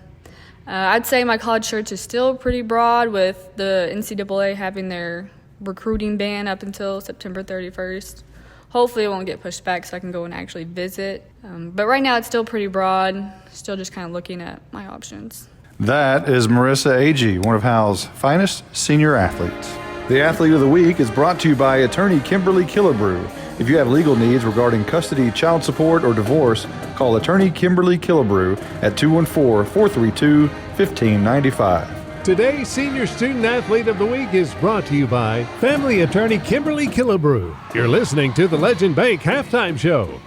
I'd say my college search is still pretty broad, with the NCAA having their recruiting ban up until September 31st. Hopefully it won't get pushed back so I can go and actually visit. But right now it's still pretty broad. Still just kind of looking at my options. That is Marissa Agee, one of Howe's finest senior athletes. The Athlete of the Week is brought to you by attorney Kimberly Killebrew. If you have legal needs regarding custody, child support, or divorce, call attorney Kimberly Killebrew at 214-432-1595. Today's Senior Student Athlete of the Week is brought to you by family attorney Kimberly Killebrew. You're listening to the Legend Bank Halftime Show.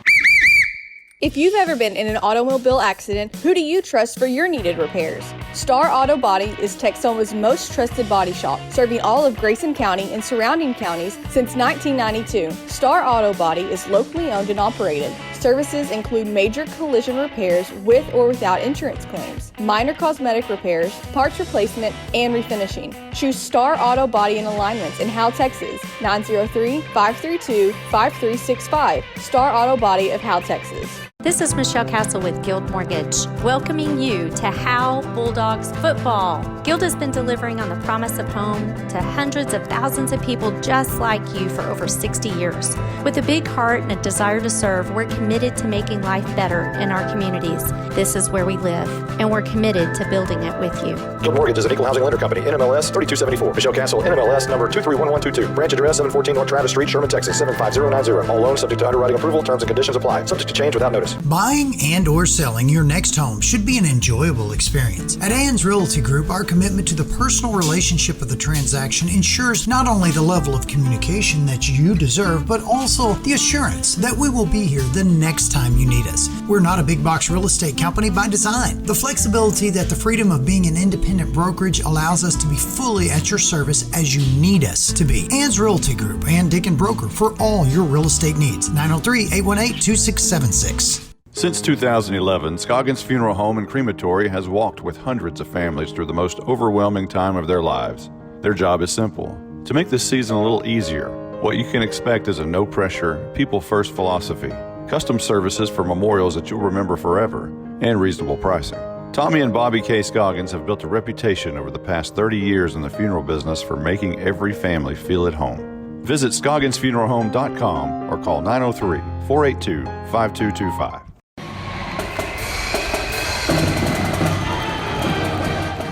If you've ever been in an automobile accident, who do you trust for your needed repairs? Star Auto Body is Texoma's most trusted body shop, serving all of Grayson County and surrounding counties since 1992. Star Auto Body is locally owned and operated. Services include major collision repairs with or without insurance claims, minor cosmetic repairs, parts replacement, and refinishing. Choose Star Auto Body and Alignments in Howe, Texas, 903-532-5365. Star Auto Body of Howe, Texas. This is Michelle Castle with Guild Mortgage, welcoming you to Howe Bulldogs football. Guild has been delivering on the promise of home to hundreds of thousands of people just like you for over 60 years. With a big heart and a desire to serve, we're committed to making life better in our communities. This is where we live, and we're committed to building it with you. Guild Mortgage is an equal housing lender company, NMLS 3274. Michelle Castle, NMLS number 231122. Branch address 714 North Travis Street, Sherman, Texas 75090. All loans subject to underwriting approval. Terms and conditions apply. Subject to change without notice. Buying and or selling your next home should be an enjoyable experience. At Ann's Realty Group, our commitment to the personal relationship of the transaction ensures not only the level of communication that you deserve, but also the assurance that we will be here the next time you need us. We're not a big box real estate company by design. The flexibility that the freedom of being an independent brokerage allows us to be fully at your service as you need us to be. Ann's Realty Group and Dick & Broker for all your real estate needs. 903-818-2676. Since 2011, Scoggins Funeral Home and Crematory has walked with hundreds of families through the most overwhelming time of their lives. Their job is simple: to make this season a little easier. What you can expect is a no-pressure, people-first philosophy, custom services for memorials that you'll remember forever, and reasonable pricing. Tommy and Bobby K. Scoggins have built a reputation over the past 30 years in the funeral business for making every family feel at home. Visit ScogginsFuneralHome.com or call 903-482-5225.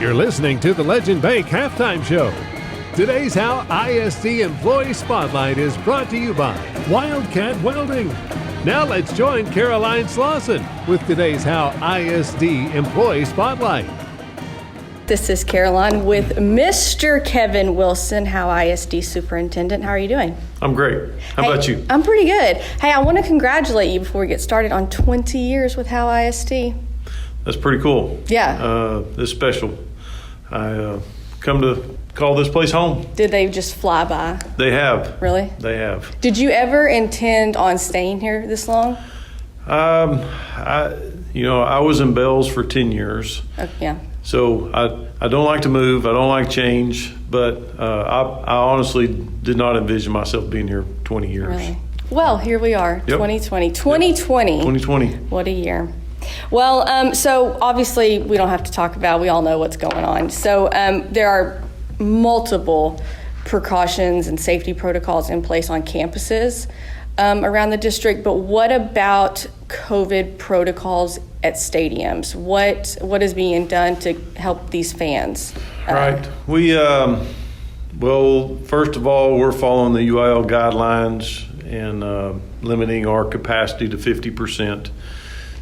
You're listening to the Legend Bank Halftime Show. Today's Howe ISD Employee Spotlight is brought to you by Wildcat Welding. Now let's join Caroline Slauson with today's Howe ISD Employee Spotlight. This is Caroline with Mr. Kevin Wilson, Howe ISD Superintendent. How are you doing? I'm great. How about you? I'm pretty good. Hey, I want to congratulate you before we get started on 20 years with Howe ISD. That's pretty cool. Yeah. This is special. I come to call this place home. Did they just fly by? They have. Really? They have. Did you ever intend on staying here this long? I was in Bells for 10 years. Yeah. So I don't like to move. I don't like change. But I honestly did not envision myself being here 20 years. Really? Well, here we are, yep. 2020. 2020. 2020. What a year. Well, so obviously we don't have to talk about, we all know what's going on. So there are multiple precautions and safety protocols in place on campuses around the district, but what about COVID protocols at stadiums? What is being done to help these fans? Right. We, well, first of all, we're following the UIL guidelines and limiting our capacity to 50%.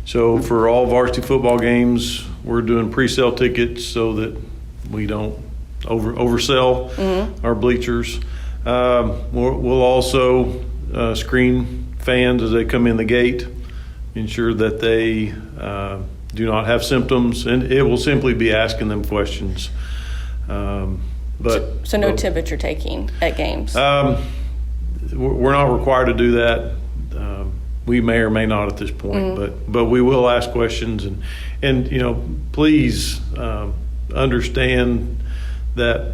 So for all varsity football games, we're doing pre-sale tickets so that we don't oversell our bleachers. We'll also screen fans as they come in the gate, ensure that they do not have symptoms, and it will simply be asking them questions. So no temperature taking at games? We're not required to do that. We may or may not at this point, but we will ask questions, and please understand that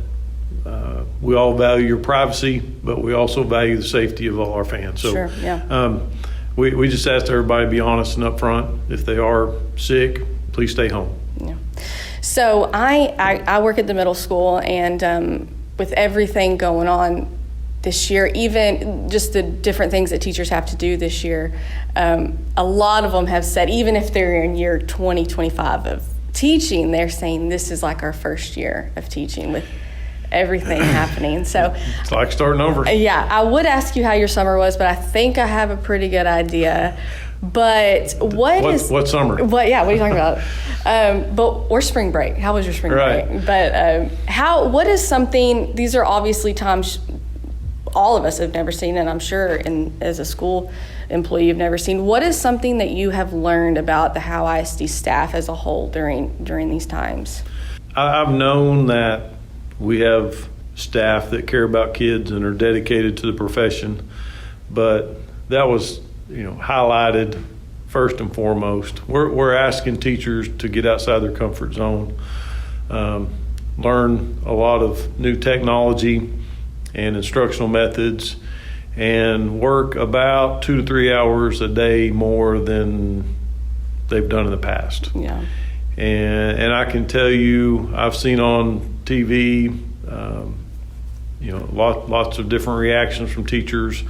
we all value your privacy, but we also value the safety of all our fans. So sure, yeah. We just asked everybody to be honest and upfront. If they are sick, please stay home. Yeah. So I work at the middle school, and with everything going on this year, even just the different things that teachers have to do this year, a lot of them have said, even if they're in year 20, 25 of teaching, they're saying this is like our first year of teaching with everything happening. So it's like starting over. Yeah, I would ask you how your summer was, but I think I have a pretty good idea. But what summer? What are you talking about? Or spring break. How was your spring break? But what is something, these are obviously times all of us have never seen, and I'm sure as a school employee you've never seen. What is something that you have learned about the Howe ISD staff as a whole during these times? I've known that we have staff that care about kids and are dedicated to the profession, but that was highlighted first and foremost. We're asking teachers to get outside their comfort zone, learn a lot of new technology and instructional methods, and work about 2 to 3 hours a day more than they've done in the past. Yeah. And I can tell you, I've seen on TV, lots of different reactions from teachers,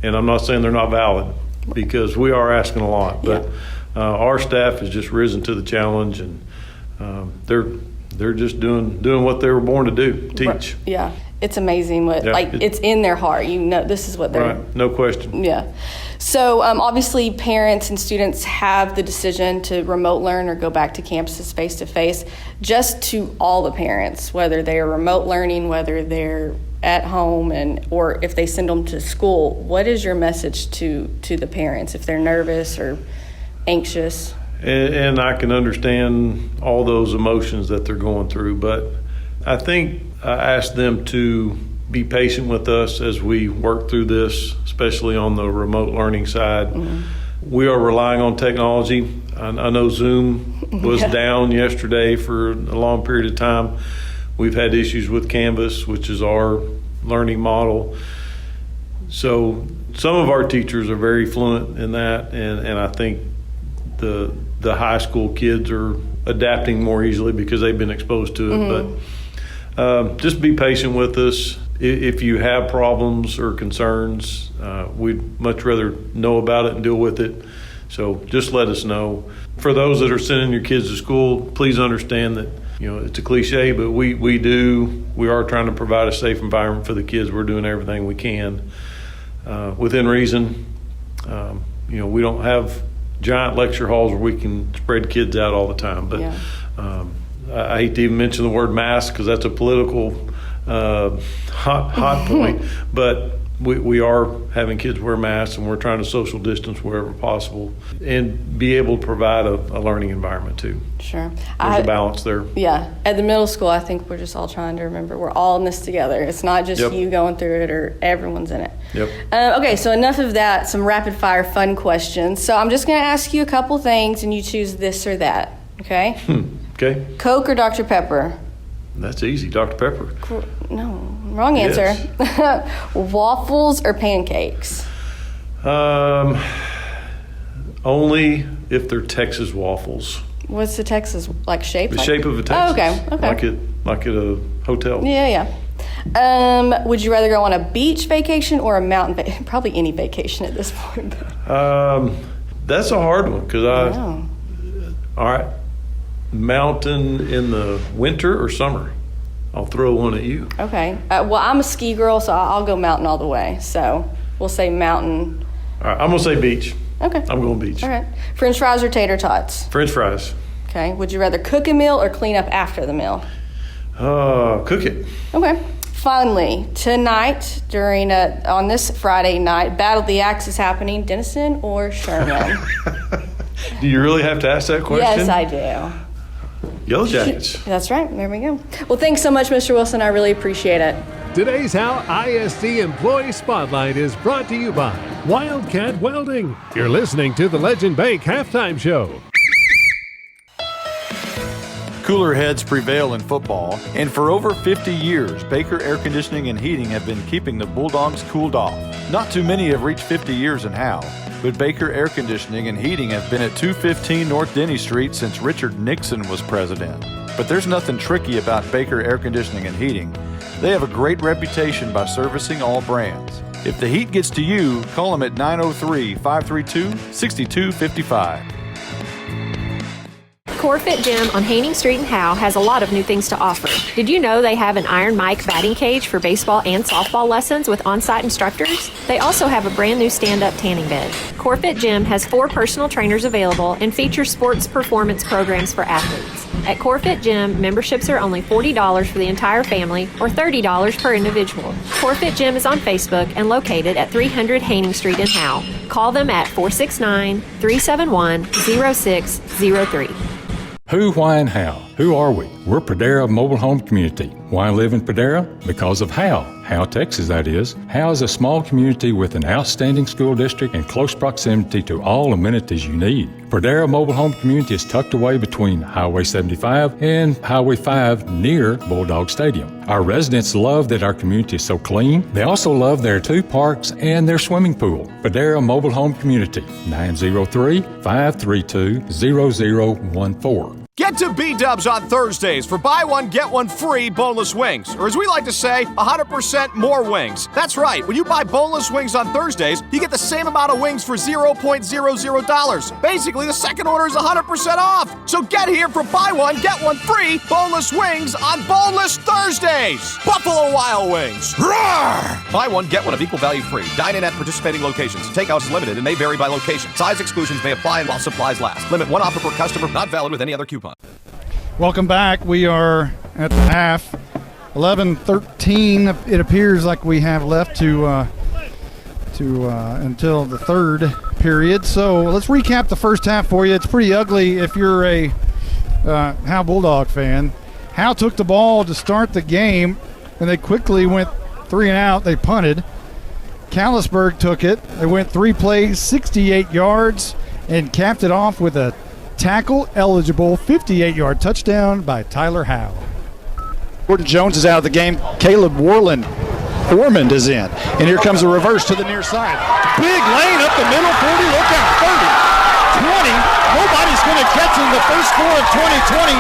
and I'm not saying they're not valid, because we are asking a lot. But our staff has just risen to the challenge, and they're just doing what they were born to do, teach. Yeah. It's amazing it's in their heart. This is what they're... Right, no question. Yeah. So obviously parents and students have the decision to remote learn or go back to campuses face-to-face. Just to all the parents, whether they're remote learning, whether they're at home, or if they send them to school, what is your message to the parents if they're nervous or anxious? And I can understand all those emotions that they're going through, but I think I asked them to be patient with us as we work through this, especially on the remote learning side. Mm-hmm. We are relying on technology. I know Zoom was down yesterday for a long period of time. We've had issues with Canvas, which is our learning model. So some of our teachers are very fluent in that, and I think the high school kids are adapting more easily because they've been exposed to it. Mm-hmm. But just be patient with us. If you have problems or concerns, we'd much rather know about it and deal with it. So just let us know. For those that are sending your kids to school, please understand that it's a cliche, but we are trying to provide a safe environment for the kids. We're doing everything we can within reason. We don't have giant lecture halls where we can spread kids out all the time, but I hate to even mention the word mask because that's a political hot point, but we are having kids wear masks, and we're trying to social distance wherever possible and be able to provide a learning environment too. Sure. There's a balance there. Yeah. At the middle school, I think we're just all trying to remember we're all in this together. It's not just you going through it, or everyone's in it. Yep. Okay, so enough of that, some rapid fire fun questions. So I'm just going to ask you a couple things, and you choose this or that, okay? Okay. Coke or Dr. Pepper? That's easy, Dr. Pepper. No, wrong answer. Yes. Waffles or pancakes? Only if they're Texas waffles. What's the Texas shape? The shape of a Texas. Oh, okay. Like at a hotel. Yeah. Would you rather go on a beach vacation or a mountain probably any vacation at this point. That's a hard one because all right. Mountain in the winter or summer? I'll throw one at you. Okay. Well, I'm a ski girl, so I'll go mountain all the way. So we'll say mountain. All right. I'm going to say beach. Okay. I'm going beach. All right. French fries or tater tots? French fries. Okay. Would you rather cook a meal or clean up after the meal? Cook it. Okay. Finally, tonight on this Friday night, Battle of the Axe is happening. Denison or Sherman? Do you really have to ask that question? Yes, I do. Yellow Jackets. That's right. There we go. Well, thanks so much, Mr. Wilson. I really appreciate it. Today's Howe ISD Employee Spotlight is brought to you by Wildcat Welding. You're listening to the Legend Bank Halftime Show. Cooler heads prevail in football, and for over 50 years, Baker Air Conditioning and Heating have been keeping the Bulldogs cooled off. Not too many have reached 50 years in Howe, but Baker Air Conditioning and Heating have been at 215 North Denny Street since Richard Nixon was president. But there's nothing tricky about Baker Air Conditioning and Heating. They have a great reputation by servicing all brands. If the heat gets to you, call them at 903-532-6255. CoreFit Gym on Haining Street in Howe has a lot of new things to offer. Did you know they have an Iron Mike batting cage for baseball and softball lessons with on-site instructors? They also have a brand new stand-up tanning bed. Corfit Gym has 4 personal trainers available and features sports performance programs for athletes. At Corfit Gym, memberships are only $40 for the entire family or $30 per individual. Corfit Gym is on Facebook and located at 300 Haining Street in Howe. Call them at 469-371-0603. Who, why, and how? Who are we? We're Pradera Mobile Home Community. Why live in Pradera? Because of Howe. Howe, Texas, that is. Howe is a small community with an outstanding school district and close proximity to all amenities you need. Pradera Mobile Home Community is tucked away between Highway 75 and Highway 5 near Bulldog Stadium. Our residents love that our community is so clean. They also love their 2 parks and their swimming pool. Pradera Mobile Home Community, 903-532-0014. Get to B-Dubs on Thursdays for buy one, get one free boneless wings. Or as we like to say, 100% more wings. That's right. When you buy boneless wings on Thursdays, you get the same amount of wings for $0.00. Basically, the second order is 100% off. So get here for buy one, get one free boneless wings on Boneless Thursdays. Buffalo Wild Wings. Roar! Buy one, get one of equal value free. Dine in at participating locations. Takeout is limited and may vary by location. Size exclusions may apply while supplies last. Limit 1 offer per customer. Not valid with any other coupon. Welcome back. We are at the half. 11-13. It appears like we have left to until the third period. So let's recap the first half for you. It's pretty ugly if you're a Howe Bulldog fan. Howe took the ball to start the game, and they quickly went 3 and out. They punted. Callisburg took it. They went 3 plays, 68 yards, and capped it off with a tackle-eligible 58-yard touchdown by Tyler Howe. Gordon Jones is out of the game. Caleb Ormond is in. And here comes a reverse to the near side. Big lane up the middle, 40, look out, 30, 20. Nobody's going to catch him. The first score of 2020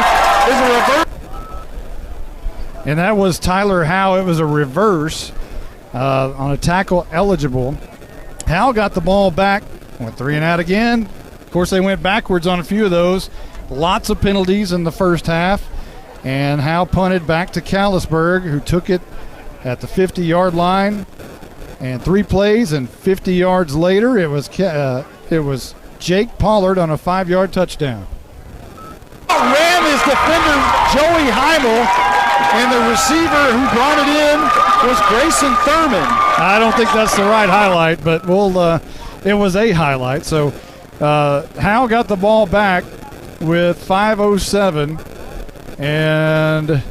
is a reverse. And that was Tyler Howe. It was a reverse on a tackle-eligible. Howe got the ball back, went 3 and out again. Of course, they went backwards on a few of those. Lots of penalties in the first half. And Howe punted back to Callisburg, who took it at the 50-yard line. And 3 plays and 50 yards later, it was Jake Pollard on a 5-yard touchdown. Ran his defender, Joey Heimel, and the receiver who brought it in was Grayson Thurman. I don't think that's the right highlight, but it was a highlight. So Howe got the ball back with 5:07, and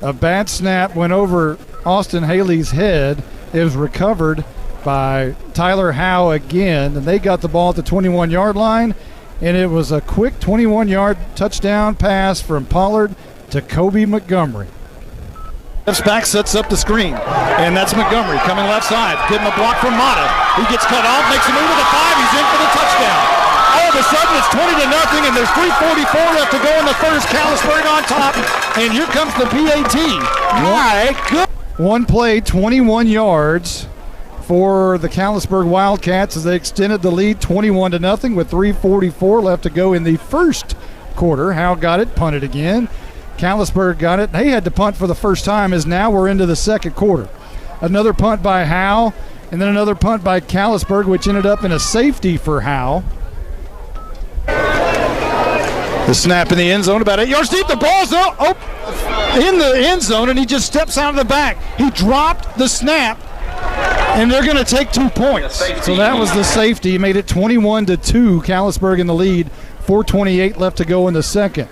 a bad snap went over Austin Haley's head. It was recovered by Tyler Howe again, and they got the ball at the 21-yard line, and it was a quick 21-yard touchdown pass from Pollard to Kobe Montgomery. Steps back, sets up the screen, and that's Montgomery coming left side, getting a block from Mata. He gets cut off, makes a move with a 5, he's in for the touchdown. All of a sudden it's 20-0, and there's 3:44 left to go in the first. Callisburg on top, and here comes the PAT. My good. One play, 21 yards for the Callisburg Wildcats as they extended the lead 21-0 with 3:44 left to go in the first quarter. Howe got it, punted again. Callisburg got it. They had to punt for the first time as now we're into the second quarter. Another punt by Howe, and then another punt by Callisburg, which ended up in a safety for Howe. The snap in the end zone, about 8 yards deep. The ball's in the end zone, and he just steps out of the back. He dropped the snap, and they're going to take 2 points. So that was the safety. He made it 21-2. Callisburg in the lead. 4:28 left to go in the second.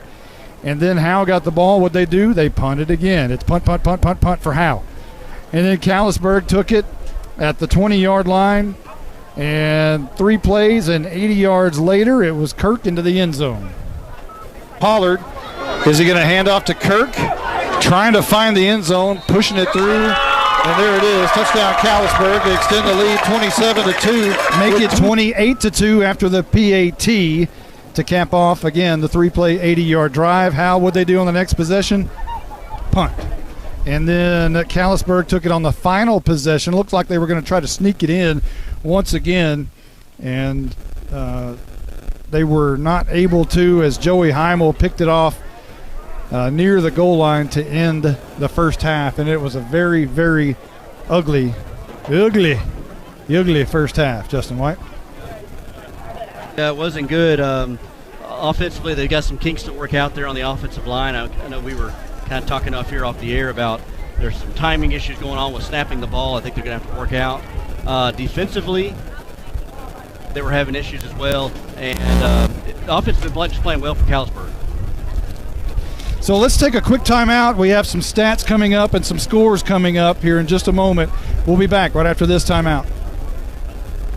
And then Howe got the ball. What'd they do? They punted again. It's punt for Howe. And then Callisburg took it at the 20-yard line. And 3 plays and 80 yards later, it was Kirk into the end zone. Pollard, is he going to hand off to Kirk? Trying to find the end zone, pushing it through. And there it is. Touchdown Callisburg. They extend the lead 27-2. Make it 28-2 after the PAT. To cap off, again, the 3-play 80-yard drive. How would they do on the next possession? Punt. And then Callisburg took it on the final possession. Looked like they were going to try to sneak it in once again. And they were not able to, as Joey Heimel picked it off near the goal line to end the first half. And it was a very, very ugly ugly first half. Justin White. Yeah, it wasn't good. Offensively, they've got some kinks to work out there on the offensive line. I know we were kind of talking off the air about there's some timing issues going on with snapping the ball. I think they're going to have to work out. Defensively, they were having issues as well. And the offense has been just playing well for Callisburg. So let's take a quick timeout. We have some stats coming up and some scores coming up here in just a moment. We'll be back right after this timeout.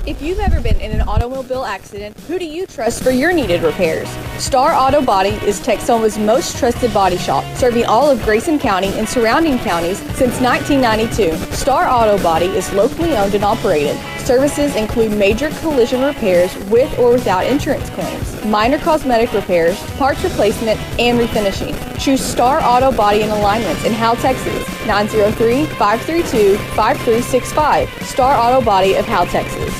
If you've ever been in an automobile accident, who do you trust for your needed repairs? Star Auto Body is Texoma's most trusted body shop, serving all of Grayson County and surrounding counties since 1992. Star Auto Body is locally owned and operated. Services include major collision repairs with or without insurance claims, minor cosmetic repairs, parts replacement, and refinishing. Choose Star Auto Body and Alignments in Howe, Texas, 903-532-5365. Star Auto Body of Howe, Texas.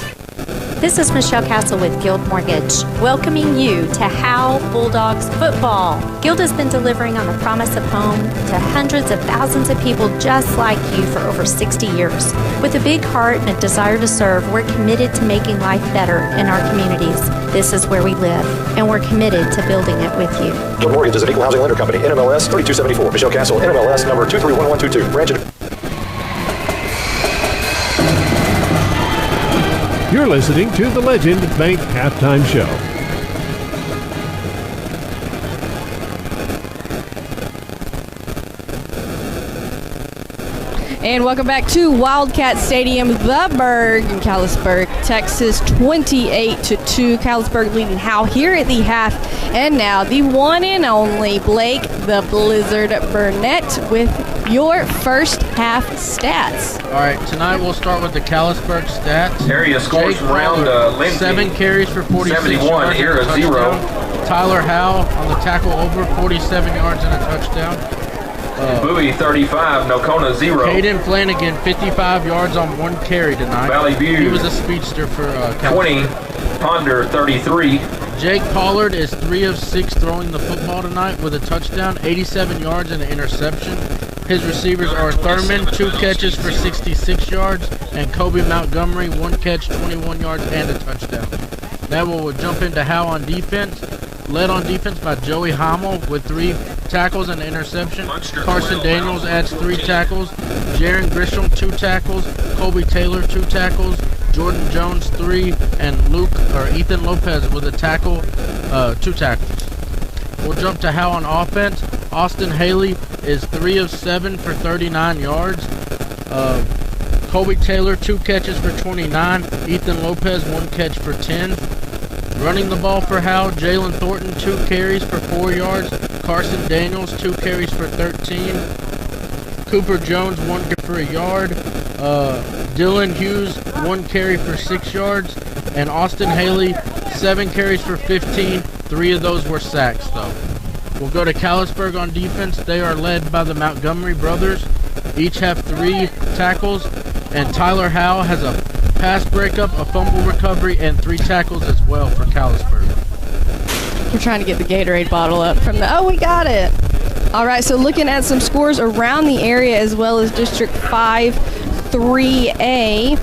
This is Michelle Castle with Guild Mortgage, welcoming you to Howe Bulldogs football. Guild has been delivering on the promise of home to hundreds of thousands of people just like you for over 60 years. With a big heart and a desire to serve, we're committed to making life better in our communities. This is where we live, and we're committed to building it with you. Guild Mortgage is an equal housing lender company. NMLS 3274. Michelle Castle. NMLS number 231122. Branch. You're listening to the Legend Bank Halftime Show. And welcome back to Wildcat Stadium, the Berg in Callisburg, Texas, 28-2. Callisburg leading Howe here at the half. And now the one and only Blake, the Blizzard Burnett, with your first half stats. All right, tonight we'll start with the Callisburg stats. Area scores Jake round Pollard, 7 carries for 46 71, yards here and a a 0. touchdown. Tyler Howe on the tackle over, 47 yards and a touchdown. Bowie 35, Nocona 0. Caden Flanagan 55 yards on 1 carry tonight. Valley View. He was a speedster for 20, Ponder 33. Jake Pollard is 3 of 6 throwing the football tonight with a touchdown, 87 yards and an interception. His receivers are Thurman, 2 catches for 66 yards, and Kobe Montgomery, 1 catch, 21 yards, and a touchdown. Now we'll jump into Howe on defense. Led on defense by Joey Hamel with 3 tackles and an interception. Carson Daniels adds 3 tackles. Jaron Grisham, 2 tackles. Colby Taylor, 2 tackles. Jordan Jones, 3, and Ethan Lopez with a tackle, 2 tackles. We'll jump to Howe on offense. Austin Haley is 3 of 7 for 39 yards. Colby Taylor, 2 catches for 29. Ethan Lopez, 1 catch for 10. Running the ball for Howe, Jalen Thornton, 2 carries for 4 yards. Carson Daniels, 2 carries for 13. Cooper Jones, 1 carry for a yard. Dylan Hughes, 1 carry for 6 yards. And Austin Haley, 7 carries for 15. 3 of those were sacks, though. We'll go to Callisburg on defense. They are led by the Montgomery brothers. Each have 3 tackles. And Tyler Howe has a pass breakup, a fumble recovery, and 3 tackles as well for Callisburg. We're trying to get the Gatorade bottle up from the... Oh, we got it. All right, so looking at some scores around the area as well as District 5 3A.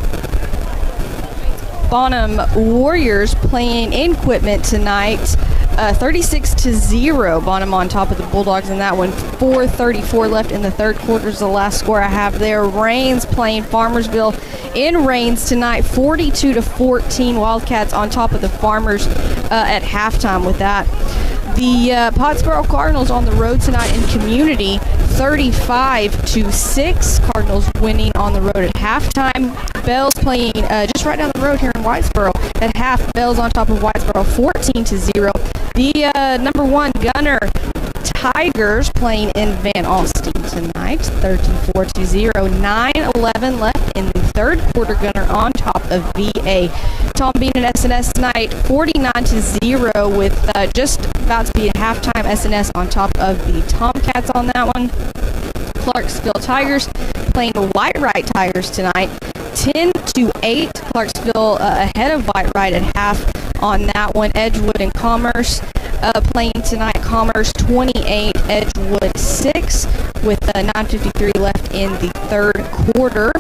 Bonham Warriors playing in Quitman tonight. 36-0. Bonham on top of the Bulldogs in that one. 4:34 left in the third quarter is the last score I have there. Rains playing Farmersville in Rains tonight. 42-14. Wildcats on top of the Farmers at halftime with that. The Pottsboro Cardinals on the road tonight in Community. 35-6. Cardinals winning on the road at halftime. Bells playing just right down the road here in Whitesboro at half. Bells on top of Whitesboro, 14-0. The number 1 Gunner Tigers playing in Van Alstyne tonight, 34-0. 9:11 left in the third quarter. Gunner on top of VA. Tom Bean and SNS tonight, 49-0 with just about to be a halftime. SNS on top of the Tomcats on that one. Clarksville Tigers playing the White Wright Tigers tonight, 10-8. Clarksville ahead of White Wright at half on that one. Edgewood and Commerce playing tonight. Commerce 28, Edgewood 6 with 9:53 left in the third quarter.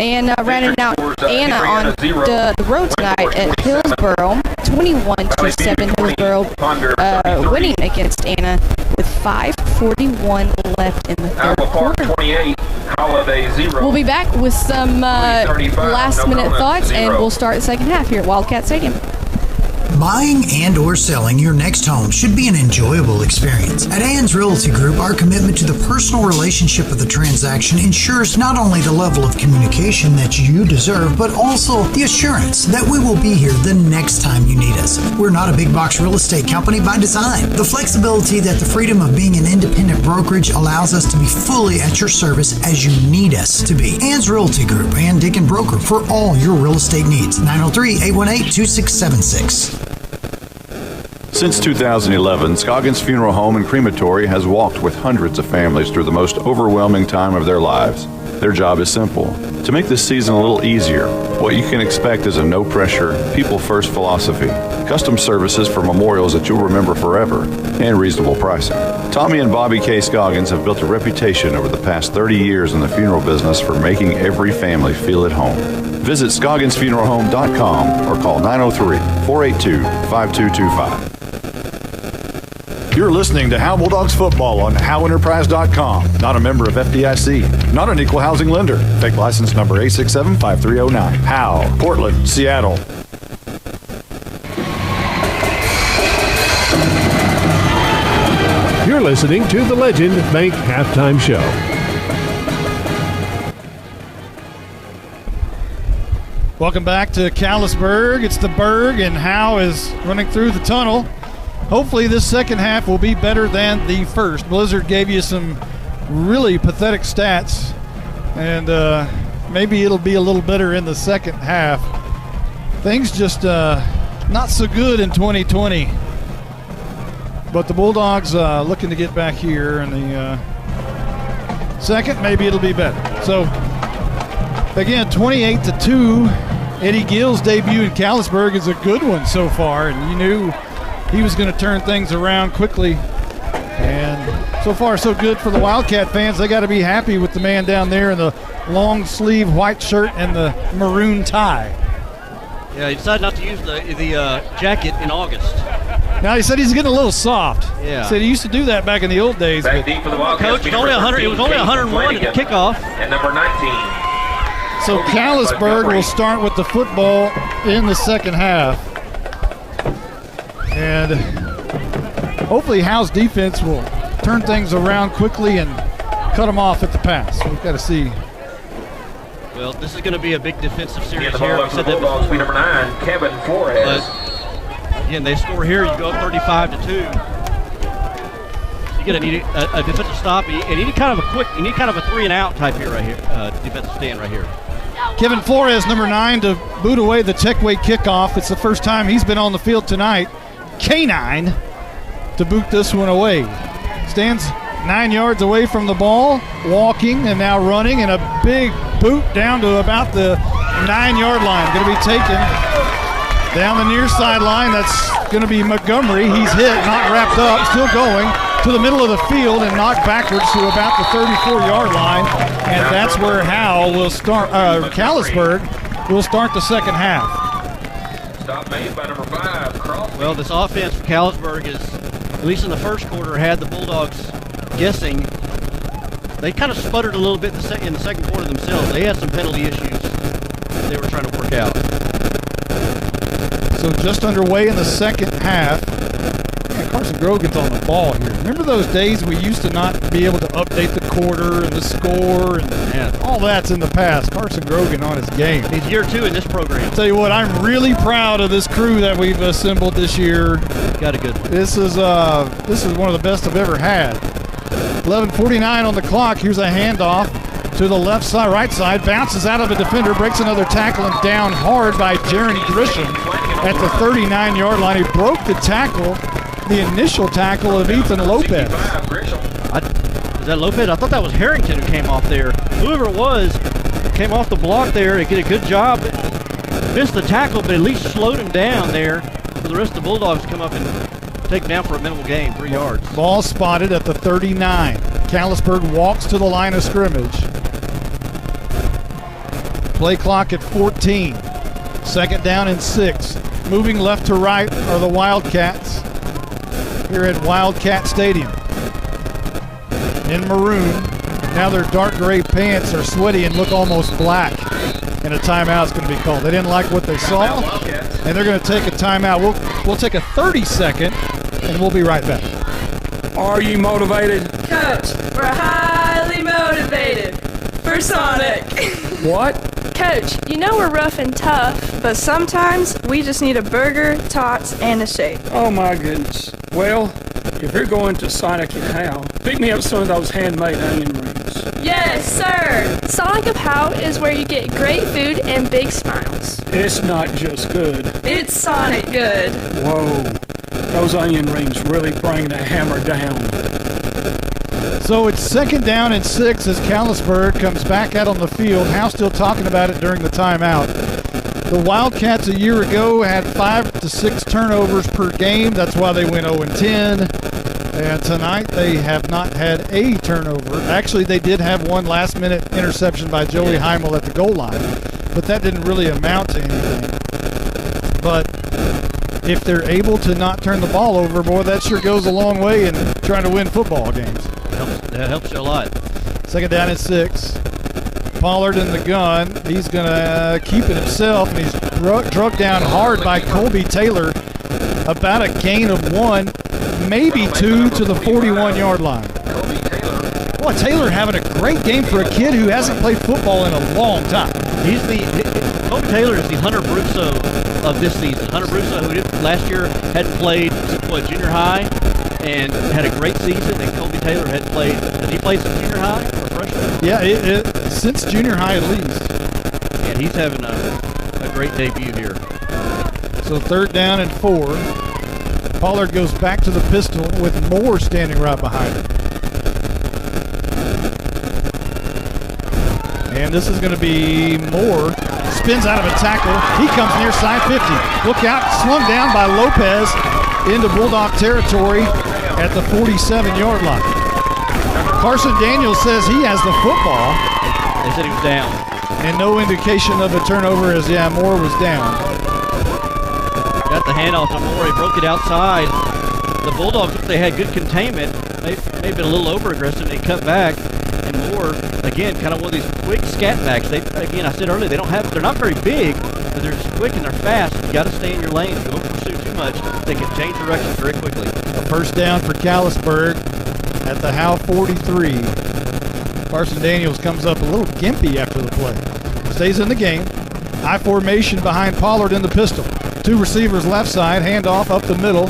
And rounding out Anna on the road tonight at Hillsboro, 21-7 Hillsboro, winning against Anna with 5:41 left in the third quarter. 28, Holiday 0. We'll be back with some last-minute thoughts, and we'll start the second half here at Wildcat Stadium. Buying and or selling your next home should be an enjoyable experience. At Ann's Realty Group, our commitment to the personal relationship of the transaction ensures not only the level of communication that you deserve, but also the assurance that we will be here the next time you need us. We're not a big box real estate company by design. The flexibility that the freedom of being an independent brokerage allows us to be fully at your service as you need us to be. Ann's Realty Group, Ann Dicken Broker, for all your real estate needs. 903-818-2676. Since 2011, Scoggins Funeral Home and Crematory has walked with hundreds of families through the most overwhelming time of their lives. Their job is simple: to make this season a little easier. What you can expect is a no-pressure, people-first philosophy, custom services for memorials that you'll remember forever, and reasonable pricing. Tommy and Bobby K. Scoggins have built a reputation over the past 30 years in the funeral business for making every family feel at home. Visit ScogginsFuneralHome.com or call 903-482-5225. You're listening to Howe Bulldogs football on HoweEnterprise.com. Not a member of FDIC. Not an equal housing lender. Fake license number 867-5309. Howe, Portland, Seattle. You're listening to the Legend Bank Halftime Show. Welcome back to Callisburg. It's the Berg, and Howe is running through the tunnel. Hopefully this second half will be better than the first. Blizzard gave you some really pathetic stats, and maybe it'll be a little better in the second half. Things just not so good in 2020. But the Bulldogs looking to get back here in the second. Maybe it'll be better. So, again, 28-2. Eddie Gill's debut in Callisburg is a good one so far, and you knew he was going to turn things around quickly. And so far, so good for the Wildcat fans. They got to be happy with the man down there in the long sleeve white shirt and the maroon tie. Yeah, he decided not to use the jacket in August. Now, he said he's getting a little soft. Yeah. He said he used to do that back in the old days. Back deep for the Wildcats. Coach, it was only 101 at the kickoff. And number 19. So Callisburg will start with the football in the second half. And hopefully Howe's defense will turn things around quickly and cut them off at the pass. We've got to see. Well, this is going to be a big defensive series the here. ball for the Bulldogs, number 9, Kevin Flores. But, again, they score here. You go up 35-2. You're going to need a defensive stop. And you need kind of a 3-and-out type here, right here. Defensive stand right here. Kevin Flores, number 9, to boot away the Techway kickoff. It's the first time he's been on the field tonight. K9 to boot this one away. Stands 9 yards away from the ball, walking and now running, and a big boot down to about the 9-yard line. Going to be taken down the near sideline. That's going to be Montgomery. He's hit, not wrapped up, still going to the middle of the field and knocked backwards to about the 34-yard line. And that's where Howe will start, Callisburg will start the second half. Stop made by number 5, Crawford. Well, this offense for Callisburg is, at least in the first quarter, had the Bulldogs guessing. They kind of sputtered a little bit in the second quarter themselves. They had some penalty issues they were trying to work out. So just underway in the second half. Man, Carson Grogan's on the ball here. Remember those days we used to not be able to update the quarter and the score, and all that's in the past. Carson Grogan on his game. He's year 2 in this program. I'll tell you what, I'm really proud of this crew that we've assembled this year. Got a good one. This is one of the best I've ever had. 11:49 on the clock. Here's a handoff to the left side, right side. Bounces out of a defender, breaks another tackle, and down hard by Jaron Grisham at the 39-yard line. He broke the tackle, the initial tackle of Ethan Lopez. Is that Lopez? I thought that was Harrington who came off there. Whoever it was came off the block there to get a good job. Missed the tackle, but at least slowed him down there for the rest of the Bulldogs to come up and take him down for a minimal gain, 3 yards. Ball spotted at the 39. Callisburg walks to the line of scrimmage. Play clock at 14. Second down and 6. Moving left to right are the Wildcats here at Wildcat Stadium. In maroon, now their dark gray pants are sweaty and look almost black. And a timeout is going to be called. They didn't like what they saw, and they're going to take a timeout. We'll take a 30-second, and we'll be right back. Are you motivated? Coach, we're highly motivated for Sonic. What? Coach, you know we're rough and tough, but sometimes we just need a burger, tots, and a shake. Oh my goodness. Well, if you're going to Sonic and Howe, pick me up some of those handmade onion rings. Yes, sir. Sonic of Howe is where you get great food and big smiles. It's not just good. It's Sonic good. Whoa. Those onion rings really bring the hammer down. So it's second down and 6 as Callisburg comes back out on the field. Howe still talking about it during the timeout. The Wildcats a year ago had 5 to 6 turnovers per game. That's why they went 0-10. And tonight they have not had a turnover. Actually, they did have one last-minute interception by Joey Heimel at the goal line, but that didn't really amount to anything. But if they're able to not turn the ball over, boy, that sure goes a long way in trying to win football games. That helps you a lot. Second down and 6. Pollard in the gun. He's going to keep it himself, and he's drugged down hard by Colby Taylor. About a gain of 1, maybe 2 to the 41-yard line. Boy, Taylor having a great game for a kid who hasn't played football in a long time. Colby Taylor is the Hunter Brusso of this season. Hunter Brusso, who last year hadn't played since junior high and had a great season, and Colby Taylor had played. Did he play since junior high or freshman? Yeah, since junior high at least. And he's having a great debut here. So third down and 4. Pollard goes back to the pistol with Moore standing right behind him. And this is going to be Moore. Spins out of a tackle. He comes near side 50. Look out, slung down by Lopez into Bulldog territory at the 47-yard line. Carson Daniels says he has the football. They said he was down. And no indication of a turnover as, Moore was down. Got the handoff to Moore. He broke it outside. The Bulldogs, they had good containment. They've been a little over-aggressive. They cut back. And Moore, again, kind of one of these quick scat backs. Again, I said earlier, they're not very big, but they're just quick and they're fast. You got to stay in your lane. Don't pursue too much. They can change direction very quickly. A first down for Callisburg at the Howe 43. Carson Daniels comes up a little gimpy after the play. Stays in the game. I formation behind Pollard in the pistol. 2 receivers left side, handoff up the middle,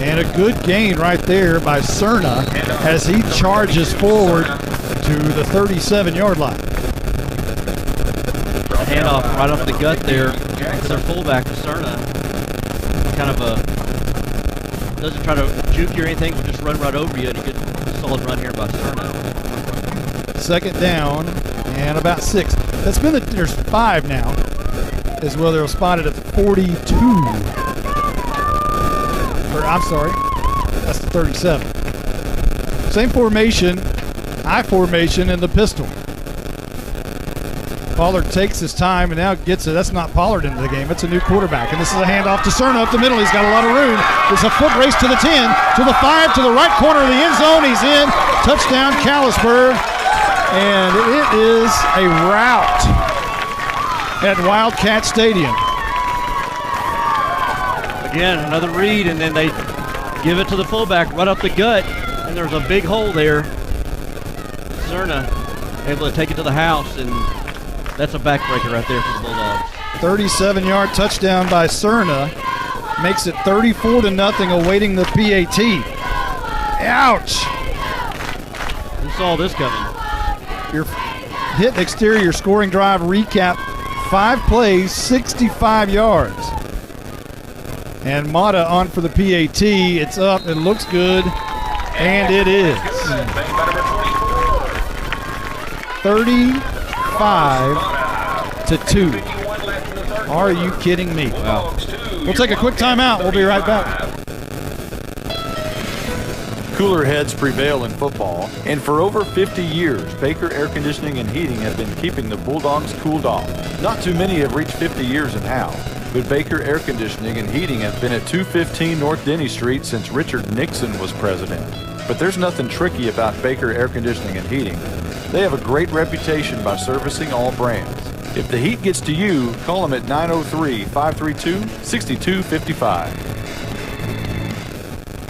and a good gain right there by Cerna as he charges forward to the 37-yard line. A handoff right off the gut there to their fullback, Cerna. Kind of doesn't try to juke you or anything, but just run right over you, and a good solid run here by Cerna. Second down and about 6. There's 5 now. As well, they're spotted at the 42. I'm sorry, that's the 37. Same formation, I formation in the pistol. Pollard takes his time and now gets it. That's not Pollard into the game. It's a new quarterback. And this is a handoff to Cerna up the middle. He's got a lot of room. It's a foot race to the 10, to the 5, to the right corner of the end zone. He's in. Touchdown, Callisburg. And it is a rout at Wildcat Stadium. Again, another read, and then they give it to the fullback right up the gut. And there's a big hole there. Cerna able to take it to the house, and that's a backbreaker right there for the Bulldogs. 37-yard touchdown by Cerna. Makes it 34-0 awaiting the PAT. Ouch! Who saw this coming? Your hit exterior scoring drive recap. 5 plays, 65 yards. And Mata on for the PAT. It's up, it looks good, and it is. 35-2. Are you kidding me? Wow. We'll take a quick timeout. We'll be right back. Cooler heads prevail in football, and for over 50 years, Baker Air Conditioning and Heating have been keeping the Bulldogs cooled off. Not too many have reached 50 years in Howe, but Baker Air Conditioning and Heating have been at 215 North Denny Street since Richard Nixon was president. But there's nothing tricky about Baker Air Conditioning and Heating. They have a great reputation by servicing all brands. If the heat gets to you, call them at 903-532-6255.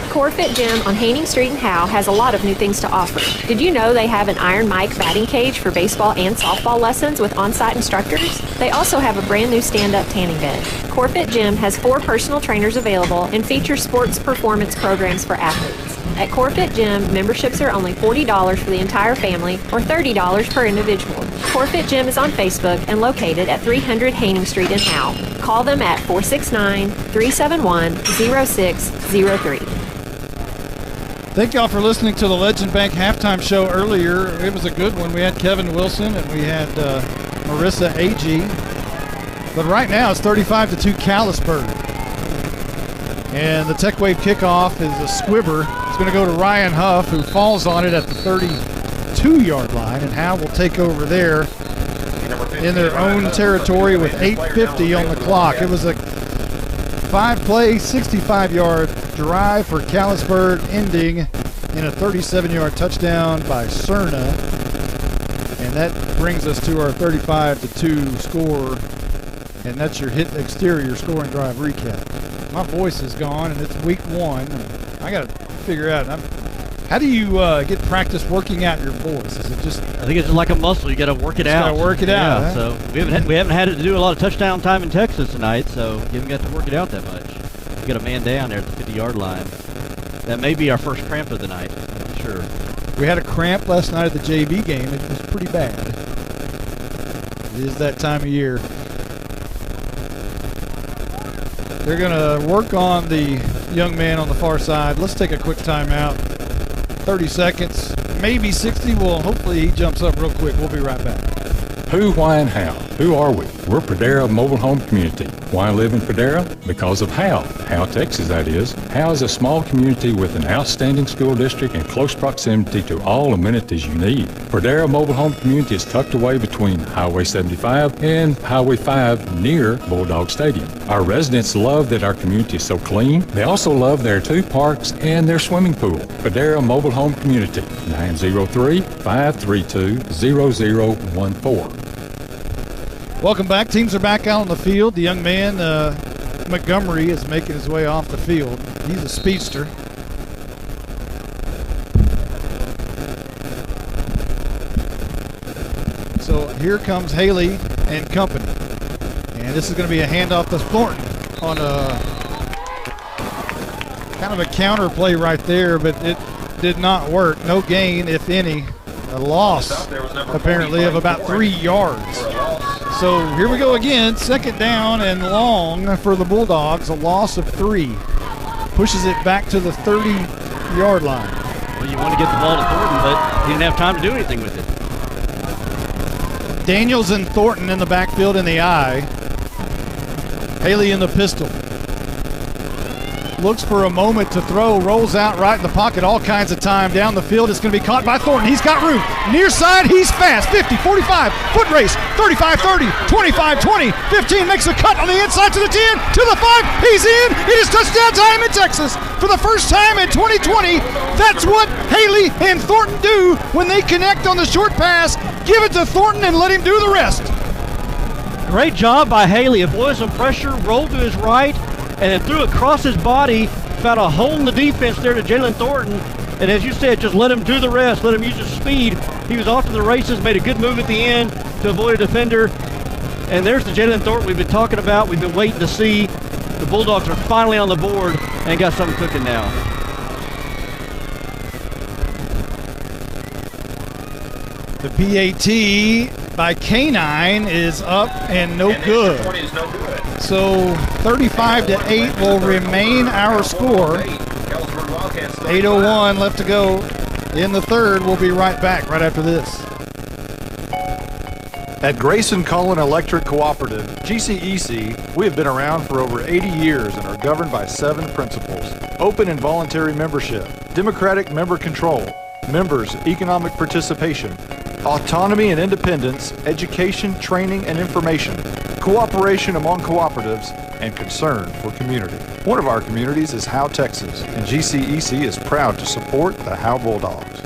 Corfit Gym on Haining Street in Howe has a lot of new things to offer. Did you know they have an Iron Mike batting cage for baseball and softball lessons with on-site instructors? They also have a brand new stand-up tanning bed. Corfit Gym has 4 personal trainers available and features sports performance programs for athletes. At Corfit Gym, memberships are only $40 for the entire family or $30 per individual. Corfit Gym is on Facebook and located at 300 Haining Street in Howe. Call them at 469-371-0603. Thank y'all for listening to the Legend Bank halftime show earlier. It was a good one. We had Kevin Wilson and we had Marissa Agee. But right now it's 35-2 Callisburg. And the Tech Wave kickoff is a squibber. It's going to go to Ryan Huff, who falls on it at the 32-yard line. And Howe will take over there in their own territory with 8:50 on the clock. It was a 5-play, 65-yard drive for Callisburg, ending in a 37-yard touchdown by Cerna. And that brings us to our 35-2 score. And that's your hit exterior scoring drive recap. My voice is gone, and it's week 1. I got to figure out, how do you get practice working out your voice? Is it just? I think it's just like a muscle. You got to work it out. Got to work it out. Yeah, huh? So we haven't had it to do a lot of touchdown time in Texas tonight, so you haven't got to work it out that much. You got a man down there at the 50-yard line. That may be our first cramp of the night. I'm not sure. We had a cramp last night at the JV game. It was pretty bad. It is that time of year. They're going to work on the young man on the far side. Let's take a quick timeout. 30 seconds, maybe 60. Well, hopefully he jumps up real quick. We'll be right back. Who, why, and how? Who are we? We're Pradera Mobile Home Community. Why live in Pradera? Because of Howe. Howe, Texas, that is. Howe is a small community with an outstanding school district and close proximity to all amenities you need. Pradera Mobile Home Community is tucked away between Highway 75 and Highway 5 near Bulldog Stadium. Our residents love that our community is so clean. They also love their 2 parks and their swimming pool. Pradera Mobile Home Community, 903-532-0014. Welcome back. Teams are back out on the field. The young man, Montgomery, is making his way off the field. He's a speedster. So here comes Haley and company. And this is going to be a handoff to Thornton on a kind of a counter play right there, but it did not work. No gain, if any. A loss, apparently, of about 3 yards. So here we go again, second down and long for the Bulldogs, a loss of 3. Pushes it back to the 30-yard line. Well, you want to get the ball to Thornton, but he didn't have time to do anything with it. Daniels and Thornton in the backfield in the I. Haley in the pistol. Looks for a moment to throw, rolls out right in the pocket, all kinds of time down the field. It's going to be caught by Thornton. He's got room. Near side, he's fast. 50, 45, foot race, 35, 30, 25, 20, 15, makes a cut on the inside to the 10, to the 5. He's in. It is touchdown time in Texas. For the first time in 2020, that's what Haley and Thornton do when they connect on the short pass. Give it to Thornton and let him do the rest. Great job by Haley. Avoided some pressure, rolled to his right, and then threw across his body, found a hole in the defense there to Jalen Thornton. And as you said, just let him do the rest, let him use his speed. He was off to the races, made a good move at the end to avoid a defender. And there's the Jalen Thornton we've been talking about, we've been waiting to see. The Bulldogs are finally on the board and got something cooking now. The PAT by K9 is up and no good. So 35-8 will remain our score. 8:01 left to go in the third. We'll be right back right after this. At Grayson Cullen Electric Cooperative, GCEC, we have been around for over 80 years and are governed by 7 principles: open and voluntary membership, democratic member control, members' economic participation, autonomy and independence, education, training, and information, cooperation among cooperatives, and concern for community. One of our communities is Howe, Texas, and GCEC is proud to support the Howe Bulldogs.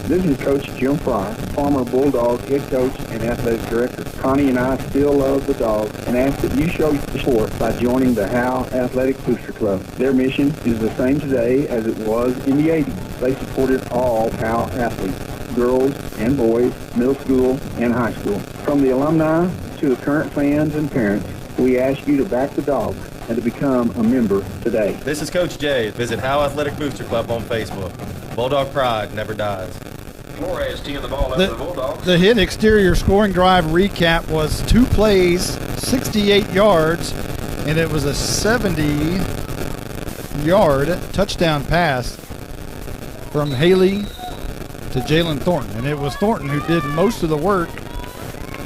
This is Coach Jim Fry, former Bulldog head coach and athletic director. Connie and I still love the Dogs and ask that you show your support by joining the Howe Athletic Booster Club. Their mission is the same today as it was in the 80s. They supported all Howe athletes, girls and boys, middle school and high school. From the alumni to the current fans and parents, we ask you to back the Dogs and to become a member today. This is Coach Jay. Visit Howe Athletic Booster Club on Facebook. Bulldog pride never dies. Flores teeing the ball up for the Bulldogs. The hit exterior scoring drive recap was 2 plays, 68 yards, and it was a 70-yard touchdown pass from Haley to Jalen Thornton. And it was Thornton who did most of the work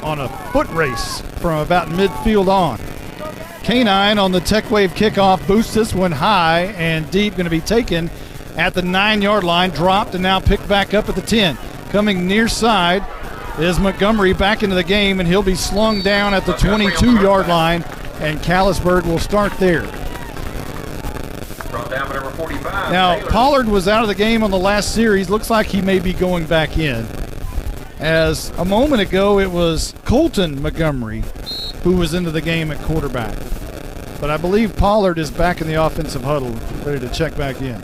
on a foot race from about midfield on. K9 on the Tech Wave kickoff boosts this one high and deep, going to be taken at the 9-yard line, dropped and now picked back up at the 10. Coming near side is Montgomery back into the game, and he'll be slung down at the 22-yard line, and Callisburg will start there. Brought down by number 45. Now, Taylor. Pollard was out of the game on the last series. Looks like he may be going back in. As a moment ago, it was Colton Montgomery who was into the game at quarterback. But I believe Pollard is back in the offensive huddle, ready to check back in.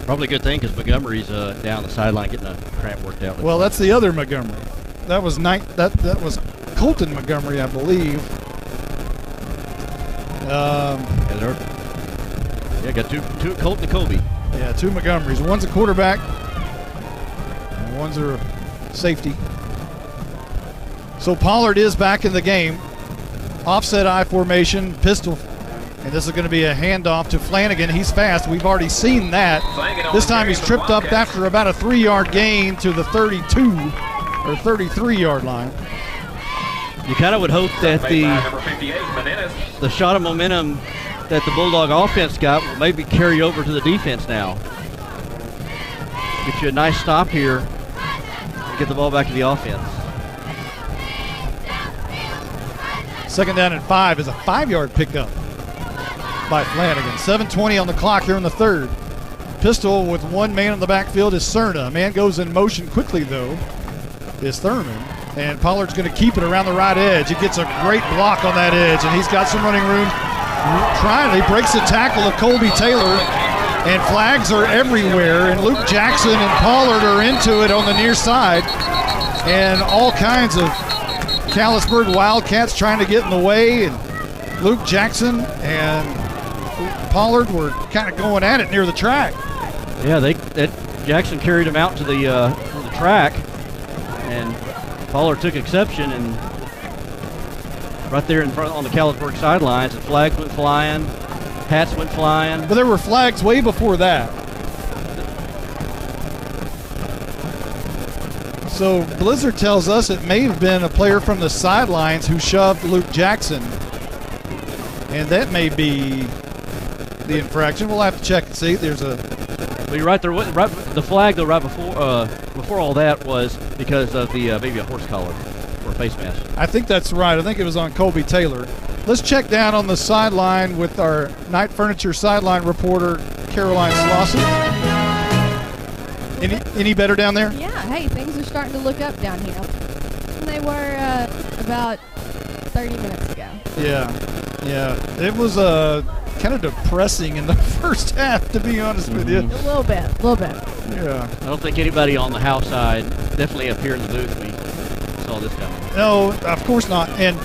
Probably a good thing because Montgomery's down the sideline getting a cramp worked out. Well, that's the other Montgomery. That was that was Colton Montgomery, I believe. Got two Colton and Kobe. Yeah, 2 Montgomerys. One's a quarterback, and one's a safety. So Pollard is back in the game. Offset I formation, pistol. And this is going to be a handoff to Flanagan. He's fast. We've already seen that. This time he's tripped up after about a 3-yard gain to the 32 or 33-yard line. You kind of would hope that the shot of momentum that the Bulldog offense got will maybe carry over to the defense now. Get you a nice stop here and get the ball back to the offense. Second down and 5 is a 5-yard pickup by Flanagan. 7:20 on the clock here in the third. Pistol with one man in the backfield is Cerna. A man goes in motion quickly, though, is Thurman. And Pollard's going to keep it around the right edge. He gets a great block on that edge, and he's got some running room. He breaks the tackle of Colby Taylor, and flags are everywhere. And Luke Jackson and Pollard are into it on the near side. And all kinds of Callisburg Wildcats trying to get in the way. And Luke Jackson and Pollard were kind of going at it near the track. Yeah, Jackson carried him out to the track, and Pollard took exception, and right there in front on the Callisburg sidelines, and flags went flying, hats went flying. But there were flags way before that. So Blizzard tells us it may have been a player from the sidelines who shoved Luke Jackson, and that may be the infraction. We'll have to check and see. There's a. Well, you're right there. The flag though, right before all that was because of the maybe a horse collar or a face mask. I think that's right. I think it was on Colby Taylor. Let's check down on the sideline with our Night Furniture sideline reporter, Caroline Slauson. Any better down there? Yeah. Hey, things are starting to look up down here. They were about 30 minutes ago. Yeah. It was kind of depressing in the first half, to be honest with you. A little bit. Yeah. I don't think anybody on the House side, definitely up here in the booth, we saw this coming. No, of course not. And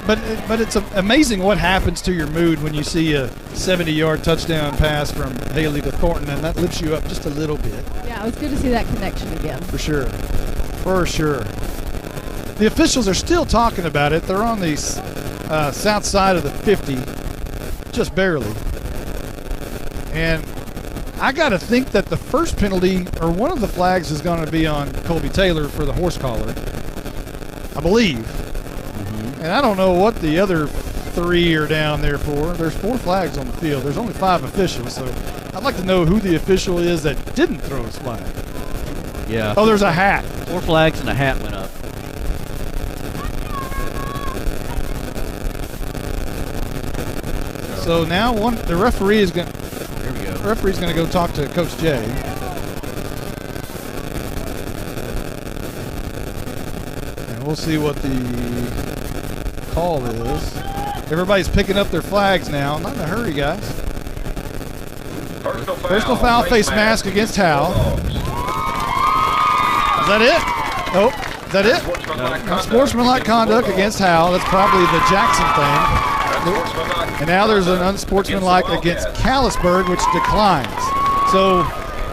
but it's amazing what happens to your mood when you see a 70-yard touchdown pass from Haley to Thornton, and that lifts you up just a little bit. Yeah, it was good to see that connection again. For sure. The officials are still talking about it. They're on the south side of the 50, just barely. And I got to think that the first penalty, or one of the flags, is going to be on Colby Taylor for the horse collar, I believe. And I don't know what the other 3 are down there for. There's 4 flags on the field. There's only 5 officials, so I'd like to know who the official is that didn't throw his flag. Yeah. Oh, there's a hat. 4 flags and a hat went up. So now the referee is going. Here we go. The referee's going to go talk to Coach Jay. And we'll see what the call is. Everybody's picking up their flags now. Not in a hurry, guys. Personal foul, face mask against Howe. Is that it? Nope. Is that it? No. Unsportsmanlike conduct against Howe. That's probably the Jackson thing. And now there's an unsportsmanlike against Callisburg, which declines. So,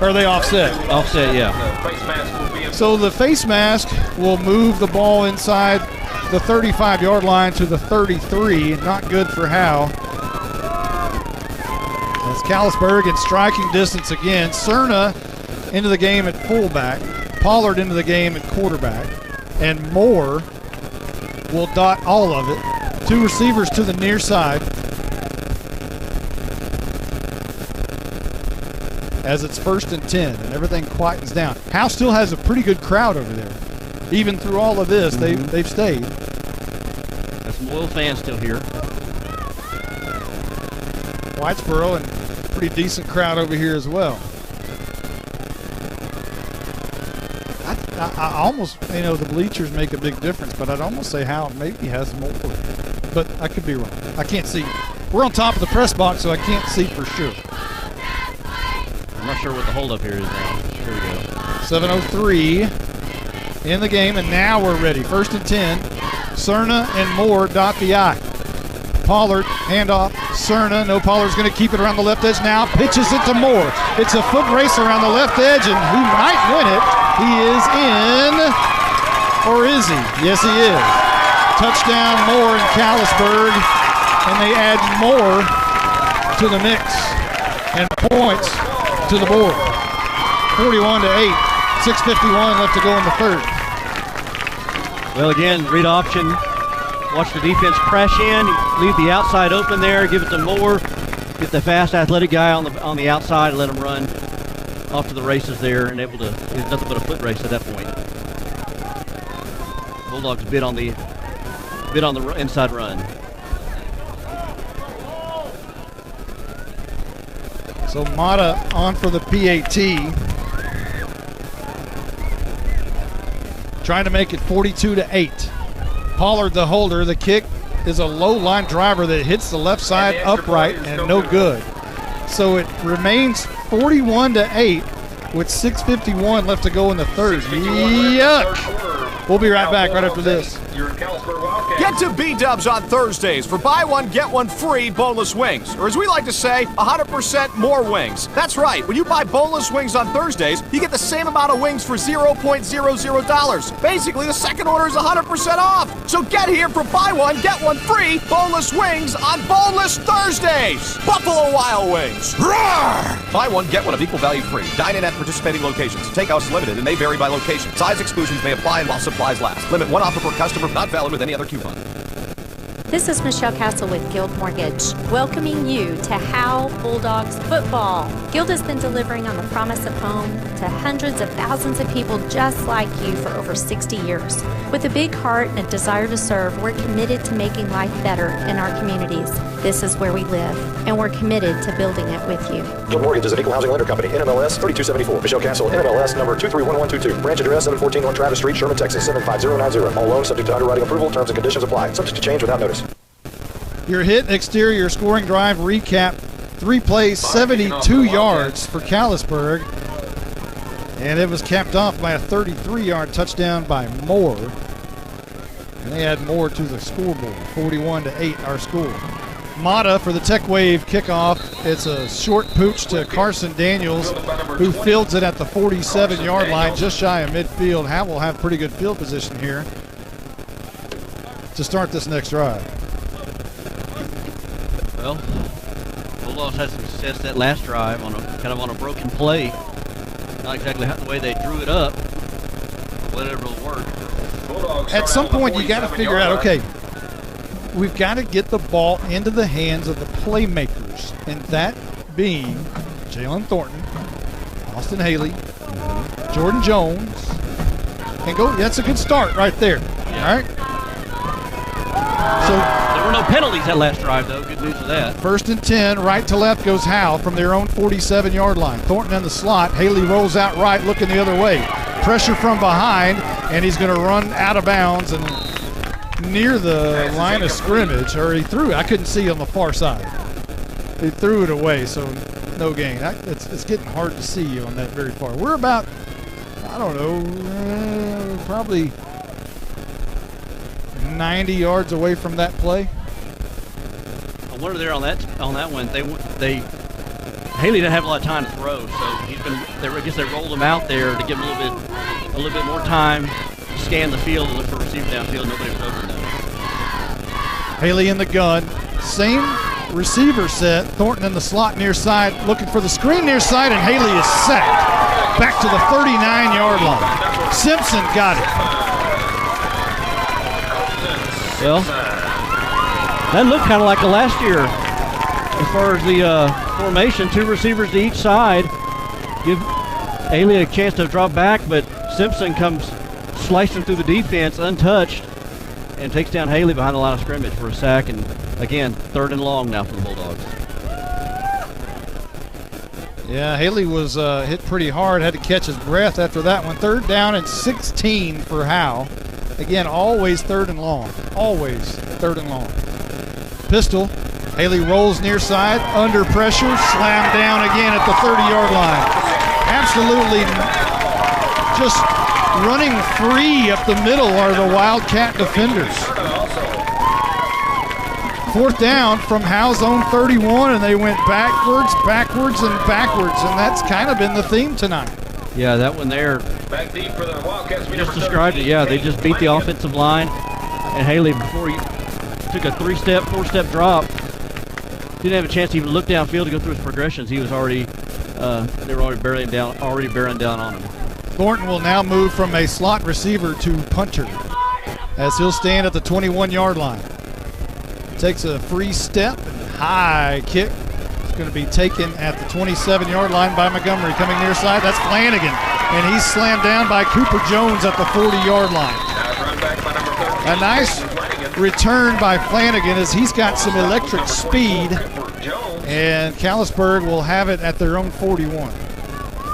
are they offset? Offset, yeah. So the face mask will move the ball inside the 35-yard line to the 33. Not good for Howe. That's Callisburg in striking distance again. Cerna into the game at fullback. Pollard into the game at quarterback. And Moore will dot all of it. 2 receivers to the near side. As it's 1st and 10, and everything quietens down. Howe still has a pretty good crowd over there. Even through all of this, they've stayed. Got some loyal fans still here. Whitesboro, and pretty decent crowd over here as well. I almost, the bleachers make a big difference, but I'd almost say Howe maybe has more. But I could be wrong. I can't see. We're on top of the press box, so I can't see for sure. I'm not sure what the holdup here is now. Here we go. 7:03 in the game, and now we're ready. 1st and 10. Cerna and Moore dot the I. Pollard, handoff. Cerna. No, Pollard's going to keep it around the left edge now. Pitches it to Moore. It's a foot race around the left edge, and he might win it. He is in. Or is he? Yes, he is. Touchdown, Moore and Callisburg. And they add Moore to the mix. And points to the board. 41-8. 6:51 left to go in the 3rd. Well, again, read option. Watch the defense crash in. Leave the outside open there. Give it to Moore. Get the fast, athletic guy on the outside and let him run off to the races there, and able to. It's nothing but a foot race at that point. Bulldogs bid on the inside run. So Mata on for the PAT. Trying to make it 42-8. Pollard the holder. The kick is a low line driver that hits the left side upright and no good. So it remains 41-8 with 6:51 left to go in the 3rd. Yuck. We'll be right back right after this. Get to B-Dubs on Thursdays for buy one, get one free boneless wings. Or as we like to say, 100% more wings. That's right. When you buy boneless wings on Thursdays, you get the same amount of wings for $0.00. Basically, the second order is 100% off. So get here for buy one, get one free boneless wings on Boneless Thursdays. Buffalo Wild Wings. Roar! Buy one, get one of equal value free. Dine in at participating locations. Takeouts limited and may vary by location. Size exclusions may apply while supplies last. Limit 1 offer per customer, not valid with any other coupon. This is Michelle Castle with Guild Mortgage, welcoming you to Howe Bulldogs football. Guild has been delivering on the promise of home to hundreds of thousands of people just like you for over 60 years. With a big heart and a desire to serve, we're committed to making life better in our communities. This is where we live, and we're committed to building it with you. Guild Mortgage is an equal housing lender company. NMLS 3274. Michelle Castle. NMLS number 231122. Branch address 714 North Travis Street, Sherman, Texas 75090. All loans subject to underwriting approval. Terms and conditions apply. Subject to change without notice. Your hit exterior scoring drive recap. 3 plays, 72 yards for Callisburg. And it was capped off by a 33-yard touchdown by Moore. And they add Moore to the scoreboard. 41-8 our score. Mata for the Tech Wave kickoff. It's a short pooch to Carson Daniels, who fields it at the 47-yard line, just shy of midfield. Howe will have pretty good field position here to start this next drive. Well, Bulldogs had some success that last drive on a broken play. Not exactly the way they drew it up. Whatever will work. At some point, you got to figure out, okay, we've got to get the ball into the hands of the playmakers, and that being Jalen Thornton, Austin Haley, Jordan Jones, and go. That's a good start right there. Yeah. All right. So there were no penalties that last drive, though. Good news for that. 1st and 10, right to left goes Howe from their own 47-yard line. Thornton in the slot. Haley rolls out right, looking the other way. Pressure from behind, and he's going to run out of bounds and near the line of scrimmage, or he threw it. I couldn't see on the far side. He threw it away, so no gain. It's getting hard to see you on that very far. We're about, I don't know, probably 90 yards away from that play. I wonder there on that one. Haley didn't have a lot of time to throw, so I guess they rolled him out there to give him a little bit more time to scan the field and look for receivers downfield. Nobody was open though. Haley in the gun, same receiver set. Thornton in the slot near side, looking for the screen near side, and Haley is sacked back to the 39-yard line. Simpson got it. Well, that looked kind of like the last year as far as the formation. 2 receivers to each side. Give Haley a chance to drop back, but Simpson comes slicing through the defense untouched and takes down Haley behind the line of scrimmage for a sack. And again, 3rd and long now for the Bulldogs. Yeah, Haley was hit pretty hard, had to catch his breath after that one. 3rd down and 16 for Howe. Again, always 3rd and long. Always 3rd and long. Pistol. Haley rolls near side, under pressure, slammed down again at the 30-yard line. Absolutely just running free up the middle are the Wildcat defenders. 4th down from Howe's own 31, and they went backwards, and that's kind of been the theme tonight. Yeah, that one there. Back deep for the Wildcats. Just described it. Yeah, they just beat the offensive line, and Haley, before he took a 4-step drop, didn't have a chance to even look downfield to go through his progressions. He was already, they were already bearing down on him. Thornton will now move from a slot receiver to punter as he'll stand at the 21-yard line. Takes a free step and high kick. It's going to be taken at the 27-yard line by Montgomery. Coming near side, that's Flanagan. And he's slammed down by Cooper Jones at the 40-yard line. A nice return by Flanagan as he's got some electric speed. And Callisburg will have it at their own 41.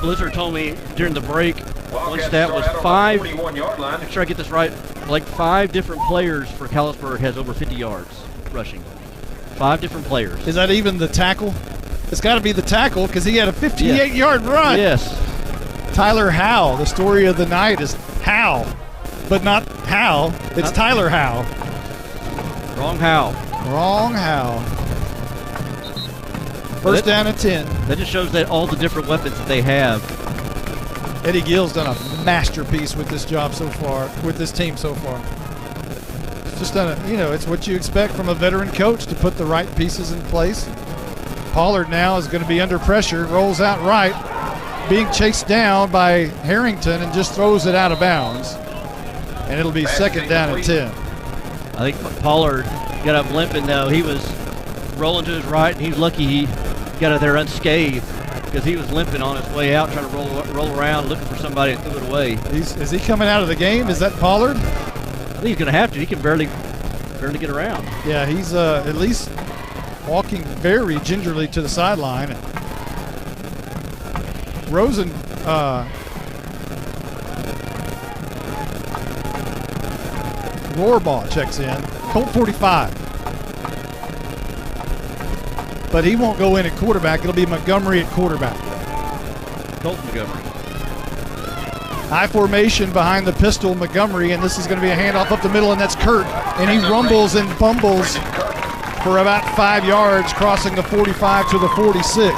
Blizzard told me during the break, one stat was 5, make sure I get this right, like 5 different players for Callisburg has over 50 yards rushing. 5 different players. Is that even the tackle? It's got to be the tackle because he had a 58-yard run. Yes. Tyler Howe. The story of the night is Howe, but not Howe. It's not Tyler Howe. Wrong Howe. Wrong Howe. First down and 10. That just shows that all the different weapons that they have. Eddie Gill's done a masterpiece with this job so far, with this team so far. Just done it's what you expect from a veteran coach to put the right pieces in place. Pollard now is going to be under pressure, rolls out right, being chased down by Harrington and just throws it out of bounds. And it'll be 2nd down and 10. I think Pollard got up limping though. He was rolling to his right, and he's lucky he got out there unscathed because he was limping on his way out, trying to roll around, looking for somebody and threw it away. Is he coming out of the game? Is that Pollard? I think he's going to have to. He can barely get around. Yeah, he's at least walking very gingerly to the sideline. Rosen Rohrbaugh checks in. Colt 45. But he won't go in at quarterback. It'll be Montgomery at quarterback. Colt Montgomery. High formation behind the pistol, Montgomery, and this is going to be a handoff up the middle, and that's Kurt. And he rumbles and bumbles for about 5 yards, crossing the 45 to the 46.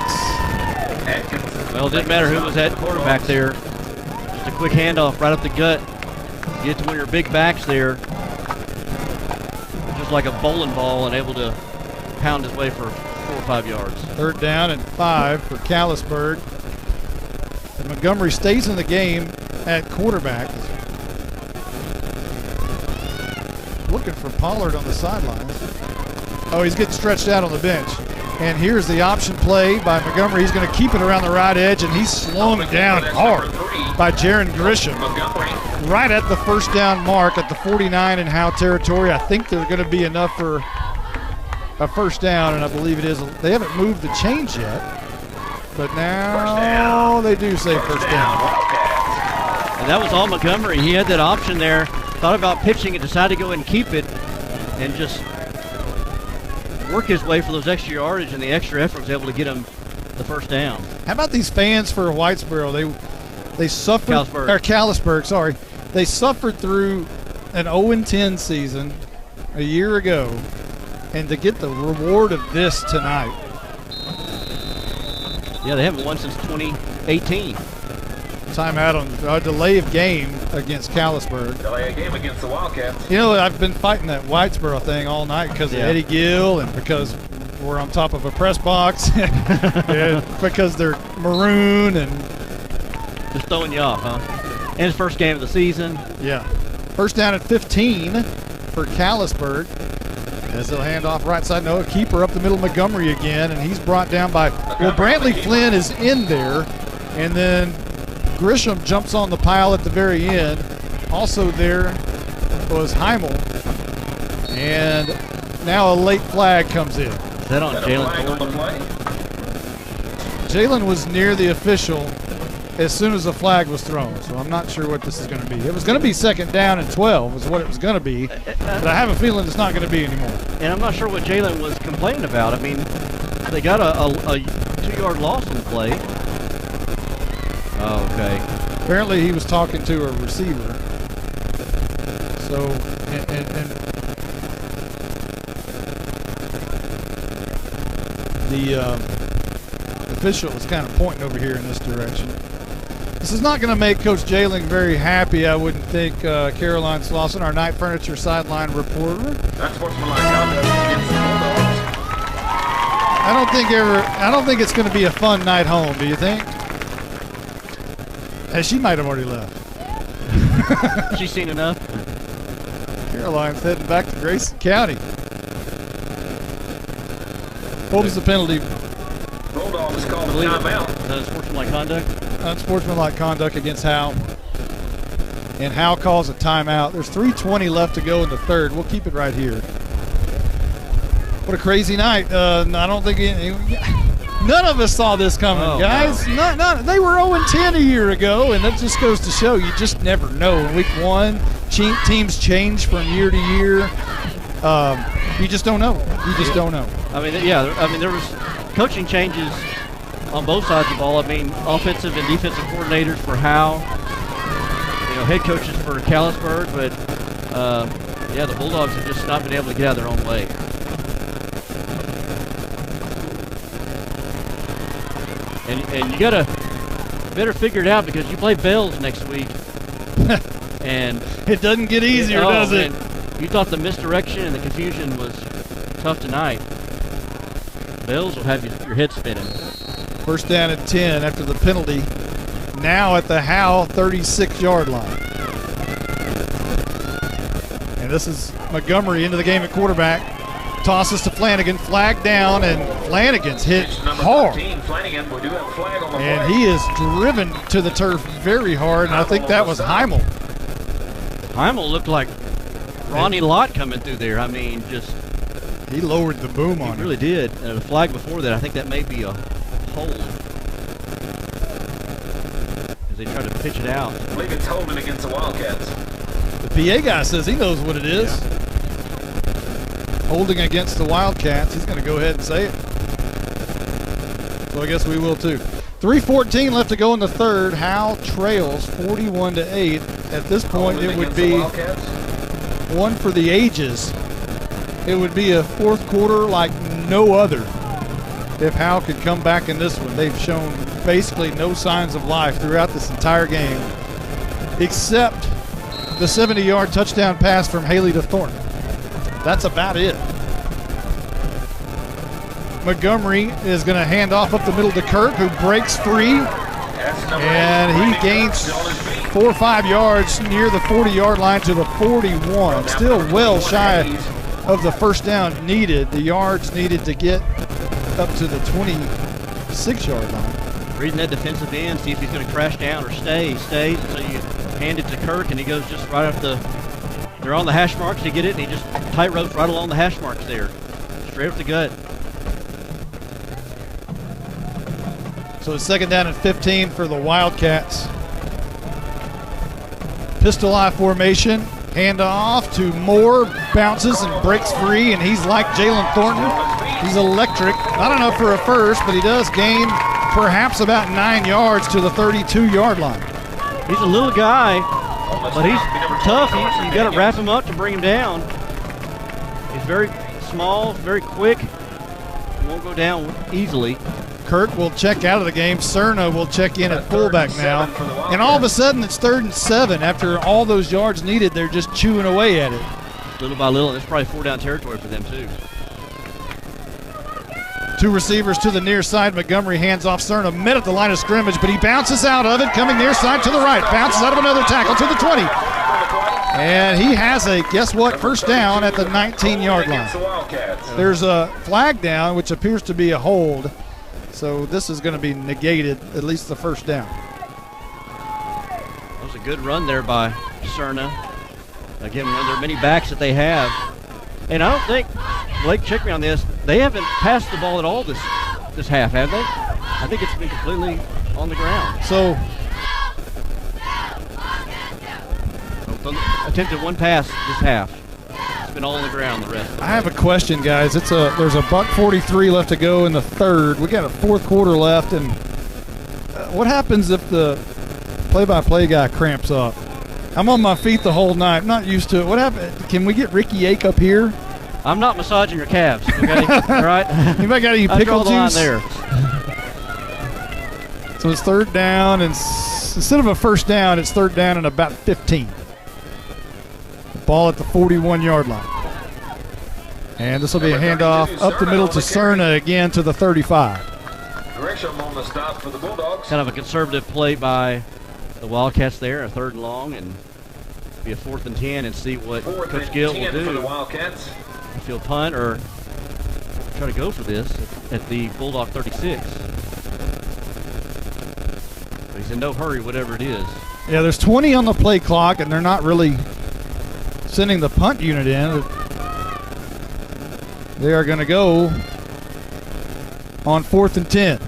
Well, it didn't matter who was at quarterback there. Just a quick handoff right up the gut. Get to one of your big backs there. Just like a bowling ball, and able to pound his way for 4 or 5 yards. 3rd down and 5 for Callisburg. And Montgomery stays in the game at quarterback. Looking for Pollard on the sidelines. Oh, he's getting stretched out on the bench. And here's the option play by Montgomery. He's going to keep it around the right edge, and he's slowing down hard by Jaron Grisham. Right at the 1st down mark at the 49 in Howe territory. I think they're going to be enough for a 1st down, and I believe it is. They haven't moved the change yet, but now they do say 1st down. And that was all Montgomery. He had that option there, thought about pitching it, decided to go ahead and keep it, and just work his way for those extra yardage, and the extra effort was able to get him the 1st down. How about these fans for Whitesboro? They suffered, Callisburg, sorry. They suffered through an 0-10 season a year ago, and to get the reward of this tonight. Yeah, they haven't won since 2018. Timeout on a delay of game against Callisburg. Delay of game against the Wildcats. You know, I've been fighting that Whitesboro thing all night because of Eddie Gill and because we're on top of a press box and because they're maroon and just throwing you off, huh? And his first game of the season. Yeah. 1st down at 15 for Callisburg. As they'll hand off right side. No, a keeper up the middle, Montgomery again, and he's brought down by, well, Brantley Flynn is in there, and then Grisham jumps on the pile at the very end. Also there was Heimel, and now a late flag comes in. Is that on Jalen Thornton? Jalen was near the official as soon as the flag was thrown, so I'm not sure what this is going to be. It was going to be 2nd down and 12 is what it was going to be, but I have a feeling it's not going to be anymore. And I'm not sure what Jalen was complaining about. I mean, they got a 2-yard loss on the play. Oh, okay. Apparently he was talking to a receiver. So, and the official was kind of pointing over here in this direction. This is not going to make Coach Jalen very happy, I wouldn't think. Caroline Slauson, our Night Furniture sideline reporter. That's what's my against the Bulldogs. I don't think it's going to be a fun night home. Do you think? Hey, she might have already left. She's seen enough. Caroline's heading back to Grayson County. What was the penalty? Bulldogs called a timeout. Unsportsmanlike conduct? Unsportsmanlike conduct against Howe. And Howe calls a timeout. There's 3:20 left to go in the 3rd. We'll keep it right here. What a crazy night. I don't think none of us saw this coming, guys. No. They were 0-10 a year ago, and that just goes to show you just never know. In week 1, teams change from year to year. You just don't know. You just don't know. I mean, there was coaching changes on both sides of the ball. I mean, offensive and defensive coordinators for Howe, head coaches for Callisburg, but the Bulldogs have just not been able to get out of their own way. And you gotta better figure it out because you play Bells next week, and it doesn't get easier, does it? You thought the misdirection and the confusion was tough tonight. Bells will have your head spinning. 1st down and 10 after the penalty. Now at the Howe 36-yard line. And this is Montgomery into the game at quarterback. Tosses to Flanagan, flag down, and Flanagan's hit hard. And he is driven to the turf very hard, and I think that was Heimel. Heimel looked like Ronnie Lott coming through there. I mean, he lowered the boom on him. He really did. And a flag before that, I think that may be a hold. As they try to pitch it out. I believe it's holding against the Wildcats. The PA guy says he knows what it is. Yeah. Holding against the Wildcats. He's going to go ahead and say it. So I guess we will too. 3:14 left to go in the 3rd. Howe trails 41-8. At this point, it would be one for the ages. It would be a 4th quarter like no other if Howe could come back in this one. They've shown basically no signs of life throughout this entire game, except the 70-yard touchdown pass from Haley to Thornton. That's about it. Montgomery is going to hand off up the middle to Kirk, who breaks free. And he gains 4 or 5 yards near the 40-yard line to the 41. Still well shy of the first down needed. The yards needed to get up to the 26-yard line. Reading that defensive end, see if he's going to crash down or stay. He stays, and so you hand it to Kirk, and he goes just right up they're on the hash marks to get it, and he just tight ropes right along the hash marks there. Straight up the gut. So it's second down and 15 for the Wildcats. Pistol eye formation. Hand off to Moore. Bounces and breaks free, and he's like Jalen Thornton. He's electric. Not enough for a first, but he does gain perhaps about 9 yards to the 32-yard line. He's a little guy, but he's tough. You got to wrap him up to bring him down. He's very small, very quick. He won't go down easily. Kirk will check out of the game. Cerna will check in at fullback now. And all of a sudden, it's 3rd and 7. After all those yards needed, they're just chewing away at it. Little by little, it's probably 4-down territory for them, too. 2 receivers to the near side. Montgomery hands off Cerna, met at the line of scrimmage, but he bounces out of it, coming near side to the right. Bounces out of another tackle to the 20. And he has a, guess what, first down at the 19-yard line. There's a flag down, which appears to be a hold. So this is going to be negated, at least the first down. That was a good run there by Cerna. Again, one of their many backs that they have. And I don't think, Blake, check me on this, they haven't passed the ball at all this half, have they? I think it's been completely on the ground. So attempted one pass this half. It's been all on the ground the rest. I have a question, guys. There's a $1:43 left to go in the third. We got a fourth quarter left, and what happens if the play-by-play guy cramps up? I'm on my feet the whole night. I'm not used to it. What happened? Can we get Ricky Yake up here? I'm not massaging your calves. Okay? All right. Anybody got any pickle juice? There. So it's third down, and instead of a first down, it's third down and about 15. Ball at the 41-yard line. And this will be a handoff up the middle to Cerna again to the 35. Gresham on the stop for the Bulldogs. Kind of a conservative play by the Wildcats there, a 3rd and long, and be a 4th and 10 and see what Coach Gill will do. For the Wildcats. If he'll punt or try to go for this at the Bulldog 36. But he's in no hurry, whatever it is. Yeah, there's 20 on the play clock, and they're not really sending the punt unit in. They are going to go on 4th and 10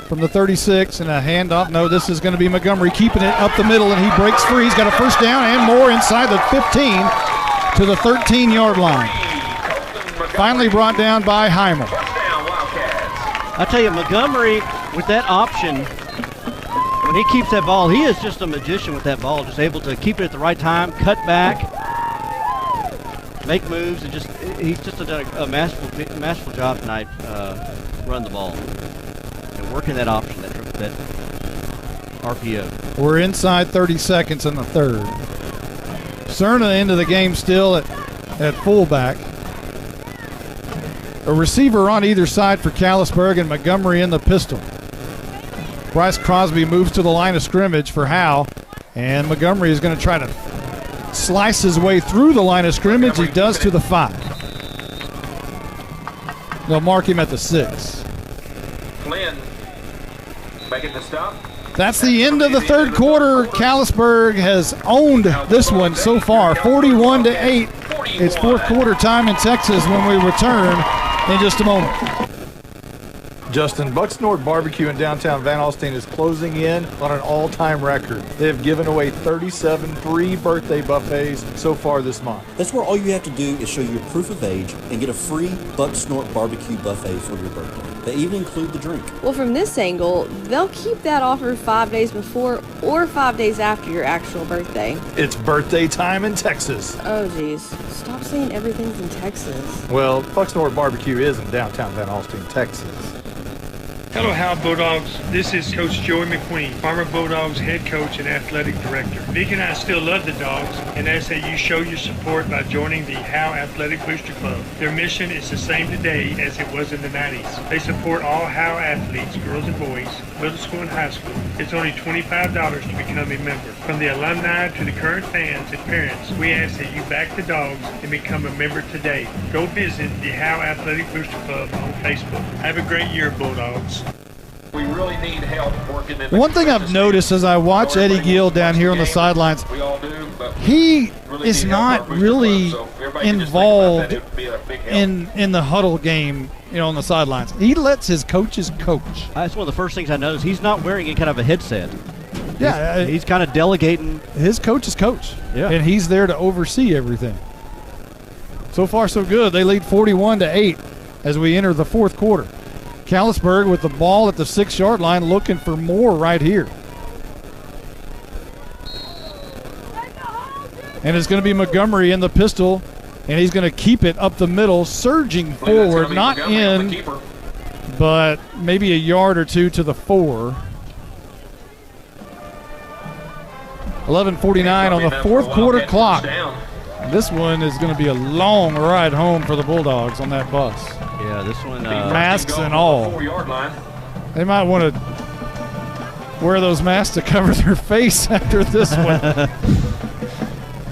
from the 36, and a handoff. No, this is going to be Montgomery keeping it up the middle, and he breaks free. He's got a first down and more inside the 15 to the 13-yard line. Finally brought down by Heimel. I tell you, Montgomery with that option, when he keeps that ball, he is just a magician with that ball, just able to keep it at the right time, cut back, make moves, and he's just done a masterful job tonight, run the ball and working that option, that RPO. We're inside 30 seconds in the third. Cerna into the game still at fullback. A receiver on either side for Callisburg, and Montgomery in the pistol. Bryce Crosby moves to the line of scrimmage for Howe, and Montgomery is going to try to slice his way through the line of scrimmage. He does to the 5. They'll mark him at the 6. Flynn making the stop. That's the end of the third quarter. Callisburg has owned this one so far, 41-8. It's fourth quarter time in Texas when we return in just a moment. Justin, Bucksnort Barbecue in downtown Van Alstyne is closing in on an all-time record. They have given away 37 free birthday buffets so far this month. That's where all you have to do is show your proof of age and get a free Bucksnort Barbecue buffet for your birthday. They even include the drink. Well, from this angle, they'll keep that offer 5 days before or 5 days after your actual birthday. It's birthday time in Texas. Oh, geez. Stop saying everything's in Texas. Well, Bucksnort Barbecue is in downtown Van Alstyne, Texas. Hello, Howe Bulldogs. This is Coach Joey McQueen, Farmer Bulldogs head coach and athletic director. Vic and I still love the Dogs and ask that you show your support by joining the Howe Athletic Booster Club. Their mission is the same today as it was in the 90s. They support all Howe athletes, girls and boys, middle school and high school. It's only $25 to become a member. From the alumni to the current fans and parents, we ask that you back the Dogs and become a member today. Go visit the Howe Athletic Booster Club on Facebook. Have a great year, Bulldogs. We really need help working in the One thing I've noticed as I watch Eddie Gill down here on the sidelines, he is not really involved in the huddle game, on the sidelines. He lets his coaches coach. That's one of the first things I noticed. He's not wearing any kind of a headset. Yeah, he's kind of delegating. His coach is coach. Yeah, and he's there to oversee everything. So far, so good. They lead 41-8 as we enter the fourth quarter. Callisburg with the ball at the 6-yard line, looking for more right here. And it's going to be Montgomery in the pistol, and he's going to keep it up the middle, surging forward, not in, but maybe a yard or two to the 4. 11:49 on the fourth quarter clock. This one is going to be a long ride home for the Bulldogs on that bus. Yeah, this one. Masks and all. They might want to wear those masks to cover their face after this one.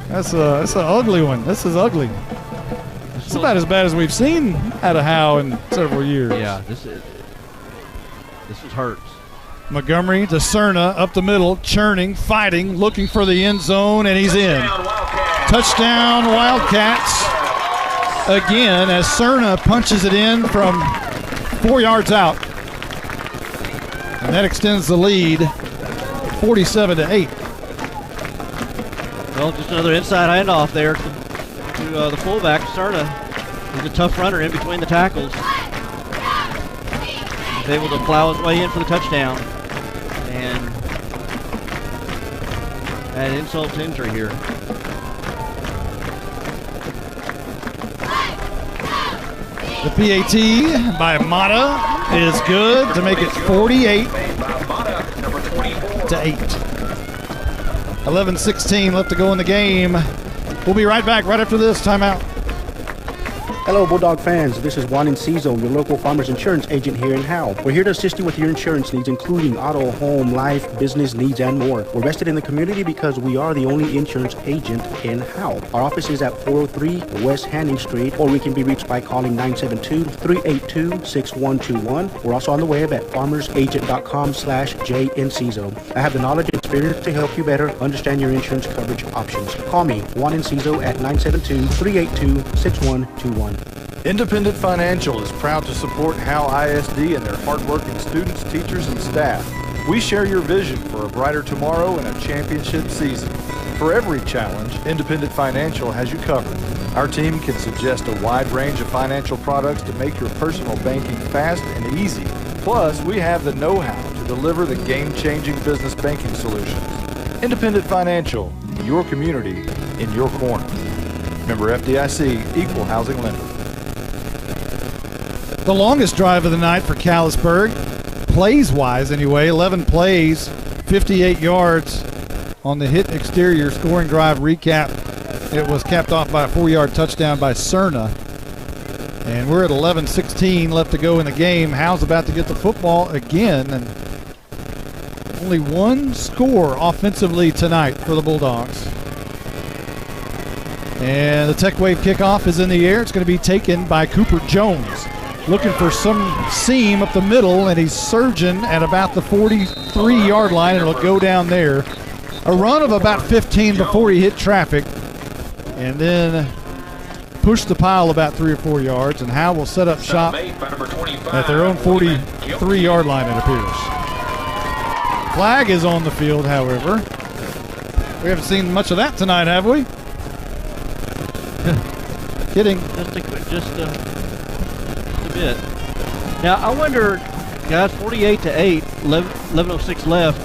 That's an ugly one. This is ugly. It's about as bad as we've seen out of Howe in several years. Yeah, this one hurts. Montgomery to Cerna up the middle, churning, fighting, looking for the end zone, and he's in. Touchdown, Wildcats. Again, as Cerna punches it in from 4 yards out. And that extends the lead 47-8. Well, just another inside handoff there to the fullback, Cerna. He's a tough runner in between the tackles. He's able to plow his way in for the touchdown. And add insult to injury here. The PAT by Mata is good to make it 48-8. 11:16 left to go in the game. We'll be right back right after this timeout. Hello, Bulldog fans. This is Juan Enciso, your local farmer's insurance agent here in Howe. We're here to assist you with your insurance needs, including auto, home, life, business needs, and more. We're vested in the community because we are the only insurance agent in Howe. Our office is at 403 West Hanning Street, or we can be reached by calling 972-382-6121. We're also on the web at farmersagent.com/JEnciso. I have the knowledge and experience to help you better understand your insurance coverage options. Call me, Juan Enciso, at 972-382-6121. Independent Financial is proud to support Howe ISD and their hardworking students, teachers, and staff. We share your vision for a brighter tomorrow and a championship season. For every challenge, Independent Financial has you covered. Our team can suggest a wide range of financial products to make your personal banking fast and easy. Plus, we have the know-how to deliver the game-changing business banking solutions. Independent Financial, your community in your corner. Member FDIC, Equal Housing Lender. The longest drive of the night for Callisburg, plays-wise anyway, 11 plays, 58 yards on the hit exterior scoring drive recap. It was capped off by a 4-yard touchdown by Cerna. And we're at 11:16 left to go in the game. Howe's about to get the football again, and only one score offensively tonight for the Bulldogs. And the Tech Wave kickoff is in the air. It's going to be taken by Cooper Jones. Looking for some seam up the middle, and he's surging at about the 43-yard line, and it'll go down there. A run of about 15 before he hit traffic, and then push the pile about 3 or 4 yards, and Howe will set up shop at their own 43-yard line, it appears. Flag is on the field, however. We haven't seen much of that tonight, have we? Kidding. Just a bit. Now, I wonder, guys, 48-8, 11:06 left.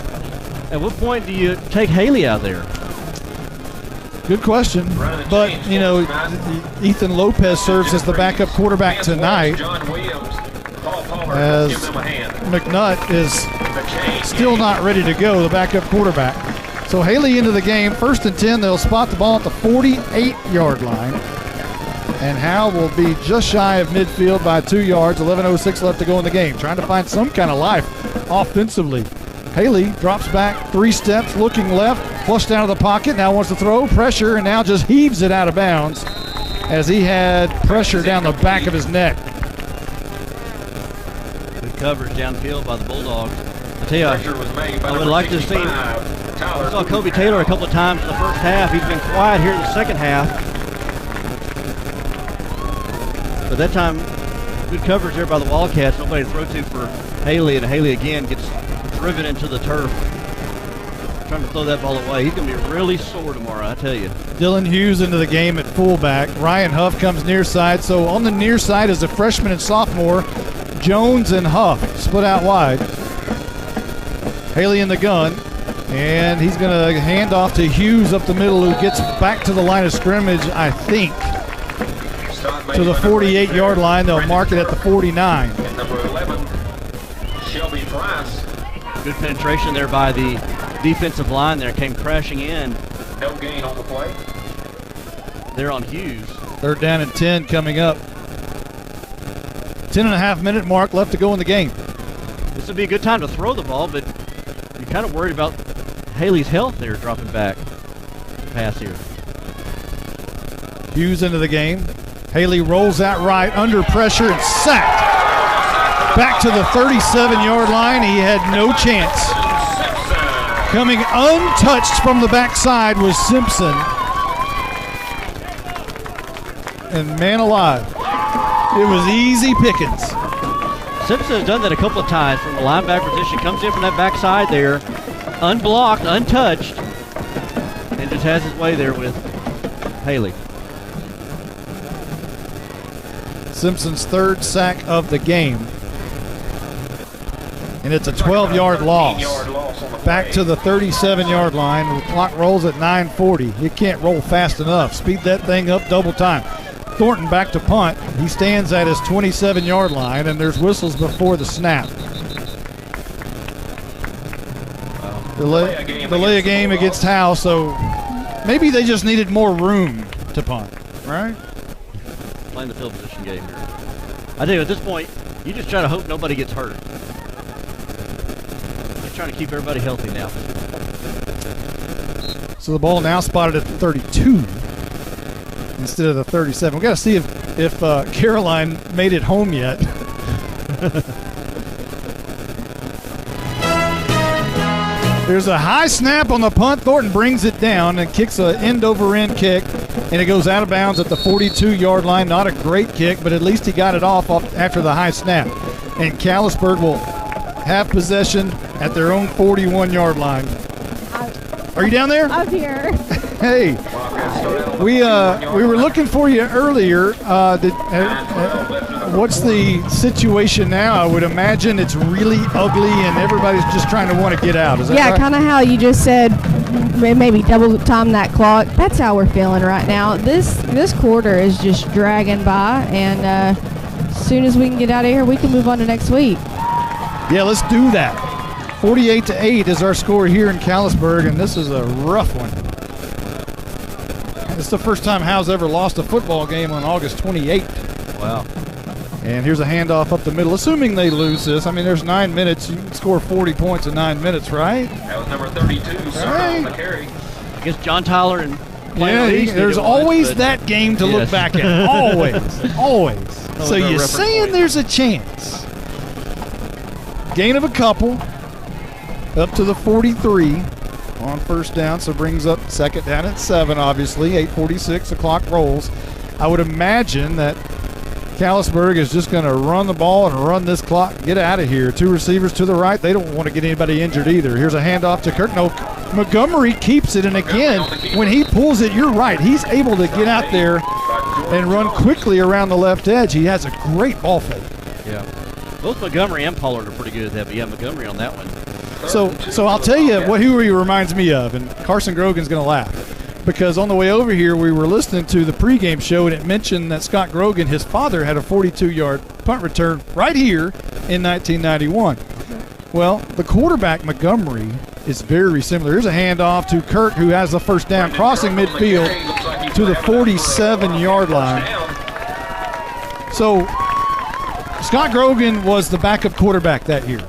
At what point do you take Haley out there? Good question. But, Ethan Lopez serves as the backup quarterback tonight. as McNutt is still not ready to go, the backup quarterback. So Haley into the game. 1st and 10. They'll spot the ball at the 48-yard line. And Howe will be just shy of midfield by 2 yards. 11:06 left to go in the game. Trying to find some kind of life offensively. Haley drops back 3 steps, looking left, flushed out of the pocket. Now wants to throw, pressure, and now just heaves it out of bounds as he had pressure down the back of his neck. Good coverage downfield by the Bulldogs. I tell you, I would like to see him. I saw Kobe Taylor a couple of times in the first half. He's been quiet here in the second half. But that time, good coverage there by the Wildcats. Nobody to throw to for Haley, and Haley again gets driven into the turf. Trying to throw that ball away. He's going to be really sore tomorrow, I tell you. Dylan Hughes into the game at fullback. Ryan Huff comes near side. So on the near side is a freshman and sophomore, Jones and Huff split out wide. Haley in the gun, and he's going to hand off to Hughes up the middle, who gets back to the line of scrimmage, I think, to the 48-yard line. They'll mark it at the 49. Number 11, Shelby Price. Good penetration there by the defensive line there. Came crashing in. No gain on the play. There on Hughes. 3rd down and 10 coming up. 10.5-minute mark left to go in the game. This would be a good time to throw the ball, but you're kind of worried about Haley's health there dropping back. Pass here. Hughes into the game. Haley rolls out right, under pressure, and sacked. Back to the 37-yard line. He had no chance. Coming untouched from the backside was Simpson. And man alive, it was easy pickings. Simpson has done that a couple of times from the linebacker position. Comes in from that backside there, unblocked, untouched, and just has his way there with Haley. Simpson's 3rd sack of the game. And it's a 12-yard loss. Back to the 37-yard line. The clock rolls at 9:40. You can't roll fast enough. Speed that thing up double time. Thornton back to punt. He stands at his 27-yard line, and there's whistles before the snap. Delay a game against Howe, so maybe they just needed more room to punt, right? Playing the field position game here. I tell you, at this point, you just try to hope nobody gets hurt. You're trying to keep everybody healthy now. So the ball now spotted at the 32 instead of the 37. We've got to see if Caroline made it home yet. There's a high snap on the punt. Thornton brings it down and kicks an end-over-end kick, and it goes out of bounds at the 42-yard line. Not a great kick, but at least he got it off after the high snap. And Callisburg will have possession at their own 41-yard line. Are you down there? I'm here. Hey, we were looking for you earlier. What's the situation now? I would imagine it's really ugly and everybody's just trying to want to get out. Is that right? Kind of how you just said, maybe double time that clock. That's how we're feeling right now. This quarter is just dragging by, and as soon as we can get out of here, we can move on to next week. Yeah, let's do that. 48-8 is our score here in Callisburg, and this is a rough one. It's the first time Howe's ever lost a football game on August 28th. Wow. And here's a handoff up the middle, assuming they lose this. I mean, there's 9 minutes. You can score 40 points in 9 minutes, right? That was number 32, on the carry. I guess John Tyler and there's always that game to look back at. Always. So you're saying there's a chance. Gain of a couple. Up to the 43 on first down, so brings up 2nd down at 7, obviously. 8:46, the clock rolls. I would imagine that Callisburg is just going to run the ball and run this clock, get out of here. 2 receivers to the right. They don't want to get anybody injured either. Here's a handoff to Kirk. No, Montgomery keeps it, and again, when he pulls it, you're right. He's able to get out there and run quickly around the left edge. He has a great ball fake. Yeah. Both Montgomery and Pollard are pretty good at that, but yeah, Montgomery on that one. So I'll tell you who he reminds me of, and Carson Grogan's going to laugh. because on the way over here, we were listening to the pregame show, and it mentioned that Scott Grogan, his father, had a 42-yard punt return right here in 1991. Well, the quarterback, Montgomery, is very similar. Here's a handoff to Kirk, who has the first down, crossing midfield to the 47-yard line. So Scott Grogan was the backup quarterback that year.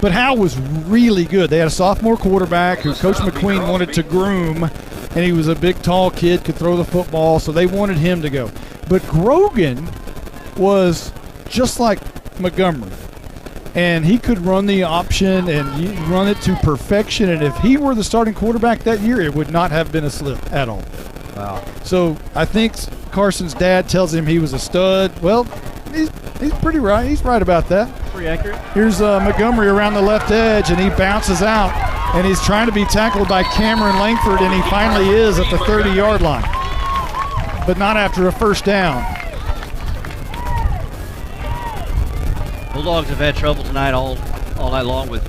But Howe was really good. They had a sophomore quarterback who Coach McQueen wanted to groom, and he was a big, tall kid, could throw the football, so they wanted him to go. But Grogan was just like Montgomery, and he could run the option and run it to perfection, and if he were the starting quarterback that year, it would not have been a slip at all. Wow. So I think Carson's dad tells him he was a stud. Well, he's pretty right. He's right about that. Pretty accurate. Here's Montgomery around the left edge, and he bounces out, and he's trying to be tackled by Cameron Langford, and he finally is at the 30-yard line, but not after a first down. Bulldogs have had trouble tonight all night long with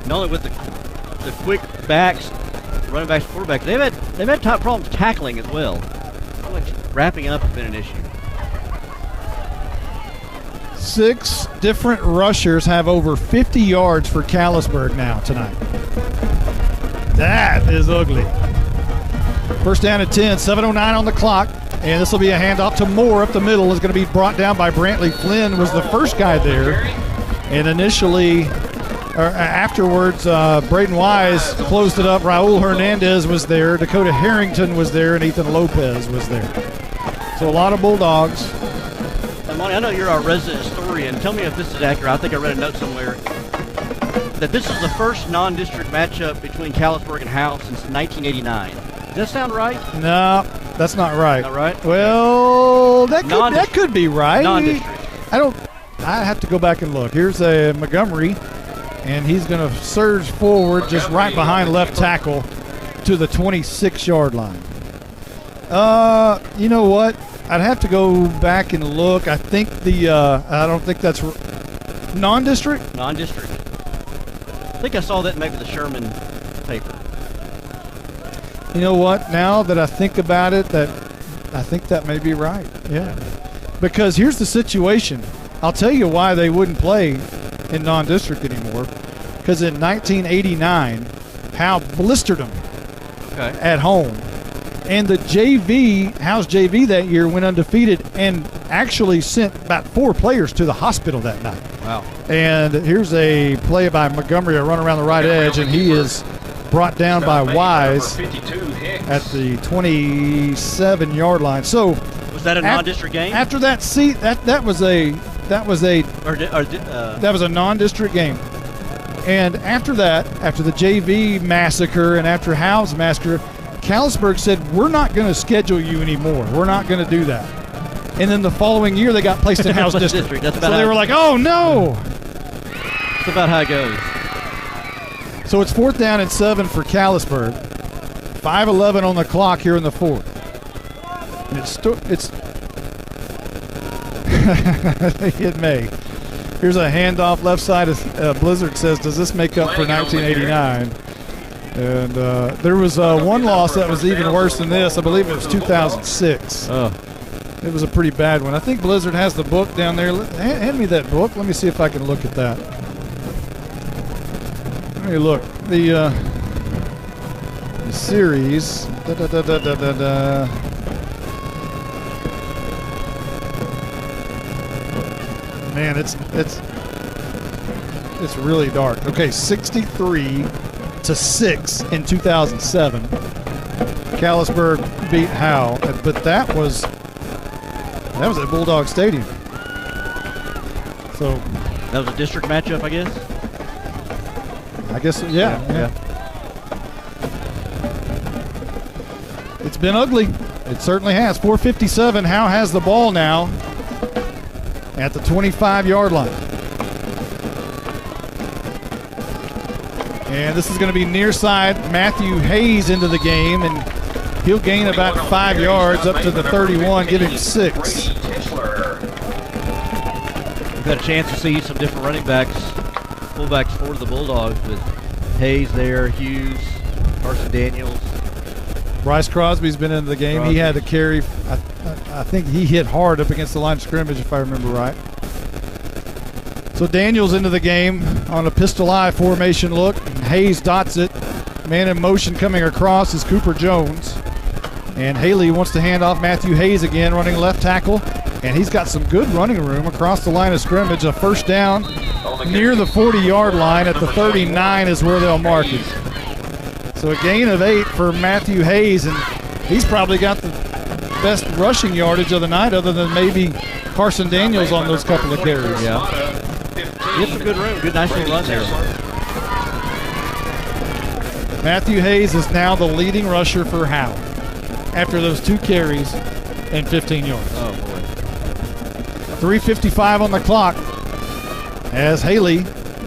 not only with the quick backs, running backs, quarterbacks. They've had top problems tackling as well. Like wrapping up has been an issue. 6 different rushers have over 50 yards for Callisburg now tonight. That is ugly. First down at 10, 7:09 on the clock, and this will be a handoff to Moore up the middle. Is going to be brought down by Brantley. Flynn was the first guy there, and afterwards, Braden Wise closed it up. Raul Hernandez was there, Dakota Harrington was there, and Ethan Lopez was there. So a lot of Bulldogs. Monty, I know you're our resident historian. Tell me if this is accurate. I think I read a note somewhere that this is the first non-district matchup between Callisburg and Howe since 1989. Does that sound right? No, that's not right. Not right? Well, that could be right. Non-district. I have to go back and look. Here's a Montgomery, and he's going to surge forward just right behind left tackle to the 26-yard line. You know what? I'd have to go back and look. I think I don't think that's non-district. Non-district. I think I saw that in maybe the Sherman paper. You know what? Now that I think about it, I think that may be right. Yeah. Because here's the situation. I'll tell you why they wouldn't play in non-district anymore. Because in 1989, Howe blistered them at home. And the Howe's JV that year went undefeated and actually sent about 4 players to the hospital that night. Wow. And here's a play by Montgomery, a run around the right edge, and he is brought down by Wise at the 27-yard line. So was that a non-district game? After that, that was a non-district game. And after that, after the JV massacre and after Howe's massacre, Callisburg said, we're not going to schedule you anymore. We're not going to do that. And then the following year, they got placed in Howe's district. That's so they were like, oh, no. That's about how it goes. So it's 4th down and 7 for Callisburg. 5:11 on the clock here in the 4th. And it may. Here's a handoff left side. Blizzard says, does this make up for 1989? And there was one loss that was even worse than this. I believe it was 2006. Oh. It was a pretty bad one. I think Blizzard has the book down there. Hand me that book. Let me see if I can look at that. Let me look. The series. Man, it's really dark. Okay, 63-6 in 2007. Callisburg beat Howe, but that was at Bulldog Stadium. So that was a district matchup, I guess. Yeah. It's been ugly. It certainly has. 4:57. Howe has the ball now at the 25-yard line. And this is going to be near side Matthew Hayes into the game, and he'll gain about 5 yards up to the 31, give him 6. We've had a chance to see some different running backs, fullbacks for the Bulldogs with Hayes there, Hughes, Carson Daniels. Bryce Crosby's been in the game. He had to carry, I think he hit hard up against the line of scrimmage, if I remember right. So Daniels into the game on a pistol eye formation look. Hayes dots it. Man in motion coming across is Cooper Jones. And Haley wants to hand off Matthew Hayes again, running left tackle. And he's got some good running room across the line of scrimmage. A first down near the 40-yard line at the 39 is where they'll mark it. So a gain of 8 for Matthew Hayes, and he's probably got the best rushing yardage of the night other than maybe Carson Daniels on those couple of carries. Yeah. He had some good room. Good nice little run there. Matthew Hayes is now the leading rusher for Howe after those 2 carries and 15 yards. Oh, boy. 3:55 on the clock as Haley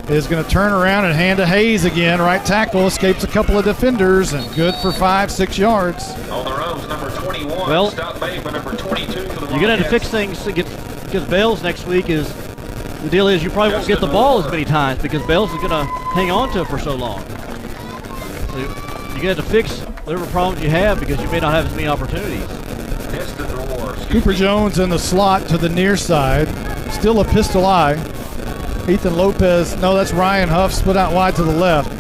is going to turn around and hand to Hayes again. Right tackle escapes a couple of defenders and good for 5-6 yards. On the rows, number 21. Well, Stop made by number 22 for the you're going to have to fix things to get, because Bales next week is, the deal is you probably won't get the ball as many times because Bales is going to hang on to it for so long. So you're going to have to fix whatever problems you have because you may not have as many opportunities. Cooper Jones in the slot to the near side. Still a pistol eye. Ethan Lopez, no, that's Ryan Huff, split out wide to the left.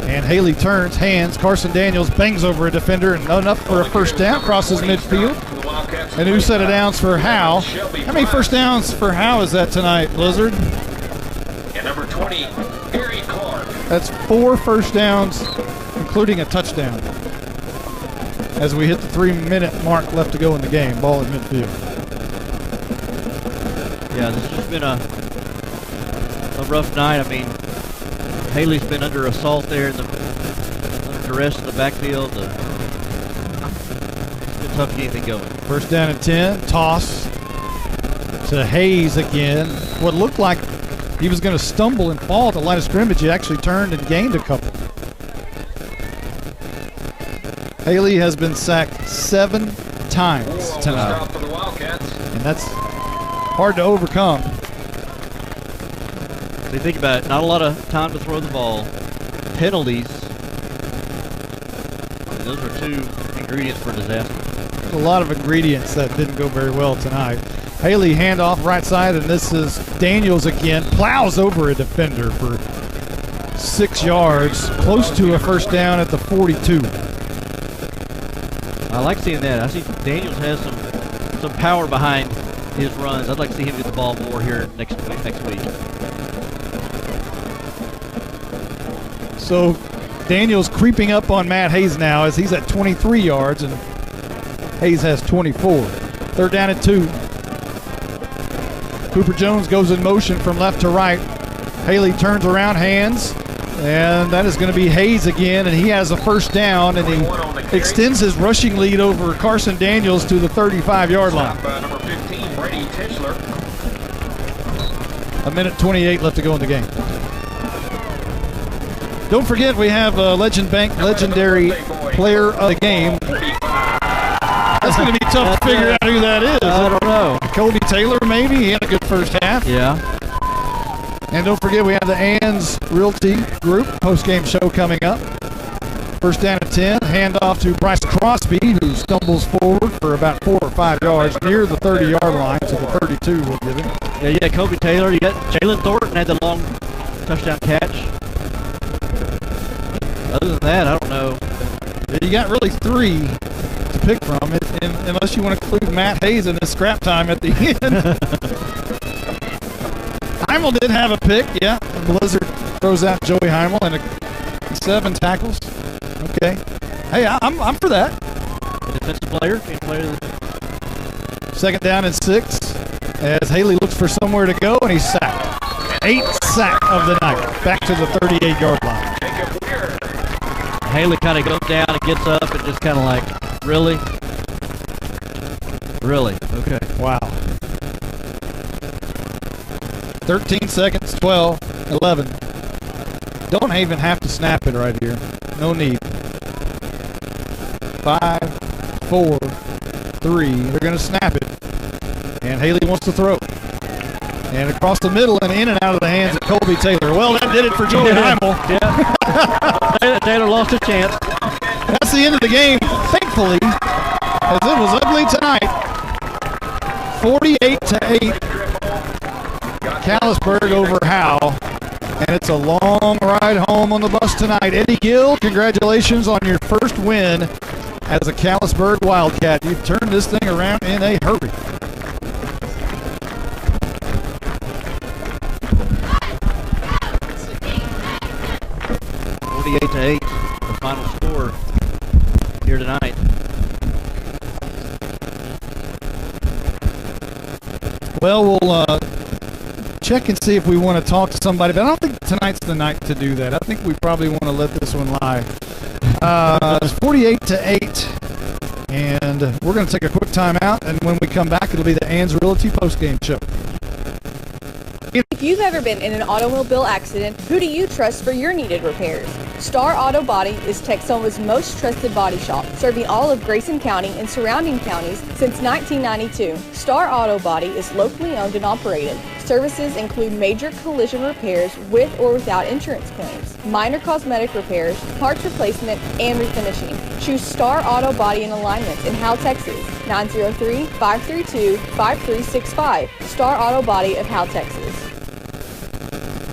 And Haley turns, hands. Carson Daniels bangs over a defender, and enough for a first down, crosses midfield. And who set it downs for Howe? How many first downs for Howe is that tonight, Blizzard? And number 20, Gary Clark. That's 4 first downs, including a touchdown. As we hit the 3-minute mark left to go in the game, ball at midfield. Yeah, this has been a rough night. I mean, Haley's been under assault there in under duress in the backfield. It's been tough to get anything going. First down and 10, toss to Hayes again. What looked like he was going to stumble and fall at the line of scrimmage, he actually turned and gained a couple. Haley has been sacked 7 times tonight. And that's hard to overcome. So you think about it, not a lot of time to throw the ball. Penalties. Those are 2 ingredients for disaster. There's a lot of ingredients that didn't go very well tonight. Haley handoff right side, and this is Daniels again. Plows over a defender for 6 yards, close to a first down at the 42. I like seeing that. I see Daniels has some power behind his runs. I'd like to see him get the ball more here next week. So Daniels creeping up on Matt Hayes now as he's at 23 yards and Hayes has 24. Third down and 2. Cooper Jones goes in motion from left to right. Haley turns around, hands, and that is going to be Hayes again, and he has a first down, and he extends his rushing lead over Carson Daniels to the 35-yard line. Number 15, Brady Tischler. 1:28 left to go in the game. Don't forget, we have Legend Bank legendary player of the game. That's going to be tough to figure out who that is. I don't know. Kobe Taylor, maybe. He had a good first half. Yeah. And don't forget, we have the Ann's Realty Group post-game show coming up. First down at 10. Handoff to Bryce Crosby, who stumbles forward for about 4 or 5 yards near the 30-yard line to the 32 we'll give him. Yeah, Kobe Taylor. You got Jalen Thornton had the long touchdown catch. Other than that, I don't know. You got really 3 to pick from, unless you want to include Matt Hayes in this scrap time at the end. Heimel did have a pick, yeah. The Blizzard throws out Joey Heimel and 7 tackles. Okay. Hey, I'm for that. Defensive player. Second down and 6 as Haley looks for somewhere to go, and he's sacked. 8th sack of the night. Back to the 38-yard line. Haley kind of goes down and gets up and just kind of like, really? Really? Okay. Wow. 13 seconds, 12, 11. Don't even have to snap it right here. No need. 5, 4, 3. They're going to snap it. And Haley wants to throw. And across the middle and in and out of the hands of Colby Taylor. Well, that did it for Joey Heimel. Yeah. Taylor lost a chance. That's the end of the game. Thank thankfully, as it was ugly tonight, 48-8, Callisburg over Howe. And it's a long ride home on the bus tonight. Eddie Gill, congratulations on your first win as a Callisburg Wildcat. You've turned this thing around in a hurry. (48-8), the final score here tonight. Well, we'll check and see if we want to talk to somebody, but I don't think tonight's the night to do that. I think we probably want to let this one lie. It's 48-8, and we're going to take a quick time out, and when we come back, it'll be the Ann's Realty postgame show. If you've ever been in an automobile accident, who do you trust for your needed repairs? Star Auto Body is Texoma's most trusted body shop, serving all of Grayson County and surrounding counties since 1992. Star Auto Body is locally owned and operated. Services include major collision repairs with or without insurance claims, minor cosmetic repairs, parts replacement, and refinishing. Choose Star Auto Body and Alignment in Howe, Texas, 903-532-5365. Star Auto Body of Howe, Texas.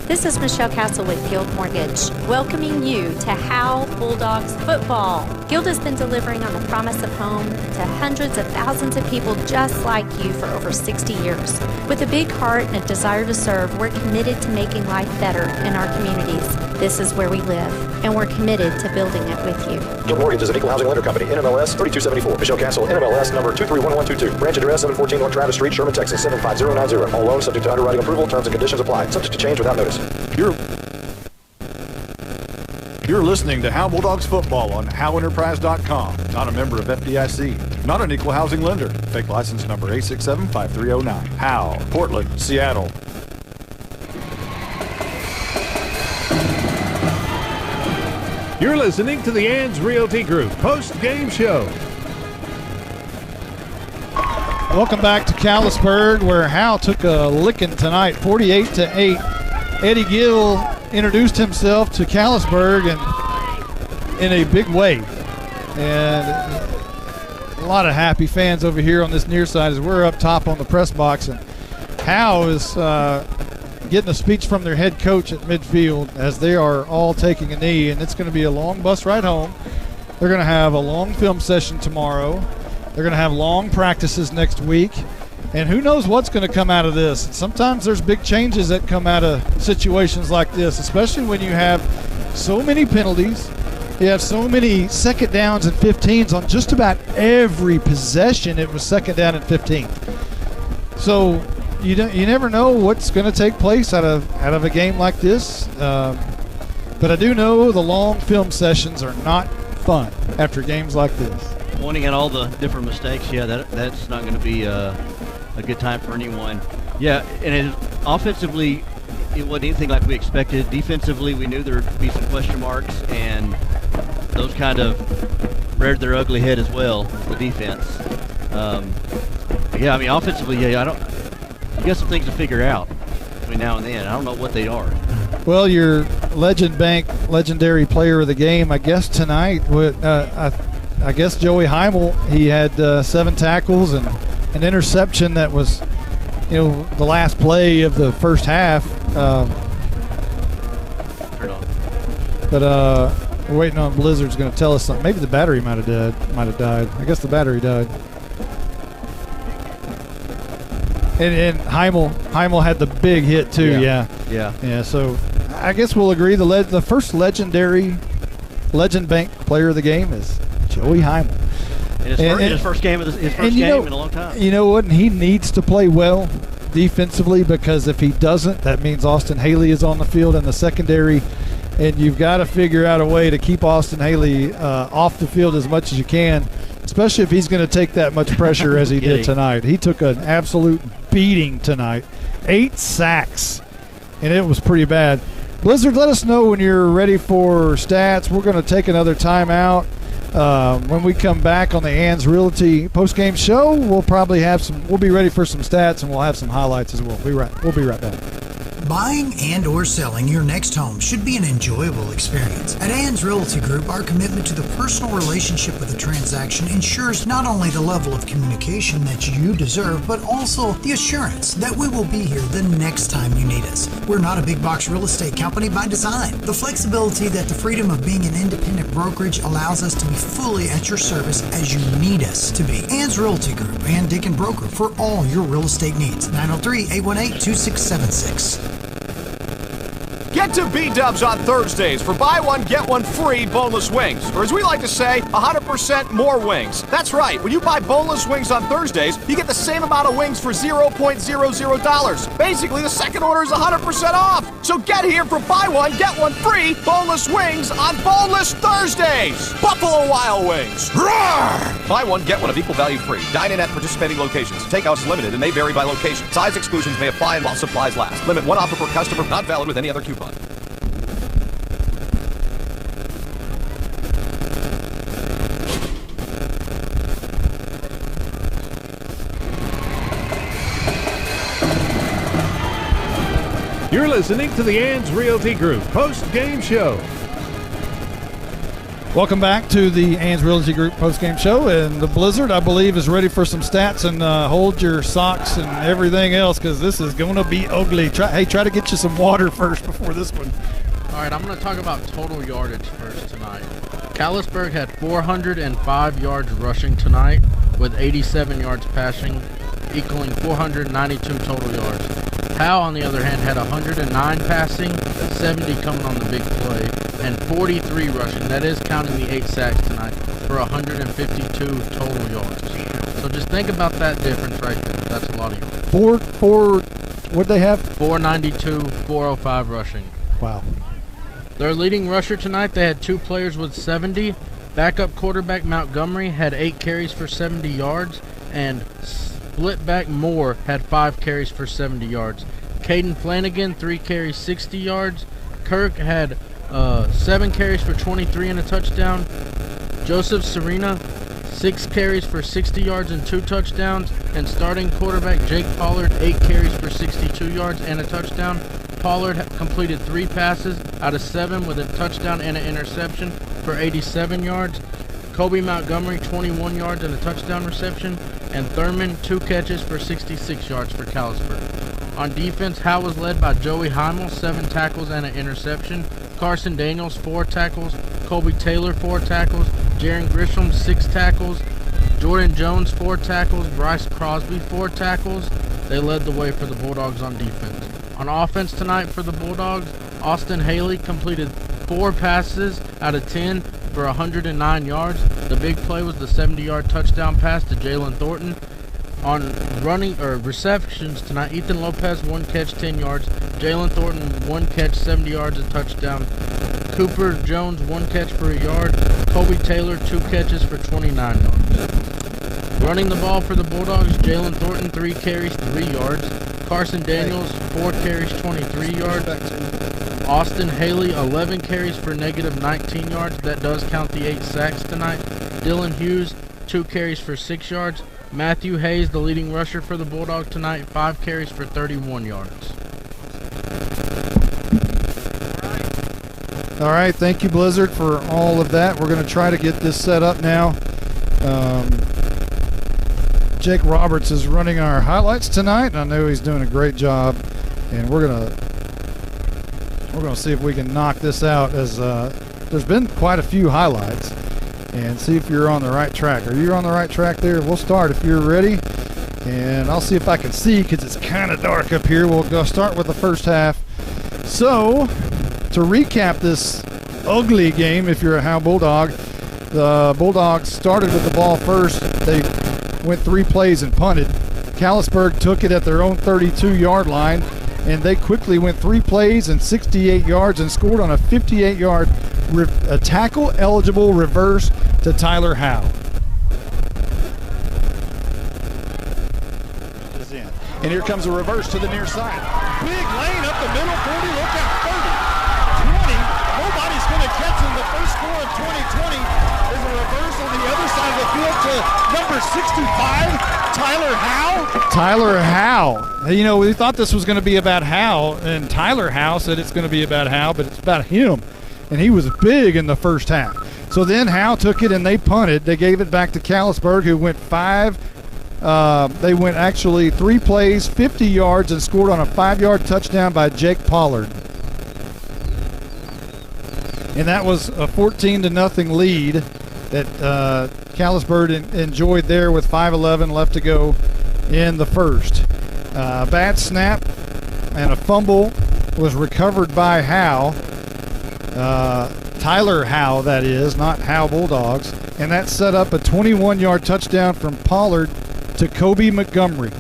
This is Michelle Castle with Guild Mortgage, welcoming you to Howe Bulldogs football. Guild has been delivering on the promise of home to hundreds of thousands of people just like you for over 60 years. With a big heart and a desire to serve, we're committed to making life better in our communities. This is where we live, and we're committed to building it with you. Guild Mortgage is an equal housing lender company. NMLS 3274. Michelle Castle. NMLS number 231122. Branch address 714 North Travis Street, Sherman, Texas 75090. All loans subject to underwriting approval. Terms and conditions apply. Subject to change without notice. You're listening to Howe Bulldogs football on HoweEnterprise.com. Not a member of FDIC. Not an equal housing lender. Fake license number 867-5309. Howe, Portland, Seattle. You're listening to the Ann's Realty Group post-game show. Welcome back to Callisburg, where Howe took a licking tonight, 48-8. Eddie Gill introduced himself to Callisburg and in a big way. And a lot of happy fans over here on this near side as we're up top on the press box. And Howe is getting a speech from their head coach at midfield as they are all taking a knee. And it's going to be a long bus ride home. They're going to have a long film session tomorrow. They're going to have long practices next week. And who knows what's going to come out of this. And sometimes there's big changes that come out of situations like this, especially when you have so many penalties. You have so many second downs and 15s on just about every possession. It was second down and 15. So you never know what's going to take place out of a game like this. But I do know the long film sessions are not fun after games like this. Pointing at all the different mistakes, yeah, that's not going to be a good time for anyone. Yeah, and offensively, it wasn't anything like we expected. Defensively, we knew there would be some question marks, and those kind of reared their ugly head as well, the defense. Yeah, I mean, offensively, yeah, you got some things to figure out between now and then. I don't know what they are. Well, your legendary player of the game, I guess tonight, I guess Joey Heimel, he had 7 tackles and an interception that was, the last play of the first half. But we're waiting on Blizzard's going to tell us something. Maybe the battery might have died. I guess the battery died. And Heimel had the big hit too. Yeah. So I guess we'll agree the first legendary Legend Bank player of the game is Joey Heimel. His first game in a long time. You know what? And he needs to play well defensively, because if he doesn't, that means Austin Haley is on the field in the secondary, and you've got to figure out a way to keep Austin Haley off the field as much as you can, especially if he's going to take that much pressure as he did tonight. He took an absolute beating tonight. 8 sacks, and it was pretty bad. Blizzard, let us know when you're ready for stats. We're going to take another timeout. When we come back on the Ann's Realty postgame show, we'll probably have we'll be ready for some stats, and we'll have some highlights as well. We'll be right back. Buying and or selling your next home should be an enjoyable experience. At Ann's Realty Group, our commitment to the personal relationship with the transaction ensures not only the level of communication that you deserve, but also the assurance that we will be here the next time you need us. We're not a big box real estate company by design. The flexibility that the freedom of being an independent brokerage allows us to be fully at your service as you need us to be. Ann's Realty Group, Ann Dick and Broker for all your real estate needs. 903-818-2676. Get to B-Dubs on Thursdays for buy one, get one free boneless wings. Or as we like to say, 100% more wings. That's right. When you buy boneless wings on Thursdays, you get the same amount of wings for $0.00. Basically, the second order is 100% off. So get here for buy one, get one free boneless wings on Boneless Thursdays. Buffalo Wild Wings. Roar! Buy one, get one of equal value free. Dine in at participating locations. Takeout is limited and may vary by location. Size exclusions may apply while supplies last. Limit one offer per customer. Not valid with any other coupon. You're listening to the Ann's Realty Group post-game show. Welcome back to the Ann's Realty Group post-game show. And the Blizzard, I believe, is ready for some stats. And hold your socks and everything else because this is going to be ugly. Try to get you some water first before this one. All right, I'm going to talk about total yardage first tonight. Callisburg had 405 yards rushing tonight with 87 yards passing, equaling 492 total yards. Howe, on the other hand, had 109 passing, 70 coming on the big play, and 43 rushing. That is counting the 8 sacks tonight for 152 total yards. So just think about that difference right there. That's a lot of yards. What'd they have? 492, 405 rushing. Wow. Their leading rusher tonight, they had 2 players with 70. Backup quarterback Montgomery had 8 carries for 70 yards, and Splitback Moore had 5 carries for 70 yards. Caden Flanagan, 3 carries, 60 yards. Kirk had 7 carries for 23 and a touchdown. Joseph Serena, 6 carries for 60 yards and 2 touchdowns. And starting quarterback Jake Pollard, 8 carries for 62 yards and a touchdown. Pollard completed 3 passes out of 7 with a touchdown and an interception for 87 yards. Kobe Montgomery, 21 yards and a touchdown reception. And Thurman, 2 catches for 66 yards for Callisburg. On defense, Howe was led by Joey Heimel, 7 tackles and an interception. Carson Daniels, 4 tackles. Colby Taylor, 4 tackles. Jaron Grisham, 6 tackles. Jordan Jones, 4 tackles. Bryce Crosby, 4 tackles. They led the way for the Bulldogs on defense. On offense tonight for the Bulldogs, Austin Haley completed 4 passes out of 10 for 109 yards. The big play was the 70-yard touchdown pass to Jalen Thornton. On receptions tonight, Ethan Lopez, 1 catch, 10 yards. Jalen Thornton, 1 catch, 70 yards, a touchdown. Cooper Jones, 1 catch for a yard. Colby Taylor, 2 catches for 29 yards. Running the ball for the Bulldogs, Jalen Thornton, 3 carries, 3 yards. Carson Daniels, 4 carries, 23 yards. Austin Haley, 11 carries for negative 19 yards. That does count the 8 sacks tonight. Dylan Hughes, 2 carries for 6 yards. Matthew Hayes, the leading rusher for the Bulldogs tonight, 5 carries for 31 yards. All right, thank you, Blizzard, for all of that. We're going to try to get this set up now. Jake Roberts is running our highlights tonight, and I know he's doing a great job. And we're gonna see if we can knock this out, as there's been quite a few highlights, and see if you're on the right track. Are you on the right track there? We'll start if you're ready, and I'll see if I can see because it's kind of dark up here. We'll go start with the first half. So, to recap this ugly game, if you're a Howe Bulldog, the Bulldogs started with the ball first. They went 3 plays and punted. Callisburg took it at their own 32-yard line, and they quickly went 3 plays and 68 yards and scored on a 58-yard tackle-eligible reverse to Tyler Howe. And here comes a reverse to the near side. Big lane up the middle, 40, look out, 30, 20. Nobody's going to catch him. The first score of 2020 is a reverse on the other side of the field to to number 65, Tyler Howe. Tyler Howe. You know, we thought this was going to be about Howe, and Tyler Howe said it's going to be about Howe, but it's about him. And he was big in the first half. So then Howe took it and they punted. They gave it back to Callisburg, who went they went actually 3 plays, 50 yards, and scored on a 5-yard touchdown by Jake Pollard. And that was a 14-0 lead that Callisburg enjoyed there with 5:11 left to go in the first. Bad snap and a fumble was recovered by Howe. Tyler Howe, that is, not Howe Bulldogs. And that set up a 21-yard touchdown from Pollard to Kobe Montgomery.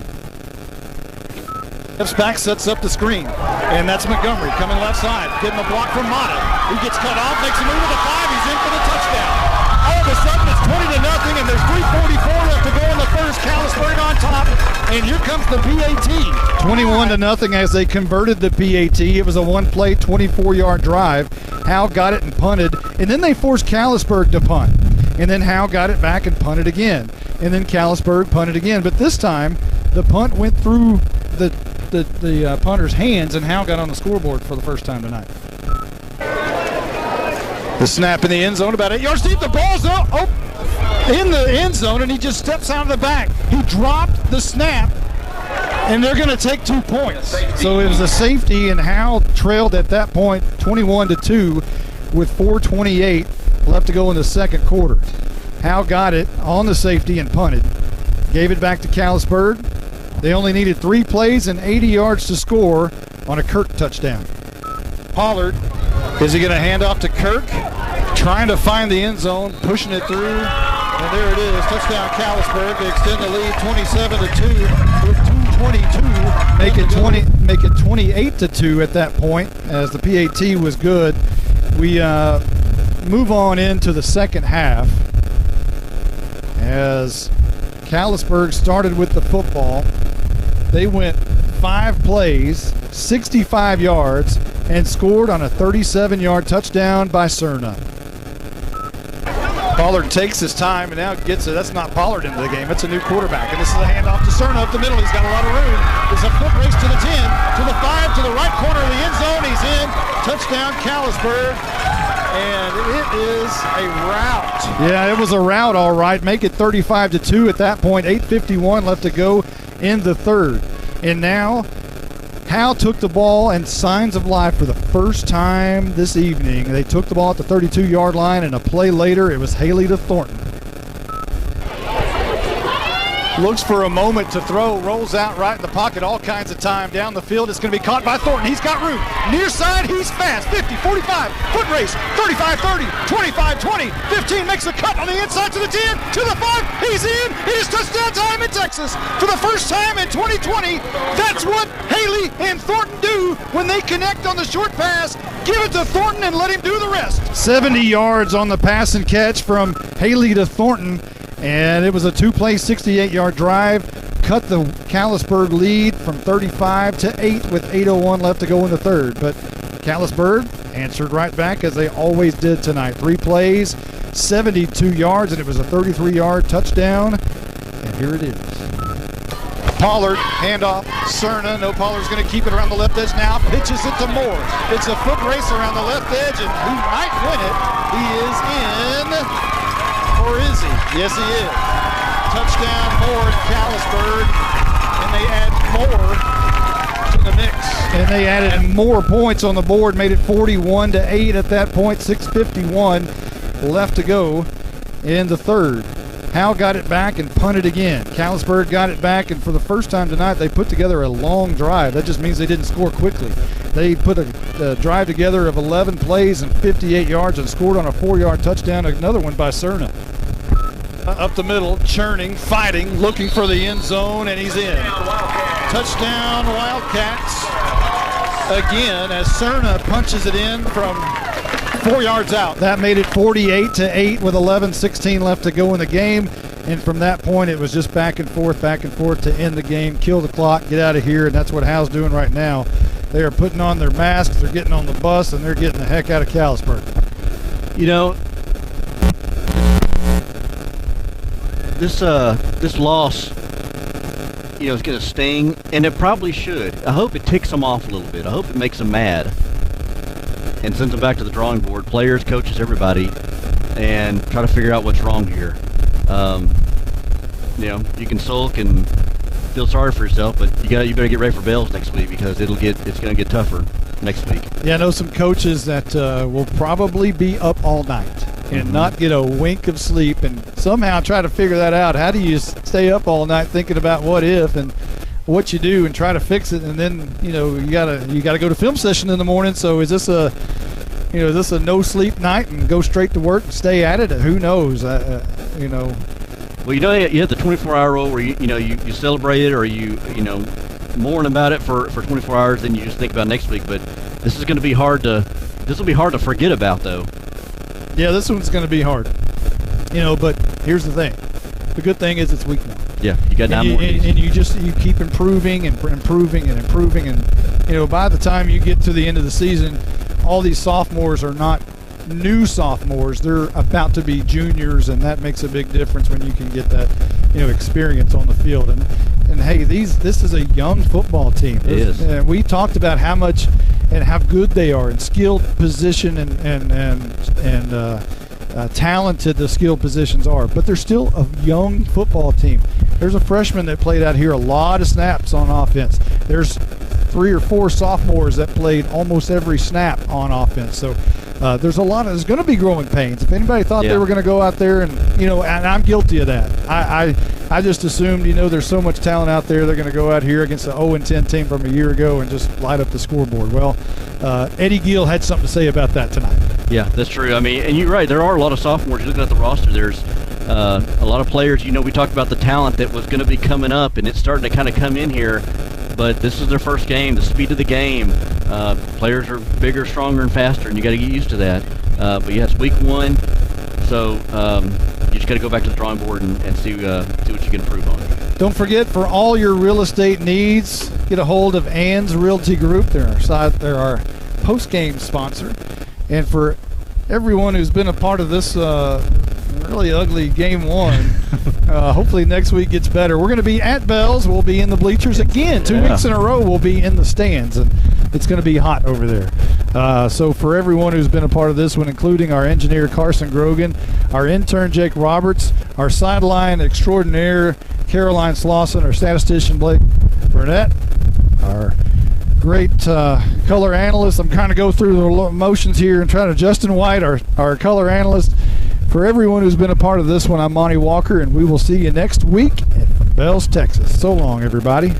Steps back, sets up the screen. And that's Montgomery coming left side, getting a block from Mata. He gets cut off, makes a move to the 5. He's in for the touchdown. All of a sudden, it's 20-0, and there's 3:44 left to go in the first. Callisburg on top, and here comes the PAT. 21-0 as they converted the PAT. It was a one-play, 24-yard drive. Howe got it and punted, and then they forced Callisburg to punt. And then Howe got it back and punted again. And then Callisburg punted again. But this time, the punt went through the punter's hands, and Howe got on the scoreboard for the first time tonight. The snap in the end zone, about 8 yards deep. The ball's in the end zone, and he just steps out of the back. He dropped the snap, and they're going to take 2 points. So it was a safety, and Howe trailed at that point 21-2 with 4:28 left to go in the second quarter. Howe got it on the safety and punted. Gave it back to Callisburg. They only needed 3 plays and 80 yards to score on a Kirk touchdown. Pollard, is he going to hand off to Kirk? Trying to find the end zone, pushing it through, and there it is. Touchdown Callisburg. They extend the lead 27-2 with 2:22. Make it 28-2 at that point, as the PAT was good. We move on into the second half as Callisburg started with the football. They went 5 plays, 65 yards, and scored on a 37-yard touchdown by Cerna. Pollard takes his time and now gets it. That's not Pollard into the game. It's a new quarterback. And this is a handoff to Cerna up the middle. He's got a lot of room. There's a foot race to the 10, to the 5, to the right corner of the end zone. He's in. Touchdown Callisburg. And it is a rout. Yeah, it was a rout, all right. Make it 35-2 at that point. 8:51 left to go in the third. And now Howe took the ball, and signs of life for the first time this evening. They took the ball at the 32-yard line, and a play later, it was Haley to Thornton. Looks for a moment to throw, rolls out right in the pocket, all kinds of time down the field. It's going to be caught by Thornton. He's got room. Near side, he's fast. 50, 45, foot race, 35, 30, 25, 20, 15, makes the cut on the inside to the 10, to the 5. He's in. It is touchdown time in Texas. For the first time in 2020, that's what Haley and Thornton do when they connect on the short pass. Give it to Thornton and let him do the rest. 70 yards on the pass and catch from Haley to Thornton. And it was a 2-play, 68-yard drive. Cut the Callisburg lead from 35 to 8 with 8:01 left to go in the third. But Callisburg answered right back as they always did tonight. 3 plays, 72 yards, and it was a 33-yard touchdown. And here it is. Pollard, handoff, Cerna. No, Pollard's going to keep it around the left edge now. Pitches it to Moore. It's a foot race around the left edge, and who might win it? He is in. Or is he? Yes, he is. Touchdown Moore at Callisburg, and they add more to the mix. And they added more points on the board, made it 41-8 at that point. 6:51 left to go in the third. Howe got it back and punted again. Callisburg got it back, and for the first time tonight, they put together a long drive. That just means they didn't score quickly. They put a drive together of 11 plays and 58 yards and scored on a 4-yard touchdown, another one by Cerna. Up the middle, churning, fighting, looking for the end zone, and he's in. Touchdown Wildcats again as Cerna punches it in from 4 yards out. That made it 48-8 with 11:16 left to go in the game. And from that point, it was just back and forth to end the game, kill the clock, get out of here, and that's what Howe's doing right now. They are putting on their masks, they're getting on the bus, and they're getting the heck out of Callisburg. You know, this loss, is going to sting, and it probably should. I hope it ticks them off a little bit. I hope it makes them mad and sends them back to the drawing board, players, coaches, everybody, and try to figure out what's wrong here. You can sulk and feel sorry for yourself, but you better get ready for bells next week, because it's going to get tougher next week. Yeah, I know some coaches that will probably be up all night and not get a wink of sleep, and somehow try to figure that out. How do you stay up all night thinking about what if and what you do and try to fix it? And then you gotta go to film session in the morning. So is this a no sleep night and go straight to work and stay at it? Who knows? Well, you have the 24-hour rule where you celebrate it, or you mourn about it for 24 hours, then you just think about next week. But this will be hard to forget about, though. Yeah, this one's going to be hard. But here's the thing. The good thing is it's week 1. Yeah, you got 9 more days. And you keep improving and improving and improving, and by the time you get to the end of the season, all these sophomores are not new sophomores. They're about to be juniors, and that makes a big difference when you can get that experience on the field. And hey, this is a young football team. It is. And we talked about how much and how good they are in skilled position and talented the skilled positions are, but they're still a young football team. There's a freshman that played out here a lot of snaps on offense. There's 3 or 4 sophomores that played almost every snap on offense. So there's going to be growing pains. If anybody thought they were going to go out there and I'm guilty of that. I just assumed, there's so much talent out there, they're going to go out here against the 0-10 team from a year ago and just light up the scoreboard. Well, Eddie Gill had something to say about that tonight. Yeah, that's true. I mean, and you're right. There are a lot of sophomores. Looking at the roster, there's a lot of players. We talked about the talent that was going to be coming up, and it's starting to kind of come in here. But this is their first game, the speed of the game. Players are bigger, stronger, and faster, and you got to get used to that. But yeah, it's week 1, so you just got to go back to the drawing board and see what you can improve on. Don't forget, for all your real estate needs, get a hold of Ann's Realty Group. They're our post-game sponsor. And for everyone who's been a part of this really ugly game 1, hopefully next week gets better. We're going to be at Bells. We'll be in the bleachers again. 2 weeks in a row, we'll be in the stands, and it's going to be hot over there. So for everyone who's been a part of this one, including our engineer Carson Grogan, our intern Jake Roberts, our sideline extraordinaire Caroline Slauson, our statistician Blake Burnett, our great color analyst. I'm kind of go through the motions here and try to Justin White, our color analyst. For everyone who's been a part of this one, I'm Monty Walker, and we will see you next week at Bells, Texas. So long, everybody.